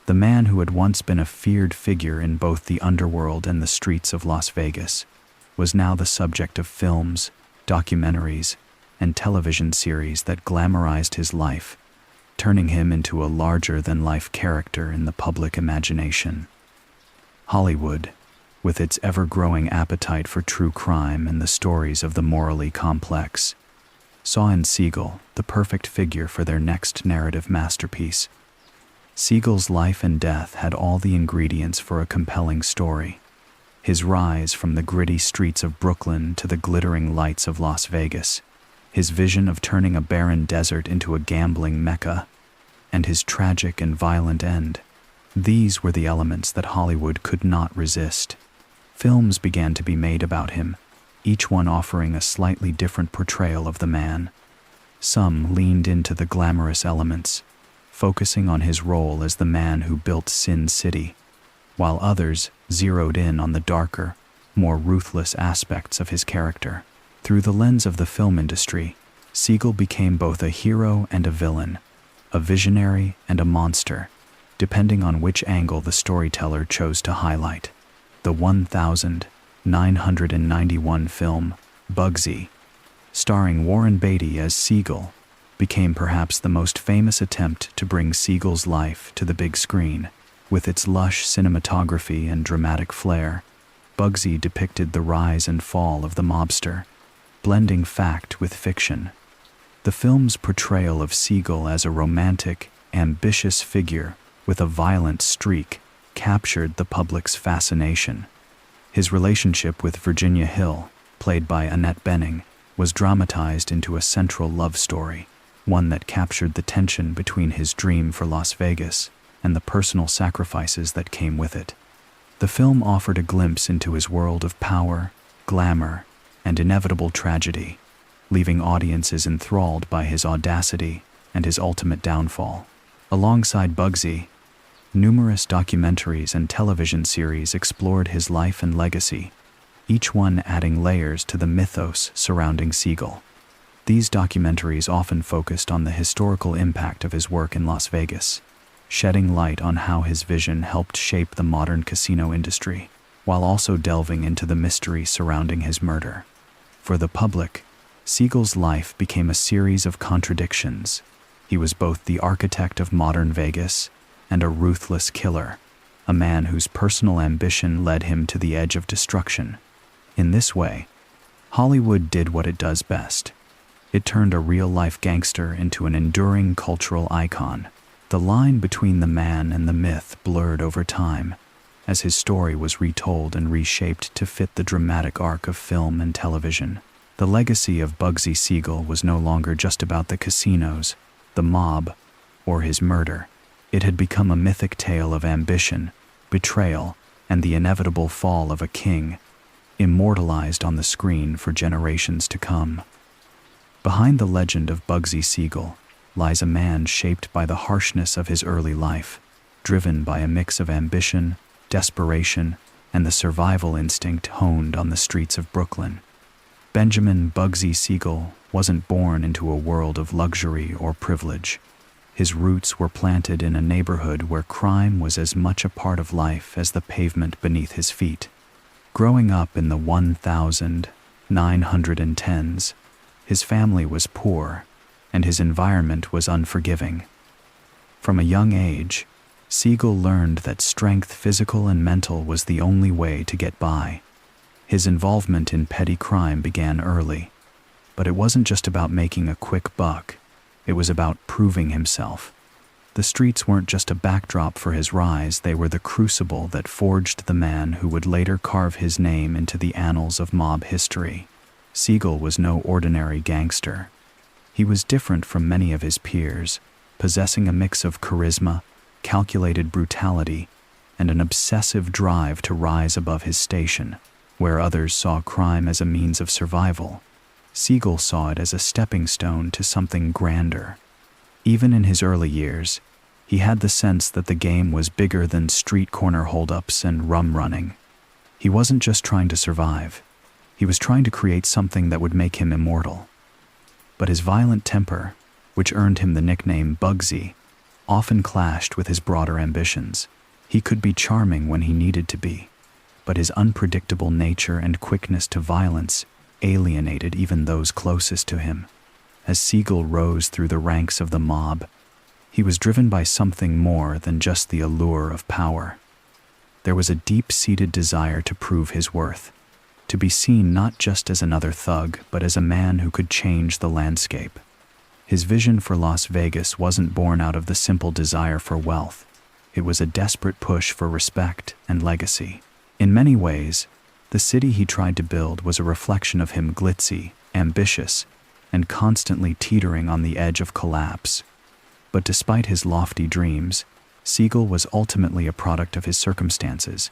The man who had once been a feared figure in both the underworld and the streets of Las Vegas was now the subject of films, documentaries, and television series that glamorized his life, turning him into a larger-than-life character in the public imagination. Hollywood, with its ever-growing appetite for true crime and the stories of the morally complex, saw in Siegel the perfect figure for their next narrative masterpiece. Siegel's life and death had all the ingredients for a compelling story. His rise from the gritty streets of Brooklyn to the glittering lights of Las Vegas, his vision of turning a barren desert into a gambling mecca, and his tragic and violent end. These were the elements that Hollywood could not resist. Films began to be made about him, each one offering a slightly different portrayal of the man. Some leaned into the glamorous elements, focusing on his role as the man who built Sin City, while others zeroed in on the darker, more ruthless aspects of his character. Through the lens of the film industry, Siegel became both a hero and a villain, a visionary and a monster, depending on which angle the storyteller chose to highlight. The 1991 film, Bugsy, starring Warren Beatty as Siegel, became perhaps the most famous attempt to bring Siegel's life to the big screen. With its lush cinematography and dramatic flair, Bugsy depicted the rise and fall of the mobster, blending fact with fiction. The film's portrayal of Siegel as a romantic, ambitious figure with a violent streak captured the public's fascination. His relationship with Virginia Hill, played by Annette Bening, was dramatized into a central love story, one that captured the tension between his dream for Las Vegas and the personal sacrifices that came with it. The film offered a glimpse into his world of power, glamour, and inevitable tragedy, leaving audiences enthralled by his audacity and his ultimate downfall. Alongside Bugsy, numerous documentaries and television series explored his life and legacy, each one adding layers to the mythos surrounding Siegel. These documentaries often focused on the historical impact of his work in Las Vegas, shedding light on how his vision helped shape the modern casino industry, while also delving into the mystery surrounding his murder. For the public, Siegel's life became a series of contradictions. He was both the architect of modern Vegas and a ruthless killer, a man whose personal ambition led him to the edge of destruction. In this way, Hollywood did what it does best. It turned a real-life gangster into an enduring cultural icon. The line between the man and the myth blurred over time, as his story was retold and reshaped to fit the dramatic arc of film and television. The legacy of Bugsy Siegel was no longer just about the casinos, the mob, or his murder. It had become a mythic tale of ambition, betrayal, and the inevitable fall of a king, immortalized on the screen for generations to come. Behind the legend of Bugsy Siegel lies a man shaped by the harshness of his early life, driven by a mix of ambition, desperation, and the survival instinct honed on the streets of Brooklyn. Benjamin Bugsy Siegel wasn't born into a world of luxury or privilege. His roots were planted in a neighborhood where crime was as much a part of life as the pavement beneath his feet. Growing up in the 1910s, his family was poor, and his environment was unforgiving. From a young age, Siegel learned that strength, physical and mental, was the only way to get by. His involvement in petty crime began early, but it wasn't just about making a quick buck. It was about proving himself. The streets weren't just a backdrop for his rise, they were the crucible that forged the man who would later carve his name into the annals of mob history. Siegel was no ordinary gangster. He was different from many of his peers, possessing a mix of charisma, calculated brutality, and an obsessive drive to rise above his station. Where others saw crime as a means of survival, Siegel saw it as a stepping stone to something grander. Even in his early years, he had the sense that the game was bigger than street corner holdups and rum running. He wasn't just trying to survive. He was trying to create something that would make him immortal. But his violent temper, which earned him the nickname Bugsy, often clashed with his broader ambitions. He could be charming when he needed to be, but his unpredictable nature and quickness to violence alienated even those closest to him. As Siegel rose through the ranks of the mob, he was driven by something more than just the allure of power. There was a deep-seated desire to prove his worth, to be seen not just as another thug, but as a man who could change the landscape. His vision for Las Vegas wasn't born out of the simple desire for wealth. It was a desperate push for respect and legacy. In many ways, the city he tried to build was a reflection of him, glitzy, ambitious, and constantly teetering on the edge of collapse. But despite his lofty dreams, Siegel was ultimately a product of his circumstances,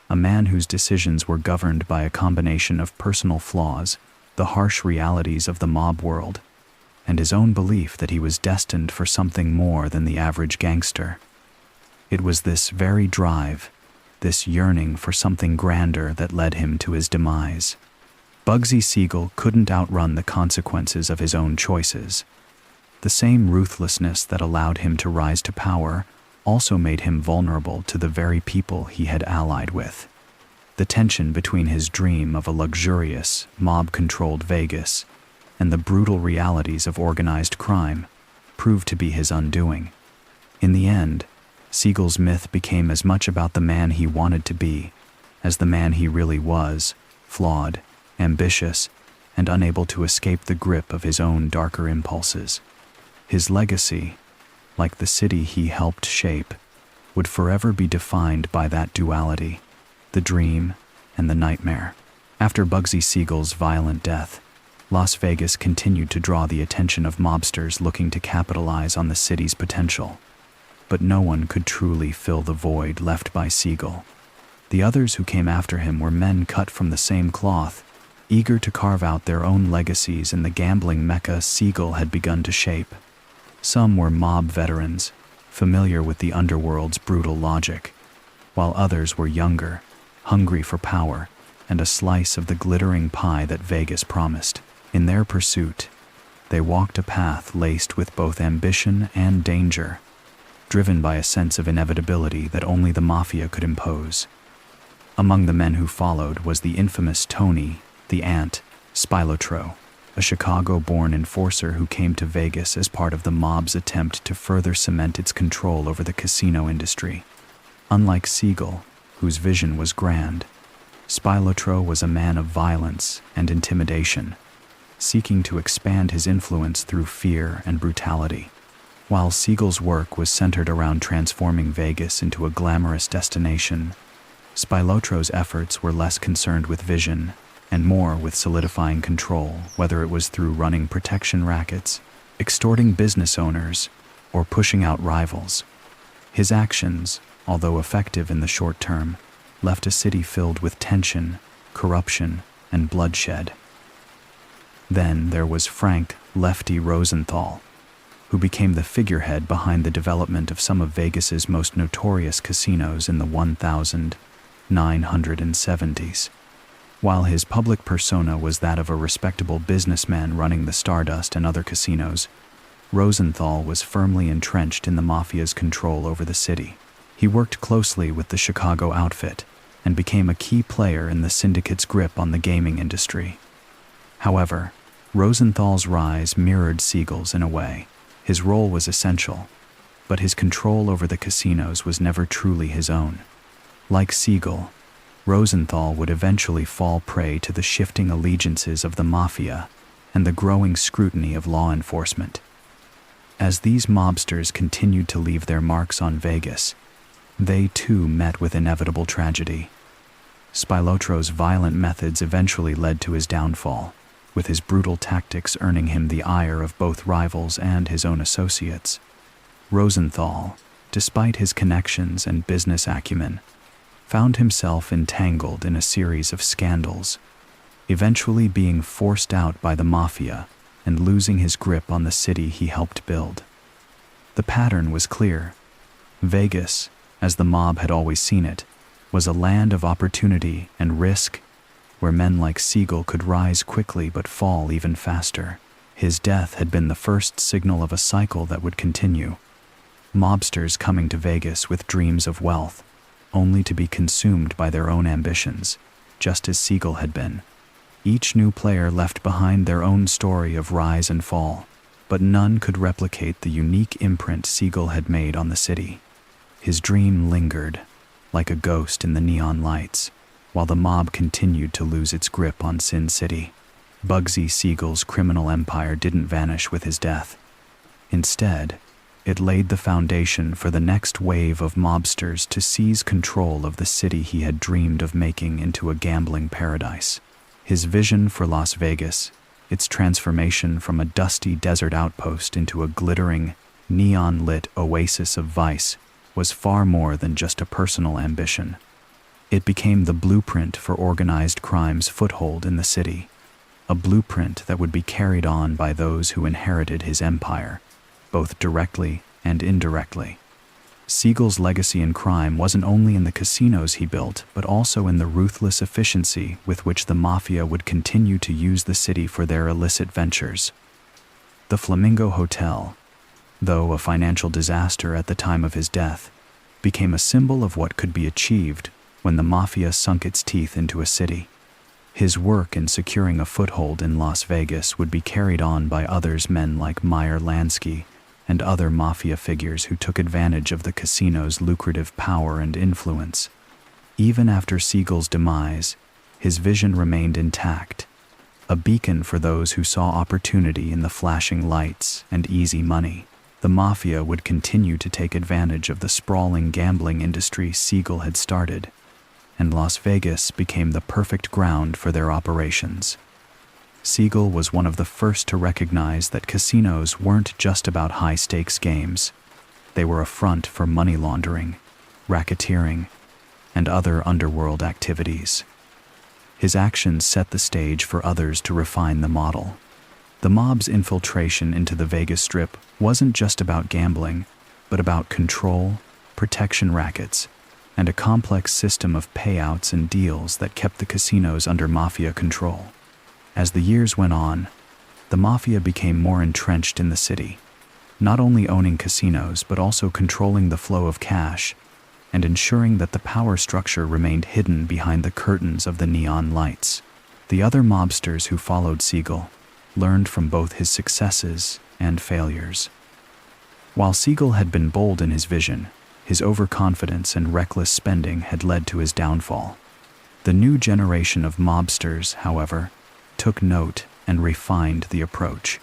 a man whose decisions were governed by a combination of personal flaws, the harsh realities of the mob world, and his own belief that he was destined for something more than the average gangster. It was this very drive, this yearning for something grander, that led him to his demise. Bugsy Siegel couldn't outrun the consequences of his own choices. The same ruthlessness that allowed him to rise to power also made him vulnerable to the very people he had allied with. The tension between his dream of a luxurious, mob-controlled Vegas and the brutal realities of organized crime proved to be his undoing. In the end, Siegel's myth became as much about the man he wanted to be as the man he really was, flawed, ambitious, and unable to escape the grip of his own darker impulses. His legacy, like the city he helped shape, would forever be defined by that duality, the dream and the nightmare. After Bugsy Siegel's violent death, Las Vegas continued to draw the attention of mobsters looking to capitalize on the city's potential. But no one could truly fill the void left by Siegel. The others who came after him were men cut from the same cloth, eager to carve out their own legacies in the gambling mecca Siegel had begun to shape. Some were mob veterans, familiar with the underworld's brutal logic, while others were younger, hungry for power, and a slice of the glittering pie that Vegas promised. In their pursuit, they walked a path laced with both ambition and danger, driven by a sense of inevitability that only the Mafia could impose. Among the men who followed was the infamous Tony, the Ant, Spilotro, a Chicago-born enforcer who came to Vegas as part of the mob's attempt to further cement its control over the casino industry. Unlike Siegel, whose vision was grand, Spilotro was a man of violence and intimidation, seeking to expand his influence through fear and brutality. While Siegel's work was centered around transforming Vegas into a glamorous destination, Spilotro's efforts were less concerned with vision and more with solidifying control, whether it was through running protection rackets, extorting business owners, or pushing out rivals. His actions, although effective in the short term, left a city filled with tension, corruption, and bloodshed. Then there was Frank "Lefty" Rosenthal, who became the figurehead behind the development of some of Vegas's most notorious casinos in the 1970s. While his public persona was that of a respectable businessman running the Stardust and other casinos, Rosenthal was firmly entrenched in the Mafia's control over the city. He worked closely with the Chicago outfit and became a key player in the syndicate's grip on the gaming industry. However, Rosenthal's rise mirrored Siegel's in a way. His role was essential, but his control over the casinos was never truly his own. Like Siegel, Rosenthal would eventually fall prey to the shifting allegiances of the Mafia and the growing scrutiny of law enforcement. As these mobsters continued to leave their marks on Vegas, they too met with inevitable tragedy. Spilotro's violent methods eventually led to his downfall, with his brutal tactics earning him the ire of both rivals and his own associates. Rosenthal, despite his connections and business acumen, found himself entangled in a series of scandals, eventually being forced out by the Mafia and losing his grip on the city he helped build. The pattern was clear. Vegas, as the mob had always seen it, was a land of opportunity and risk, where men like Siegel could rise quickly but fall even faster. His death had been the first signal of a cycle that would continue. Mobsters coming to Vegas with dreams of wealth, only to be consumed by their own ambitions, just as Siegel had been. Each new player left behind their own story of rise and fall, but none could replicate the unique imprint Siegel had made on the city. His dream lingered, like a ghost in the neon lights, while the mob continued to lose its grip on Sin City. Bugsy Siegel's criminal empire didn't vanish with his death. Instead, it laid the foundation for the next wave of mobsters to seize control of the city he had dreamed of making into a gambling paradise. His vision for Las Vegas, its transformation from a dusty desert outpost into a glittering, neon-lit oasis of vice, was far more than just a personal ambition. It became the blueprint for organized crime's foothold in the city, a blueprint that would be carried on by those who inherited his empire, both directly and indirectly. Siegel's legacy in crime wasn't only in the casinos he built, but also in the ruthless efficiency with which the Mafia would continue to use the city for their illicit ventures. The Flamingo Hotel, though a financial disaster at the time of his death, became a symbol of what could be achieved when the Mafia sunk its teeth into a city. His work in securing a foothold in Las Vegas would be carried on by men like Meyer Lansky and other Mafia figures who took advantage of the casino's lucrative power and influence. Even after Siegel's demise, his vision remained intact, a beacon for those who saw opportunity in the flashing lights and easy money. The Mafia would continue to take advantage of the sprawling gambling industry Siegel had started, and Las Vegas became the perfect ground for their operations. Siegel was one of the first to recognize that casinos weren't just about high-stakes games. They were a front for money laundering, racketeering, and other underworld activities. His actions set the stage for others to refine the model. The mob's infiltration into the Vegas Strip wasn't just about gambling, but about control, protection rackets, and a complex system of payouts and deals that kept the casinos under mafia control. As the years went on, the mafia became more entrenched in the city, not only owning casinos but also controlling the flow of cash and ensuring that the power structure remained hidden behind the curtains of the neon lights. The other mobsters who followed Siegel learned from both his successes and failures. While Siegel had been bold in his vision, his overconfidence and reckless spending had led to his downfall. The new generation of mobsters, however, took note and refined the approach.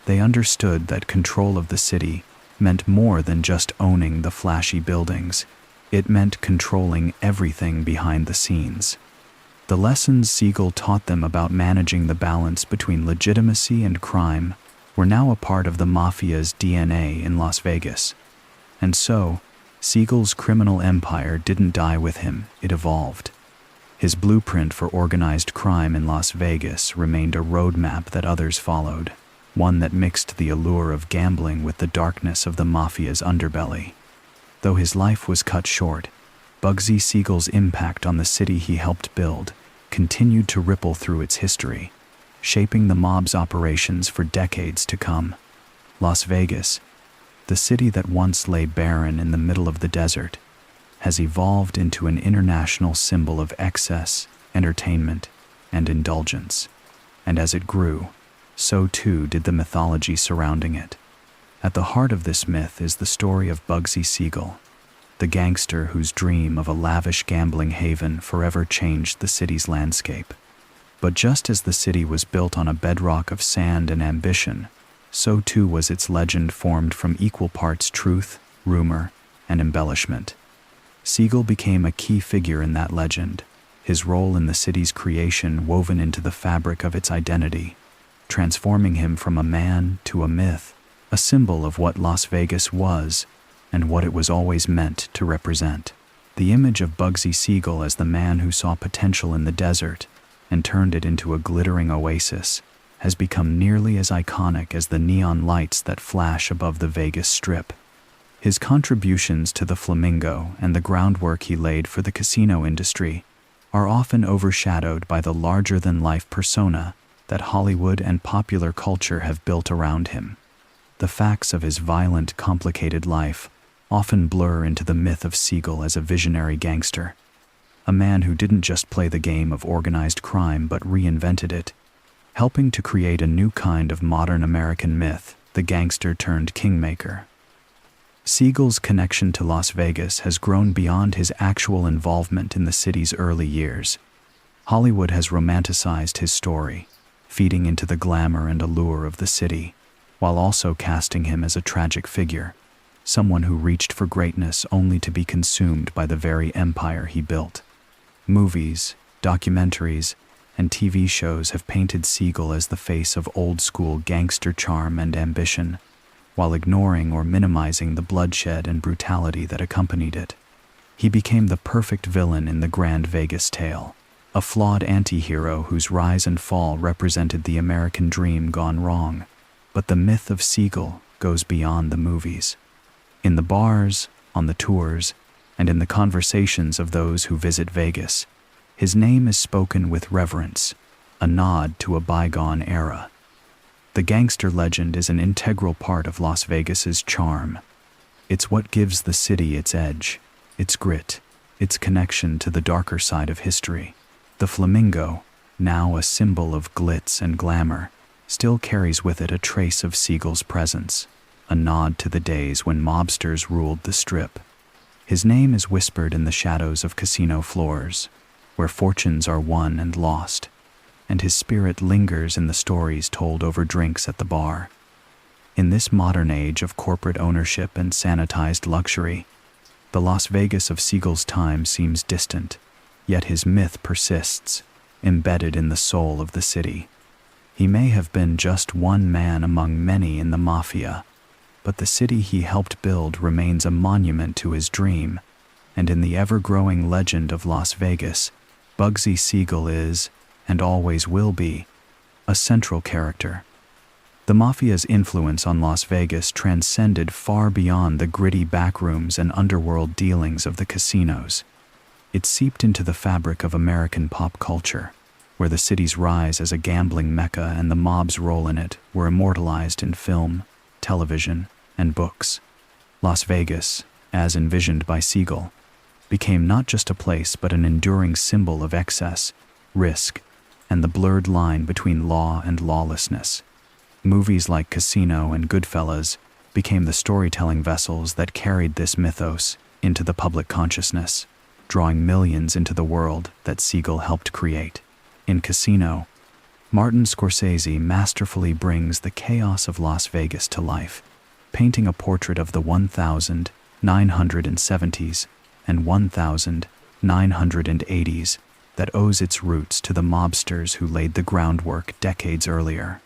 They understood that control of the city meant more than just owning the flashy buildings. It meant controlling everything behind the scenes. The lessons Siegel taught them about managing the balance between legitimacy and crime were now a part of the mafia's DNA in Las Vegas. And so, Siegel's criminal empire didn't die with him, it evolved. His blueprint for organized crime in Las Vegas remained a roadmap that others followed, one that mixed the allure of gambling with the darkness of the mafia's underbelly. Though his life was cut short, Bugsy Siegel's impact on the city he helped build continued to ripple through its history, shaping the mob's operations for decades to come. Las Vegas, the city that once lay barren in the middle of the desert, has evolved into an international symbol of excess, entertainment, and indulgence. And as it grew, so too did the mythology surrounding it. At the heart of this myth is the story of Bugsy Siegel, the gangster whose dream of a lavish gambling haven forever changed the city's landscape. But just as the city was built on a bedrock of sand and ambition, so too was its legend formed from equal parts truth, rumor, and embellishment. Siegel became a key figure in that legend, his role in the city's creation woven into the fabric of its identity, transforming him from a man to a myth, a symbol of what Las Vegas was and what it was always meant to represent. The image of Bugsy Siegel as the man who saw potential in the desert and turned it into a glittering oasis has become nearly as iconic as the neon lights that flash above the Vegas Strip. His contributions to the Flamingo and the groundwork he laid for the casino industry are often overshadowed by the larger-than-life persona that Hollywood and popular culture have built around him. The facts of his violent, complicated life often blur into the myth of Siegel as a visionary gangster, a man who didn't just play the game of organized crime but reinvented it, helping to create a new kind of modern American myth, the gangster-turned-kingmaker. Siegel's connection to Las Vegas has grown beyond his actual involvement in the city's early years. Hollywood has romanticized his story, feeding into the glamour and allure of the city, while also casting him as a tragic figure, someone who reached for greatness only to be consumed by the very empire he built. Movies, documentaries, and TV shows have painted Siegel as the face of old-school gangster charm and ambition, while ignoring or minimizing the bloodshed and brutality that accompanied it. He became the perfect villain in the Grand Vegas tale, a flawed anti-hero whose rise and fall represented the American dream gone wrong. But the myth of Siegel goes beyond the movies. In the bars, on the tours, and in the conversations of those who visit Vegas, his name is spoken with reverence, a nod to a bygone era. The gangster legend is an integral part of Las Vegas's charm. It's what gives the city its edge, its grit, its connection to the darker side of history. The Flamingo, now a symbol of glitz and glamour, still carries with it a trace of Siegel's presence, a nod to the days when mobsters ruled the Strip. His name is whispered in the shadows of casino floors, where fortunes are won and lost, and his spirit lingers in the stories told over drinks at the bar. In this modern age of corporate ownership and sanitized luxury, the Las Vegas of Siegel's time seems distant, yet his myth persists, embedded in the soul of the city. He may have been just one man among many in the mafia, but the city he helped build remains a monument to his dream, and in the ever-growing legend of Las Vegas, Bugsy Siegel is, and always will be, a central character. The mafia's influence on Las Vegas transcended far beyond the gritty backrooms and underworld dealings of the casinos. It seeped into the fabric of American pop culture, where the city's rise as a gambling mecca and the mob's role in it were immortalized in film, television, and books. Las Vegas, as envisioned by Siegel, became not just a place but an enduring symbol of excess, risk, and the blurred line between law and lawlessness. Movies like Casino and Goodfellas became the storytelling vessels that carried this mythos into the public consciousness, drawing millions into the world that Siegel helped create. In Casino, Martin Scorsese masterfully brings the chaos of Las Vegas to life, painting a portrait of the 1970s and 1980s that owes its roots to the mobsters who laid the groundwork decades earlier.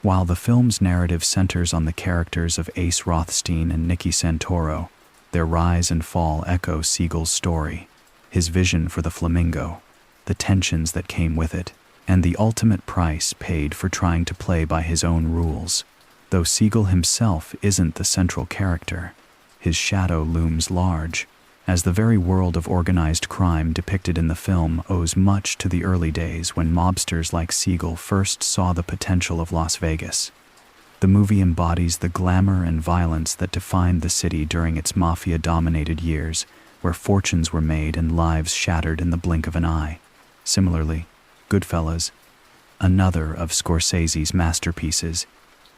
While the film's narrative centers on the characters of Ace Rothstein and Nicky Santoro, their rise and fall echo Siegel's story, his vision for the Flamingo, the tensions that came with it, and the ultimate price paid for trying to play by his own rules. Though Siegel himself isn't the central character, his shadow looms large, as the very world of organized crime depicted in the film owes much to the early days when mobsters like Siegel first saw the potential of Las Vegas. The movie embodies the glamour and violence that defined the city during its mafia-dominated years, where fortunes were made and lives shattered in the blink of an eye. Similarly, Goodfellas, another of Scorsese's masterpieces,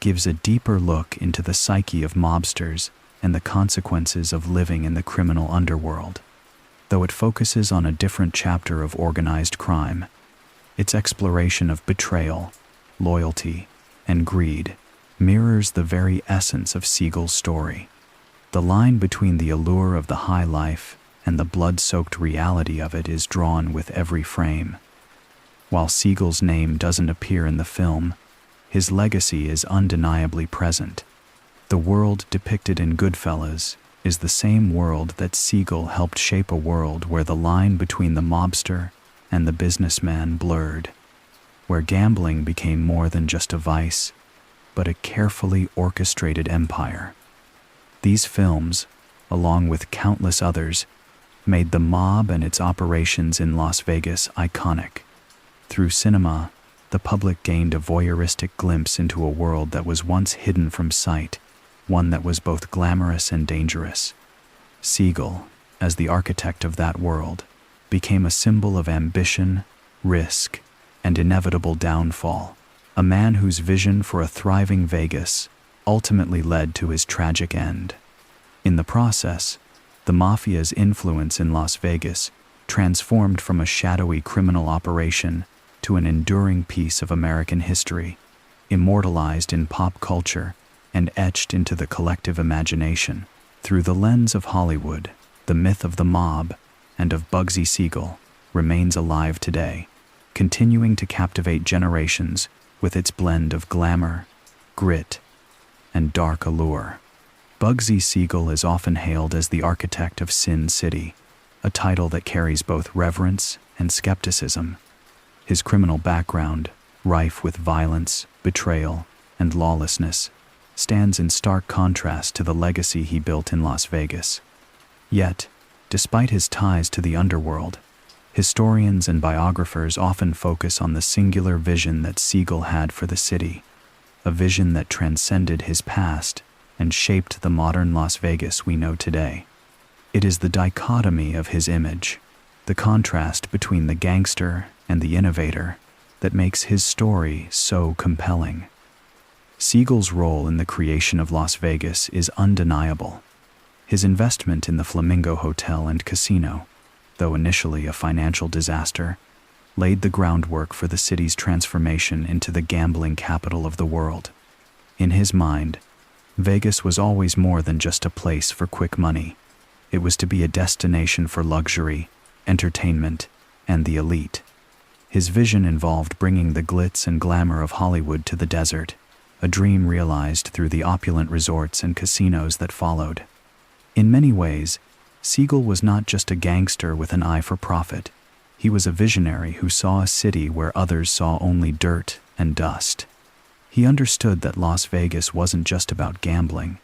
gives a deeper look into the psyche of mobsters and the consequences of living in the criminal underworld. Though it focuses on a different chapter of organized crime, its exploration of betrayal, loyalty, and greed mirrors the very essence of Siegel's story. The line between the allure of the high life and the blood-soaked reality of it is drawn with every frame. While Siegel's name doesn't appear in the film, his legacy is undeniably present. The world depicted in Goodfellas is the same world that Siegel helped shape, a world where the line between the mobster and the businessman blurred, where gambling became more than just a vice, but a carefully orchestrated empire. These films, along with countless others, made the mob and its operations in Las Vegas iconic. Through cinema, the public gained a voyeuristic glimpse into a world that was once hidden from sight, one that was both glamorous and dangerous. Siegel, as the architect of that world, became a symbol of ambition, risk, and inevitable downfall, a man whose vision for a thriving Vegas ultimately led to his tragic end. In the process, the mafia's influence in Las Vegas transformed from a shadowy criminal operation to an enduring piece of American history, immortalized in pop culture and etched into the collective imagination. Through the lens of Hollywood, the myth of the mob and of Bugsy Siegel remains alive today, continuing to captivate generations with its blend of glamour, grit, and dark allure. Bugsy Siegel is often hailed as the architect of Sin City, a title that carries both reverence and skepticism. His criminal background, rife with violence, betrayal, and lawlessness, stands in stark contrast to the legacy he built in Las Vegas. Yet, despite his ties to the underworld, historians and biographers often focus on the singular vision that Siegel had for the city, a vision that transcended his past and shaped the modern Las Vegas we know today. It is the dichotomy of his image, the contrast between the gangster and the innovator, that makes his story so compelling. Siegel's role in the creation of Las Vegas is undeniable. His investment in the Flamingo Hotel and Casino, though initially a financial disaster, laid the groundwork for the city's transformation into the gambling capital of the world. In his mind, Vegas was always more than just a place for quick money. It was to be a destination for luxury, entertainment, and the elite. His vision involved bringing the glitz and glamour of Hollywood to the desert, a dream realized through the opulent resorts and casinos that followed. In many ways, Siegel was not just a gangster with an eye for profit. He was a visionary who saw a city where others saw only dirt and dust. He understood that Las Vegas wasn't just about gambling.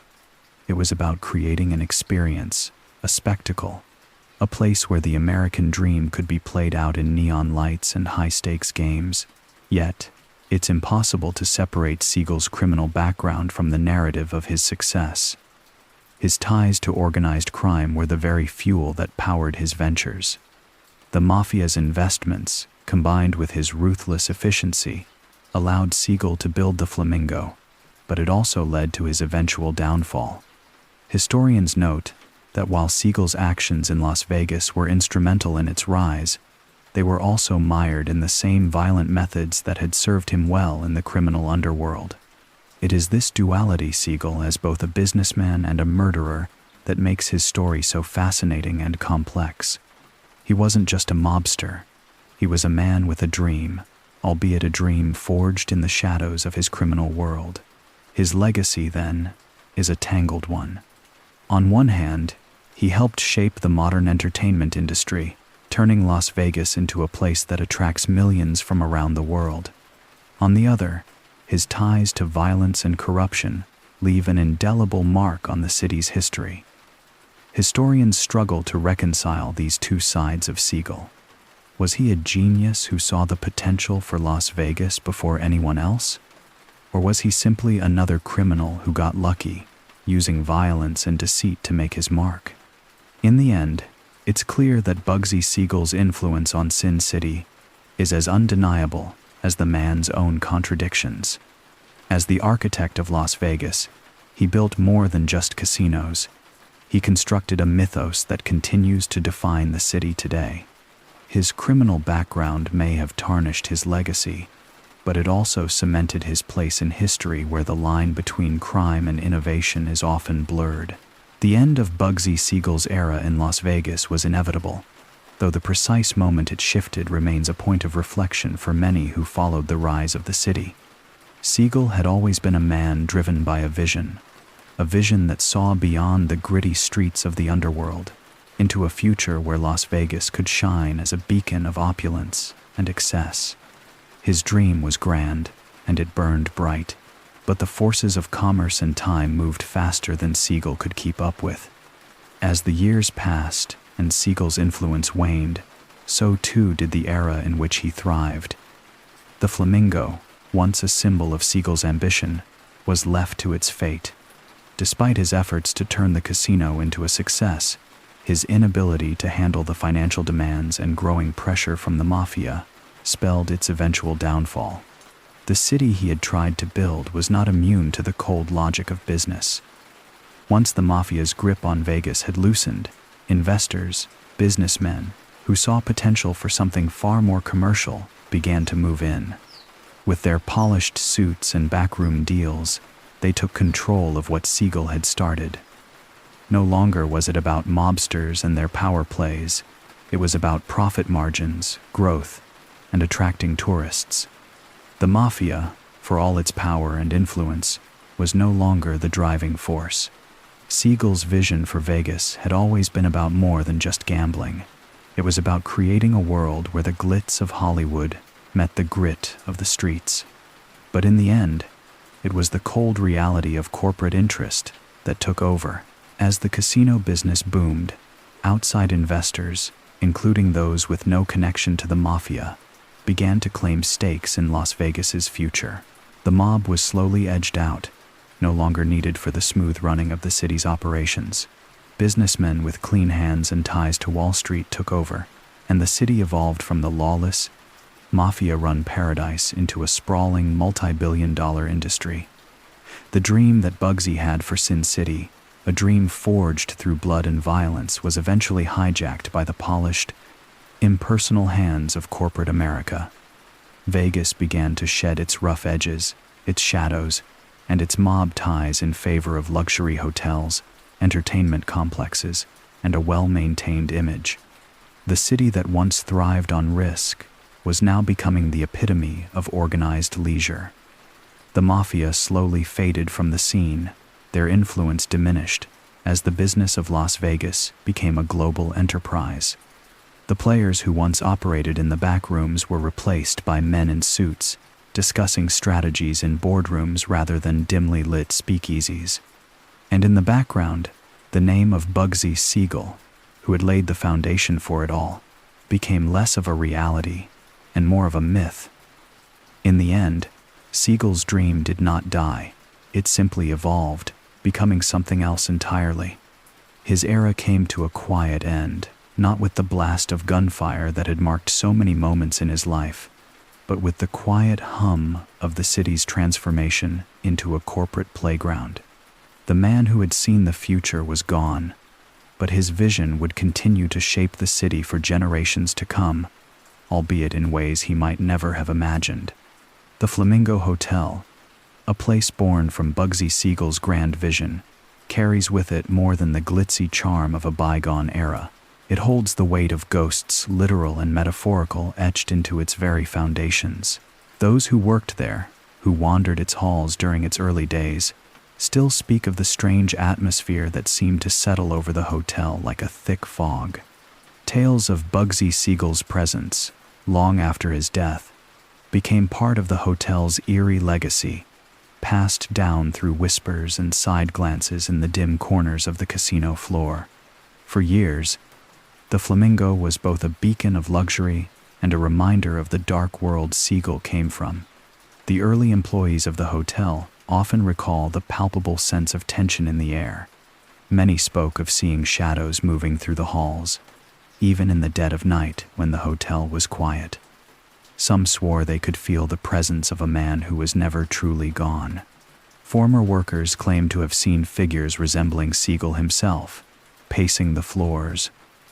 It was about creating an experience, a spectacle, a place where the American dream could be played out in neon lights and high-stakes games. Yet, it's impossible to separate Siegel's criminal background from the narrative of his success. His ties to organized crime were the very fuel that powered his ventures. The mafia's investments, combined with his ruthless efficiency, allowed Siegel to build the Flamingo, but it also led to his eventual downfall. Historians note that while Siegel's actions in Las Vegas were instrumental in its rise, they were also mired in the same violent methods that had served him well in the criminal underworld. It is this duality, Siegel, as both a businessman and a murderer, that makes his story so fascinating and complex. He wasn't just a mobster. He was a man with a dream, albeit a dream forged in the shadows of his criminal world. His legacy, then, is a tangled one. On one hand, he helped shape the modern entertainment industry, turning Las Vegas into a place that attracts millions from around the world. On the other, his ties to violence and corruption leave an indelible mark on the city's history. Historians struggle to reconcile these two sides of Siegel. Was he a genius who saw the potential for Las Vegas before anyone else? Or was he simply another criminal who got lucky, using violence and deceit to make his mark? In the end, it's clear that Bugsy Siegel's influence on Sin City is as undeniable as the man's own contradictions. As the architect of Las Vegas, he built more than just casinos. He constructed a mythos that continues to define the city today. His criminal background may have tarnished his legacy, but it also cemented his place in history where the line between crime and innovation is often blurred. The end of Bugsy Siegel's era in Las Vegas was inevitable, though the precise moment it shifted remains a point of reflection for many who followed the rise of the city. Siegel had always been a man driven by a vision that saw beyond the gritty streets of the underworld into a future where Las Vegas could shine as a beacon of opulence and excess. His dream was grand, and it burned bright, but the forces of commerce and time moved faster than Siegel could keep up with. As the years passed and Siegel's influence waned, so too did the era in which he thrived. The Flamingo, once a symbol of Siegel's ambition, was left to its fate. Despite his efforts to turn the casino into a success, his inability to handle the financial demands and growing pressure from the mafia spelled its eventual downfall. The city he had tried to build was not immune to the cold logic of business. Once the mafia's grip on Vegas had loosened, investors, businessmen, who saw potential for something far more commercial, began to move in. With their polished suits and backroom deals, they took control of what Siegel had started. No longer was it about mobsters and their power plays. It was about profit margins, growth, and attracting tourists. The mafia, for all its power and influence, was no longer the driving force. Siegel's vision for Vegas had always been about more than just gambling. It was about creating a world where the glitz of Hollywood met the grit of the streets. But in the end, it was the cold reality of corporate interest that took over. As the casino business boomed, outside investors, including those with no connection to the mafia, began to claim stakes in Las Vegas's future. The mob was slowly edged out, no longer needed for the smooth running of the city's operations. Businessmen with clean hands and ties to Wall Street took over, and the city evolved from the lawless, mafia-run paradise into a sprawling multi-billion-dollar industry. The dream that Bugsy had for Sin City, a dream forged through blood and violence, was eventually hijacked by the polished, impersonal hands of corporate America. Vegas began to shed its rough edges, its shadows, and its mob ties in favor of luxury hotels, entertainment complexes, and a well-maintained image. The city that once thrived on risk was now becoming the epitome of organized leisure. The mafia slowly faded from the scene, their influence diminished, as the business of Las Vegas became a global enterprise. The players who once operated in the back rooms were replaced by men in suits, discussing strategies in boardrooms rather than dimly lit speakeasies. And in the background, the name of Bugsy Siegel, who had laid the foundation for it all, became less of a reality and more of a myth. In the end, Siegel's dream did not die. It simply evolved, becoming something else entirely. His era came to a quiet end, not with the blast of gunfire that had marked so many moments in his life, but with the quiet hum of the city's transformation into a corporate playground. The man who had seen the future was gone, but his vision would continue to shape the city for generations to come, albeit in ways he might never have imagined. The Flamingo Hotel, a place born from Bugsy Siegel's grand vision, carries with it more than the glitzy charm of a bygone era. It holds the weight of ghosts, literal and metaphorical, etched into its very foundations. Those who worked there, who wandered its halls during its early days, still speak of the strange atmosphere that seemed to settle over the hotel like a thick fog. Tales of Bugsy Siegel's presence, long after his death, became part of the hotel's eerie legacy, passed down through whispers and side glances in the dim corners of the casino floor. For years, the Flamingo was both a beacon of luxury and a reminder of the dark world Siegel came from. The early employees of the hotel often recall the palpable sense of tension in the air. Many spoke of seeing shadows moving through the halls, even in the dead of night when the hotel was quiet. Some swore they could feel the presence of a man who was never truly gone. Former workers claimed to have seen figures resembling Siegel himself, pacing the floors,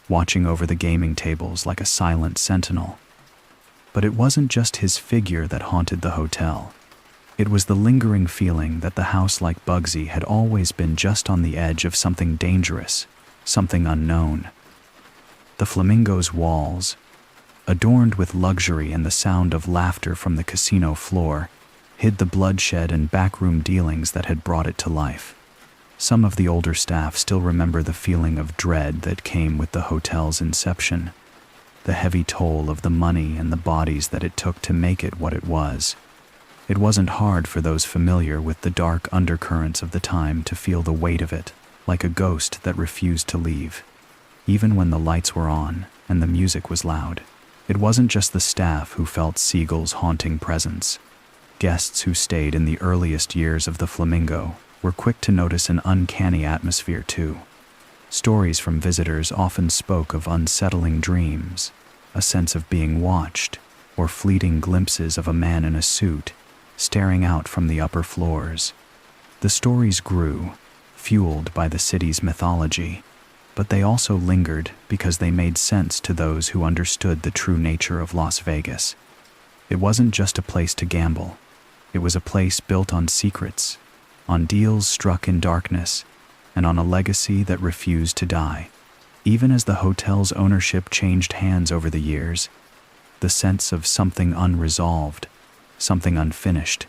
watching over the gaming tables like a silent sentinel. But it wasn't just his figure that haunted the hotel. It was the lingering feeling that the house, like Bugsy, had always been just on the edge of something dangerous, something unknown. The Flamingo's walls, adorned with luxury and the sound of laughter from the casino floor, hid the bloodshed and backroom dealings that had brought it to life. Some of the older staff still remember the feeling of dread that came with the hotel's inception, the heavy toll of the money and the bodies that it took to make it what it was. It wasn't hard for those familiar with the dark undercurrents of the time to feel the weight of it, like a ghost that refused to leave. Even when the lights were on and the music was loud, it wasn't just the staff who felt Siegel's haunting presence. Guests who stayed in the earliest years of the Flamingo were quick to notice an uncanny atmosphere too. Stories from visitors often spoke of unsettling dreams, a sense of being watched, or fleeting glimpses of a man in a suit staring out from the upper floors. The stories grew, fueled by the city's mythology, but they also lingered because they made sense to those who understood the true nature of Las Vegas. It wasn't just a place to gamble. It was a place built on secrets, on deals struck in darkness, and on a legacy that refused to die. Even as the hotel's ownership changed hands over the years, the sense of something unresolved, something unfinished,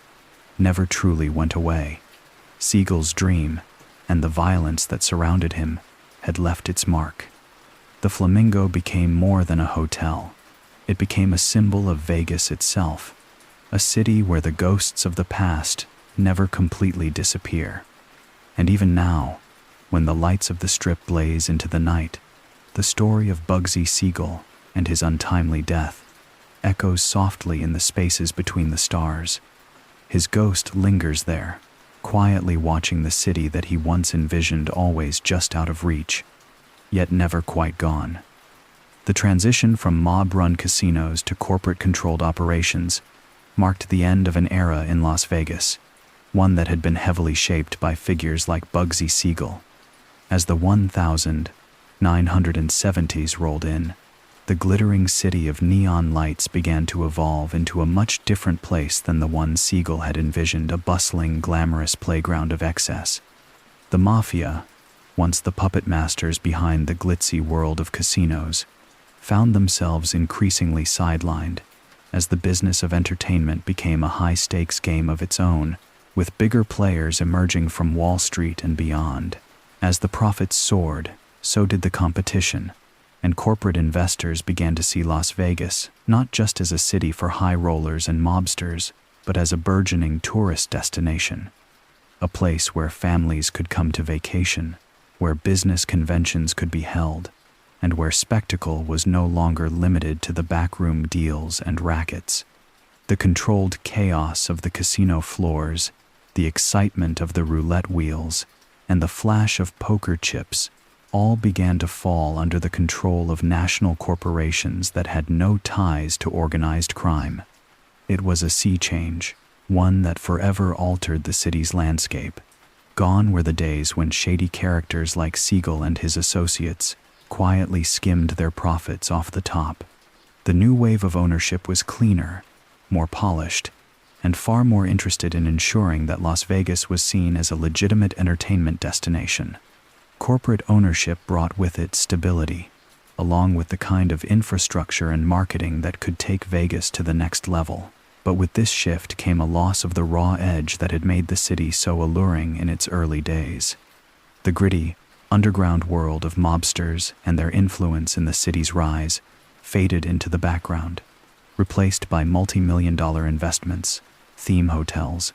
never truly went away. Siegel's dream, and the violence that surrounded him, had left its mark. The Flamingo became more than a hotel. It became a symbol of Vegas itself, a city where the ghosts of the past never completely disappear. And even now, when the lights of the Strip blaze into the night, the story of Bugsy Siegel and his untimely death echoes softly in the spaces between the stars. His ghost lingers there, quietly watching the city that he once envisioned always just out of reach, yet never quite gone. The transition from mob-run casinos to corporate-controlled operations marked the end of an era in Las Vegas, one that had been heavily shaped by figures like Bugsy Siegel. As the 1970s rolled in, the glittering city of neon lights began to evolve into a much different place than the one Siegel had envisioned, a bustling, glamorous playground of excess. The mafia, once the puppet masters behind the glitzy world of casinos, found themselves increasingly sidelined as the business of entertainment became a high-stakes game of its own, with bigger players emerging from Wall Street and beyond. As the profits soared, so did the competition, and corporate investors began to see Las Vegas not just as a city for high rollers and mobsters, but as a burgeoning tourist destination. A place where families could come to vacation, where business conventions could be held, and where spectacle was no longer limited to the backroom deals and rackets. The controlled chaos of the casino floors, the excitement of the roulette wheels, and the flash of poker chips all began to fall under the control of national corporations that had no ties to organized crime. It was a sea change, one that forever altered the city's landscape. Gone were the days when shady characters like Siegel and his associates quietly skimmed their profits off the top. The new wave of ownership was cleaner, more polished, and far more interested in ensuring that Las Vegas was seen as a legitimate entertainment destination. Corporate ownership brought with it stability, along with the kind of infrastructure and marketing that could take Vegas to the next level. But with this shift came a loss of the raw edge that had made the city so alluring in its early days. The gritty, underground world of mobsters and their influence in the city's rise faded into the background, replaced by multi-million-dollar investments, theme hotels,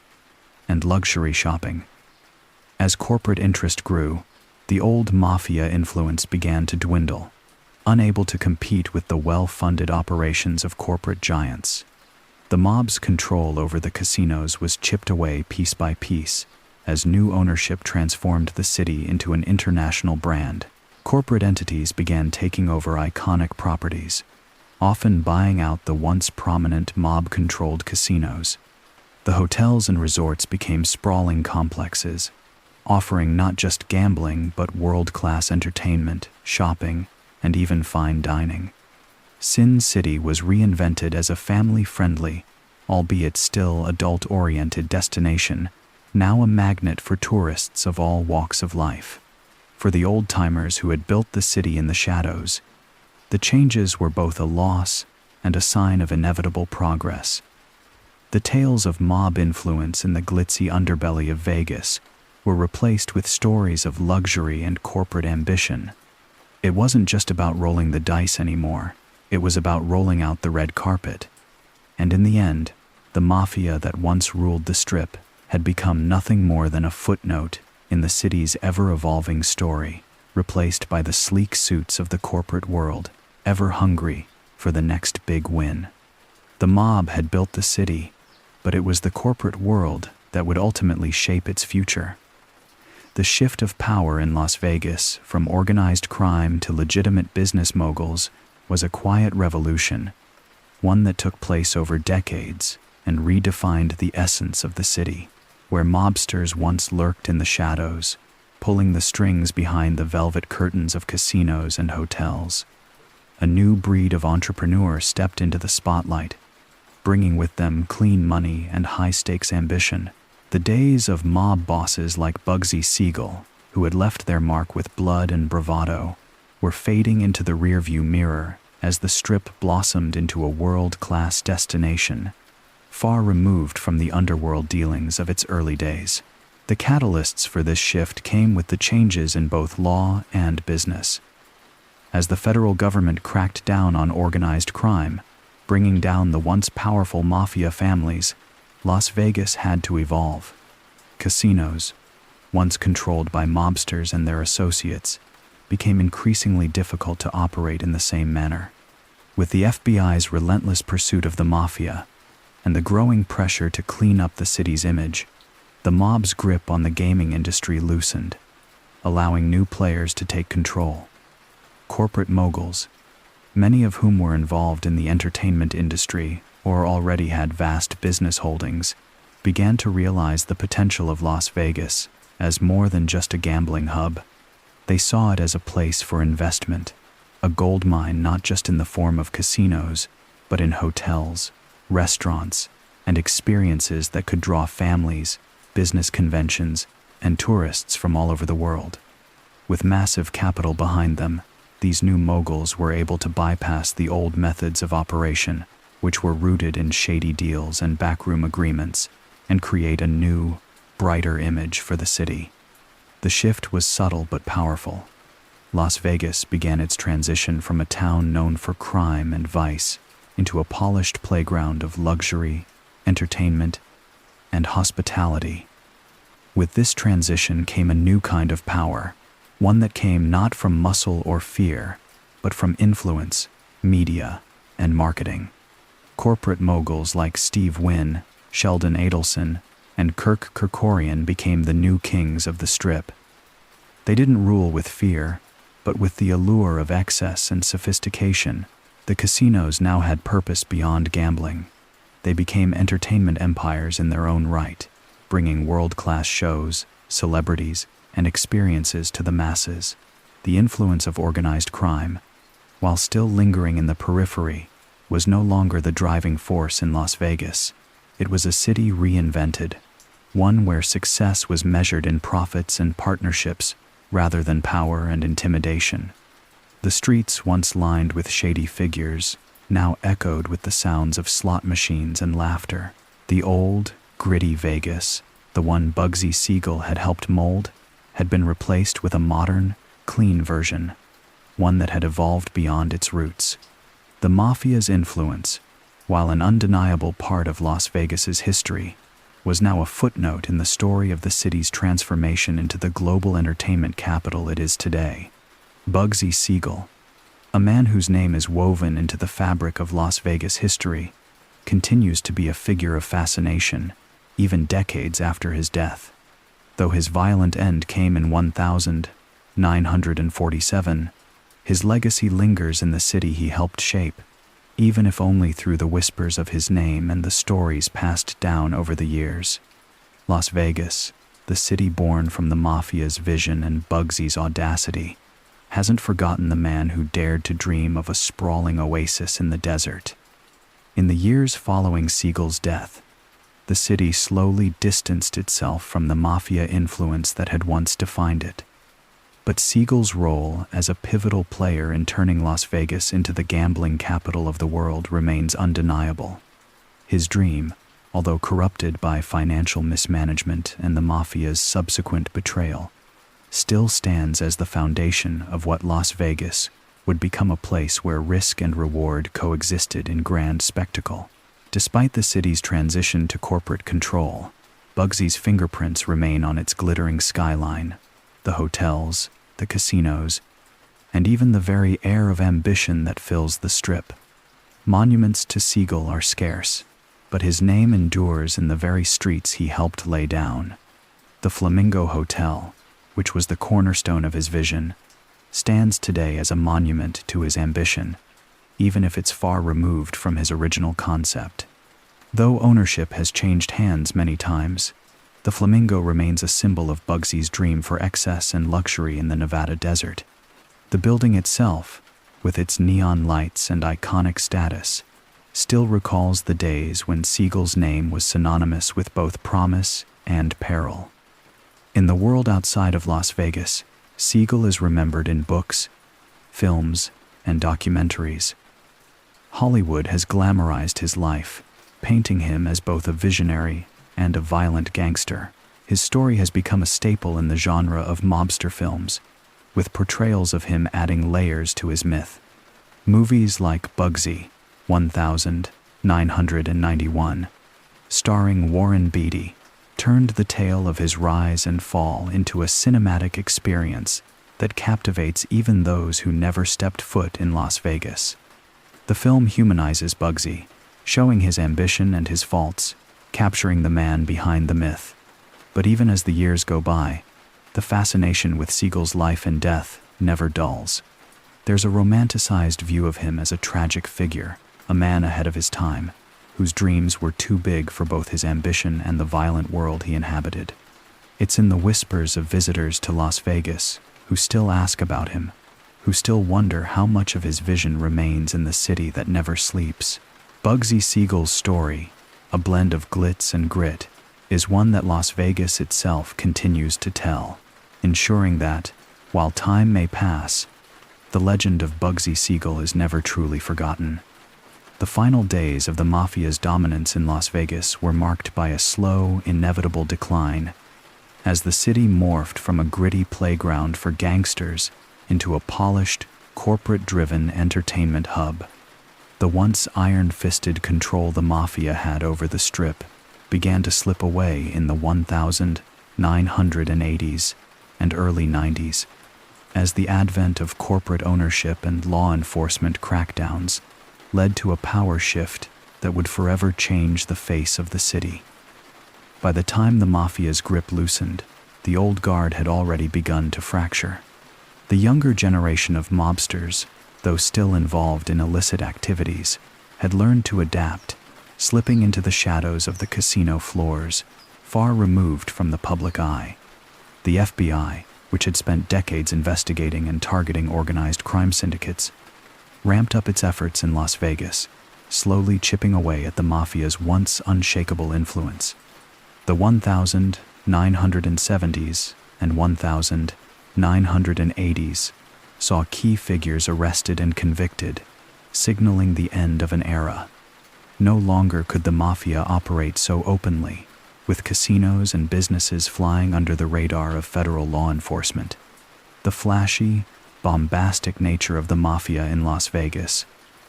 and luxury shopping. As corporate interest grew, the old mafia influence began to dwindle, unable to compete with the well-funded operations of corporate giants. The mob's control over the casinos was chipped away piece by piece, as new ownership transformed the city into an international brand. Corporate entities began taking over iconic properties, often buying out the once prominent mob-controlled casinos. The hotels and resorts became sprawling complexes, offering not just gambling but world-class entertainment, shopping, and even fine dining. Sin City was reinvented as a family-friendly, albeit still adult-oriented destination, now a magnet for tourists of all walks of life. For the old-timers who had built the city in the shadows, the changes were both a loss and a sign of inevitable progress. The tales of mob influence in the glitzy underbelly of Vegas were replaced with stories of luxury and corporate ambition. It wasn't just about rolling the dice anymore, it was about rolling out the red carpet. And in the end, the mafia that once ruled the Strip had become nothing more than a footnote in the city's ever-evolving story, replaced by the sleek suits of the corporate world, ever hungry for the next big win. The mob had built the city, but it was the corporate world that would ultimately shape its future. The shift of power in Las Vegas, from organized crime to legitimate business moguls, was a quiet revolution, one that took place over decades and redefined the essence of the city. Where mobsters once lurked in the shadows, pulling the strings behind the velvet curtains of casinos and hotels, a new breed of entrepreneur stepped into the spotlight, bringing with them clean money and high-stakes ambition. The days of mob bosses like Bugsy Siegel, who had left their mark with blood and bravado, were fading into the rearview mirror as the Strip blossomed into a world-class destination, far removed from the underworld dealings of its early days. The catalysts for this shift came with the changes in both law and business. As the federal government cracked down on organized crime, bringing down the once powerful mafia families, Las Vegas had to evolve. Casinos, once controlled by mobsters and their associates, became increasingly difficult to operate in the same manner. With the FBI's relentless pursuit of the mafia, and the growing pressure to clean up the city's image, the mob's grip on the gaming industry loosened, allowing new players to take control. Corporate moguls, many of whom were involved in the entertainment industry or already had vast business holdings, began to realize the potential of Las Vegas as more than just a gambling hub. They saw it as a place for investment, a gold mine not just in the form of casinos, but in hotels, restaurants, and experiences that could draw families, business conventions, and tourists from all over the world. With massive capital behind them, these new moguls were able to bypass the old methods of operation, which were rooted in shady deals and backroom agreements, and create a new, brighter image for the city. The shift was subtle but powerful. Las Vegas began its transition from a town known for crime and vice into a polished playground of luxury, entertainment, and hospitality. With this transition came a new kind of power, one that came not from muscle or fear, but from influence, media, and marketing. Corporate moguls like Steve Wynn, Sheldon Adelson, and Kirk Kerkorian became the new kings of the Strip. They didn't rule with fear, but with the allure of excess and sophistication. The casinos now had purpose beyond gambling. They became entertainment empires in their own right, bringing world-class shows, celebrities, and experiences to the masses. The influence of organized crime, while still lingering in the periphery, was no longer the driving force in Las Vegas. It was a city reinvented, one where success was measured in profits and partnerships rather than power and intimidation. The streets, once lined with shady figures, now echoed with the sounds of slot machines and laughter. The old, gritty Vegas, the one Bugsy Siegel had helped mold, had been replaced with a modern, clean version, one that had evolved beyond its roots. The mafia's influence, while an undeniable part of Las Vegas's history, was now a footnote in the story of the city's transformation into the global entertainment capital it is today. Bugsy Siegel, a man whose name is woven into the fabric of Las Vegas history, continues to be a figure of fascination, even decades after his death. Though his violent end came in 1947, his legacy lingers in the city he helped shape, even if only through the whispers of his name and the stories passed down over the years. Las Vegas, the city born from the mafia's vision and Bugsy's audacity, hasn't forgotten the man who dared to dream of a sprawling oasis in the desert. In the years following Siegel's death, the city slowly distanced itself from the mafia influence that had once defined it. But Siegel's role as a pivotal player in turning Las Vegas into the gambling capital of the world remains undeniable. His dream, although corrupted by financial mismanagement and the mafia's subsequent betrayal, still stands as the foundation of what Las Vegas would become, a place where risk and reward coexisted in grand spectacle. Despite the city's transition to corporate control, Bugsy's fingerprints remain on its glittering skyline, the hotels, the casinos, and even the very air of ambition that fills the Strip. Monuments to Siegel are scarce, but his name endures in the very streets he helped lay down. The Flamingo Hotel, which was the cornerstone of his vision, stands today as a monument to his ambition, even if it's far removed from his original concept. Though ownership has changed hands many times, the Flamingo remains a symbol of Bugsy's dream for excess and luxury in the Nevada desert. The building itself, with its neon lights and iconic status, still recalls the days when Siegel's name was synonymous with both promise and peril. In the world outside of Las Vegas, Siegel is remembered in books, films, and documentaries. Hollywood has glamorized his life, painting him as both a visionary and a violent gangster. His story has become a staple in the genre of mobster films, with portrayals of him adding layers to his myth. Movies like Bugsy, 1991, starring Warren Beatty, turned the tale of his rise and fall into a cinematic experience that captivates even those who never stepped foot in Las Vegas. The film humanizes Bugsy, showing his ambition and his faults, capturing the man behind the myth. But even as the years go by, the fascination with Siegel's life and death never dulls. There's a romanticized view of him as a tragic figure, a man ahead of his time, whose dreams were too big for both his ambition and the violent world he inhabited. It's in the whispers of visitors to Las Vegas who still ask about him, who still wonder how much of his vision remains in the city that never sleeps. Bugsy Siegel's story, a blend of glitz and grit, is one that Las Vegas itself continues to tell, ensuring that, while time may pass, The legend of Bugsy Siegel is never truly forgotten. The final days of the Mafia's dominance in Las Vegas were marked by a slow, inevitable decline, as the city morphed from a gritty playground for gangsters into a polished, corporate-driven entertainment hub. The once iron-fisted control the Mafia had over the Strip began to slip away in the 1980s and early 90s, as the advent of corporate ownership and law enforcement crackdowns led to a power shift that would forever change the face of the city. By the time the Mafia's grip loosened, the old guard had already begun to fracture. The younger generation of mobsters, though still involved in illicit activities, had learned to adapt, slipping into the shadows of the casino floors, far removed from the public eye. The FBI, which had spent decades investigating and targeting organized crime syndicates, ramped up its efforts in Las Vegas, slowly chipping away at the Mafia's once unshakable influence. The 1970s and 1980s saw key figures arrested and convicted, signaling the end of an era. No longer could the Mafia operate so openly, with casinos and businesses flying under the radar of federal law enforcement. The flashy, bombastic nature of the Mafia in Las Vegas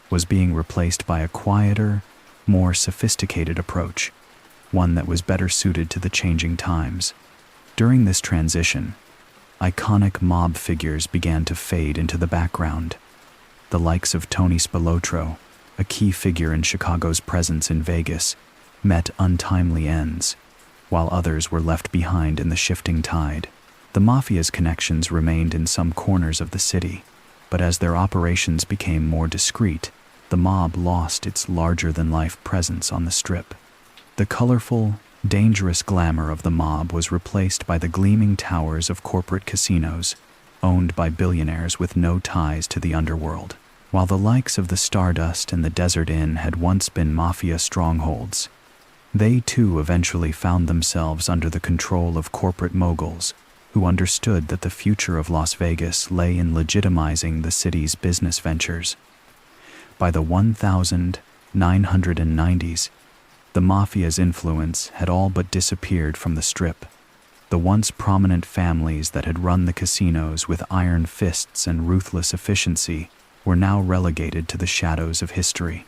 was being replaced by a quieter, more sophisticated approach, one that was better suited to the changing times. During this transition, iconic mob figures began to fade into the background. The likes of Tony Spilotro, a key figure in Chicago's presence in Vegas, met untimely ends, while others were left behind in the shifting tide. The Mafia's connections remained in some corners of the city, but as their operations became more discreet, the mob lost its larger-than-life presence on the Strip. The colorful, dangerous glamour of the mob was replaced by the gleaming towers of corporate casinos, owned by billionaires with no ties to the underworld. While the likes of the Stardust and the Desert Inn had once been Mafia strongholds, they too eventually found themselves under the control of corporate moguls who understood that the future of Las Vegas lay in legitimizing the city's business ventures. By the 1990s, the Mafia's influence had all but disappeared from the Strip. The once prominent families that had run the casinos with iron fists and ruthless efficiency were now relegated to the shadows of history.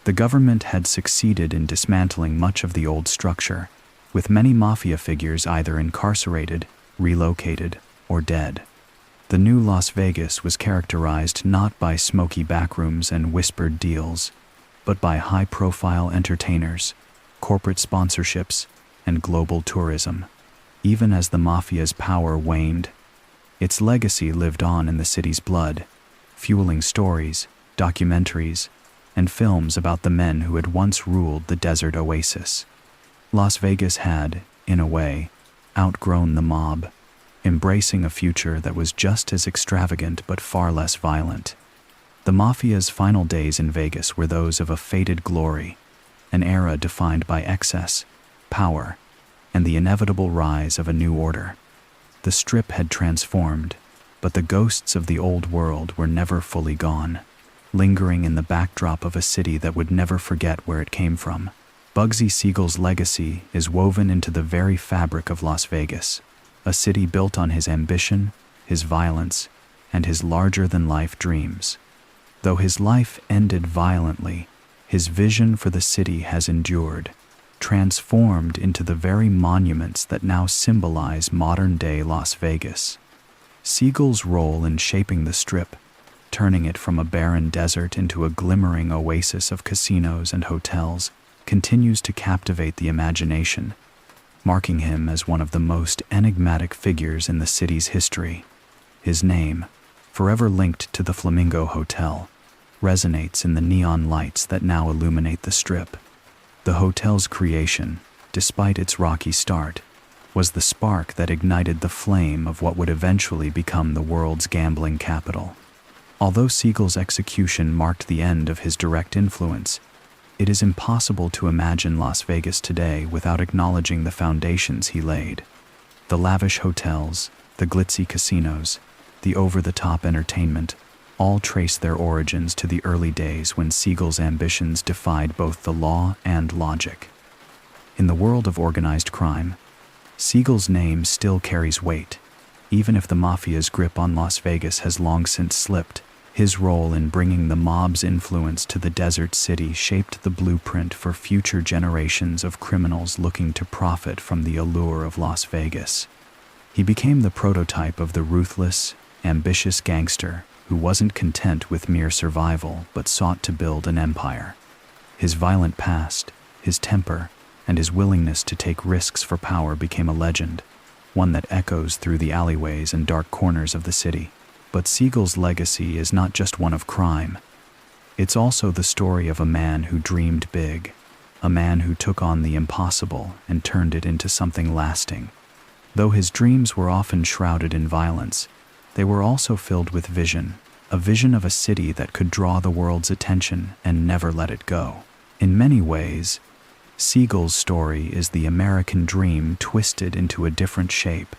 The government had succeeded in dismantling much of the old structure, with many Mafia figures either incarcerated, relocated, or dead. The new Las Vegas was characterized not by smoky backrooms and whispered deals, but by high-profile entertainers, corporate sponsorships, and global tourism. Even as the Mafia's power waned, its legacy lived on in the city's blood, fueling stories, documentaries, and films about the men who had once ruled the desert oasis. Las Vegas had, in a way, outgrown the mob, embracing a future that was just as extravagant but far less violent. The Mafia's final days in Vegas were those of a faded glory, an era defined by excess, power, and the inevitable rise of a new order. The Strip had transformed, but the ghosts of the old world were never fully gone, lingering in the backdrop of a city that would never forget where it came from. Bugsy Siegel's legacy is woven into the very fabric of Las Vegas, a city built on his ambition, his violence, and his larger-than-life dreams. Though his life ended violently, his vision for the city has endured, transformed into the very monuments that now symbolize modern-day Las Vegas. Siegel's role in shaping the Strip, turning it from a barren desert into a glimmering oasis of casinos and hotels, continues to captivate the imagination, marking him as one of the most enigmatic figures in the city's history. His name, forever linked to the Flamingo Hotel, resonates in the neon lights that now illuminate the Strip. The hotel's creation, despite its rocky start, was the spark that ignited the flame of what would eventually become the world's gambling capital. Although Siegel's execution marked the end of his direct influence, it is impossible to imagine Las Vegas today without acknowledging the foundations he laid. The lavish hotels, the glitzy casinos, the over-the-top entertainment, All trace their origins to the early days when Siegel's ambitions defied both the law and logic. In the world of organized crime, Siegel's name still carries weight. Even if the mafia's grip on Las Vegas has long since slipped, his role in bringing the mob's influence to the desert city shaped the blueprint for future generations of criminals looking to profit from the allure of Las Vegas. He became the prototype of the ruthless, ambitious gangster who wasn't content with mere survival but sought to build an empire. His violent past, his temper, and his willingness to take risks for power became a legend, one that echoes through the alleyways and dark corners of the city. But Siegel's legacy is not just one of crime. It's also the story of a man who dreamed big, a man who took on the impossible and turned it into something lasting. Though his dreams were often shrouded in violence, they were also filled with vision, a vision of a city that could draw the world's attention and never let it go. In many ways, Siegel's story is the American dream twisted into a different shape.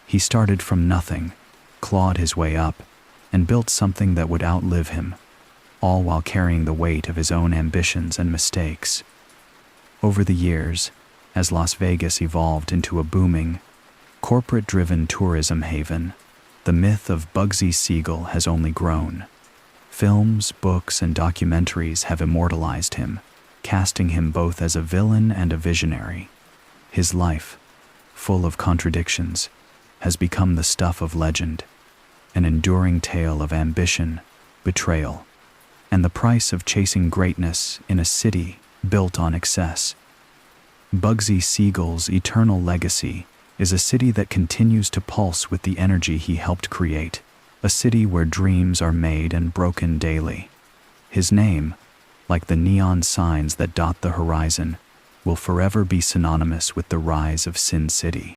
He started from nothing, clawed his way up, and built something that would outlive him, all while carrying the weight of his own ambitions and mistakes. Over the years, as Las Vegas evolved into a booming, corporate-driven tourism haven, the myth of Bugsy Siegel has only grown. Films, books, and documentaries have immortalized him, casting him both as a villain and a visionary. His life, full of contradictions, has become the stuff of legend, an enduring tale of ambition, betrayal, and the price of chasing greatness in a city built on excess. Bugsy Siegel's eternal legacy is a city that continues to pulse with the energy he helped create, a city where dreams are made and broken daily. His name, like the neon signs that dot the horizon, will forever be synonymous with the rise of Sin City.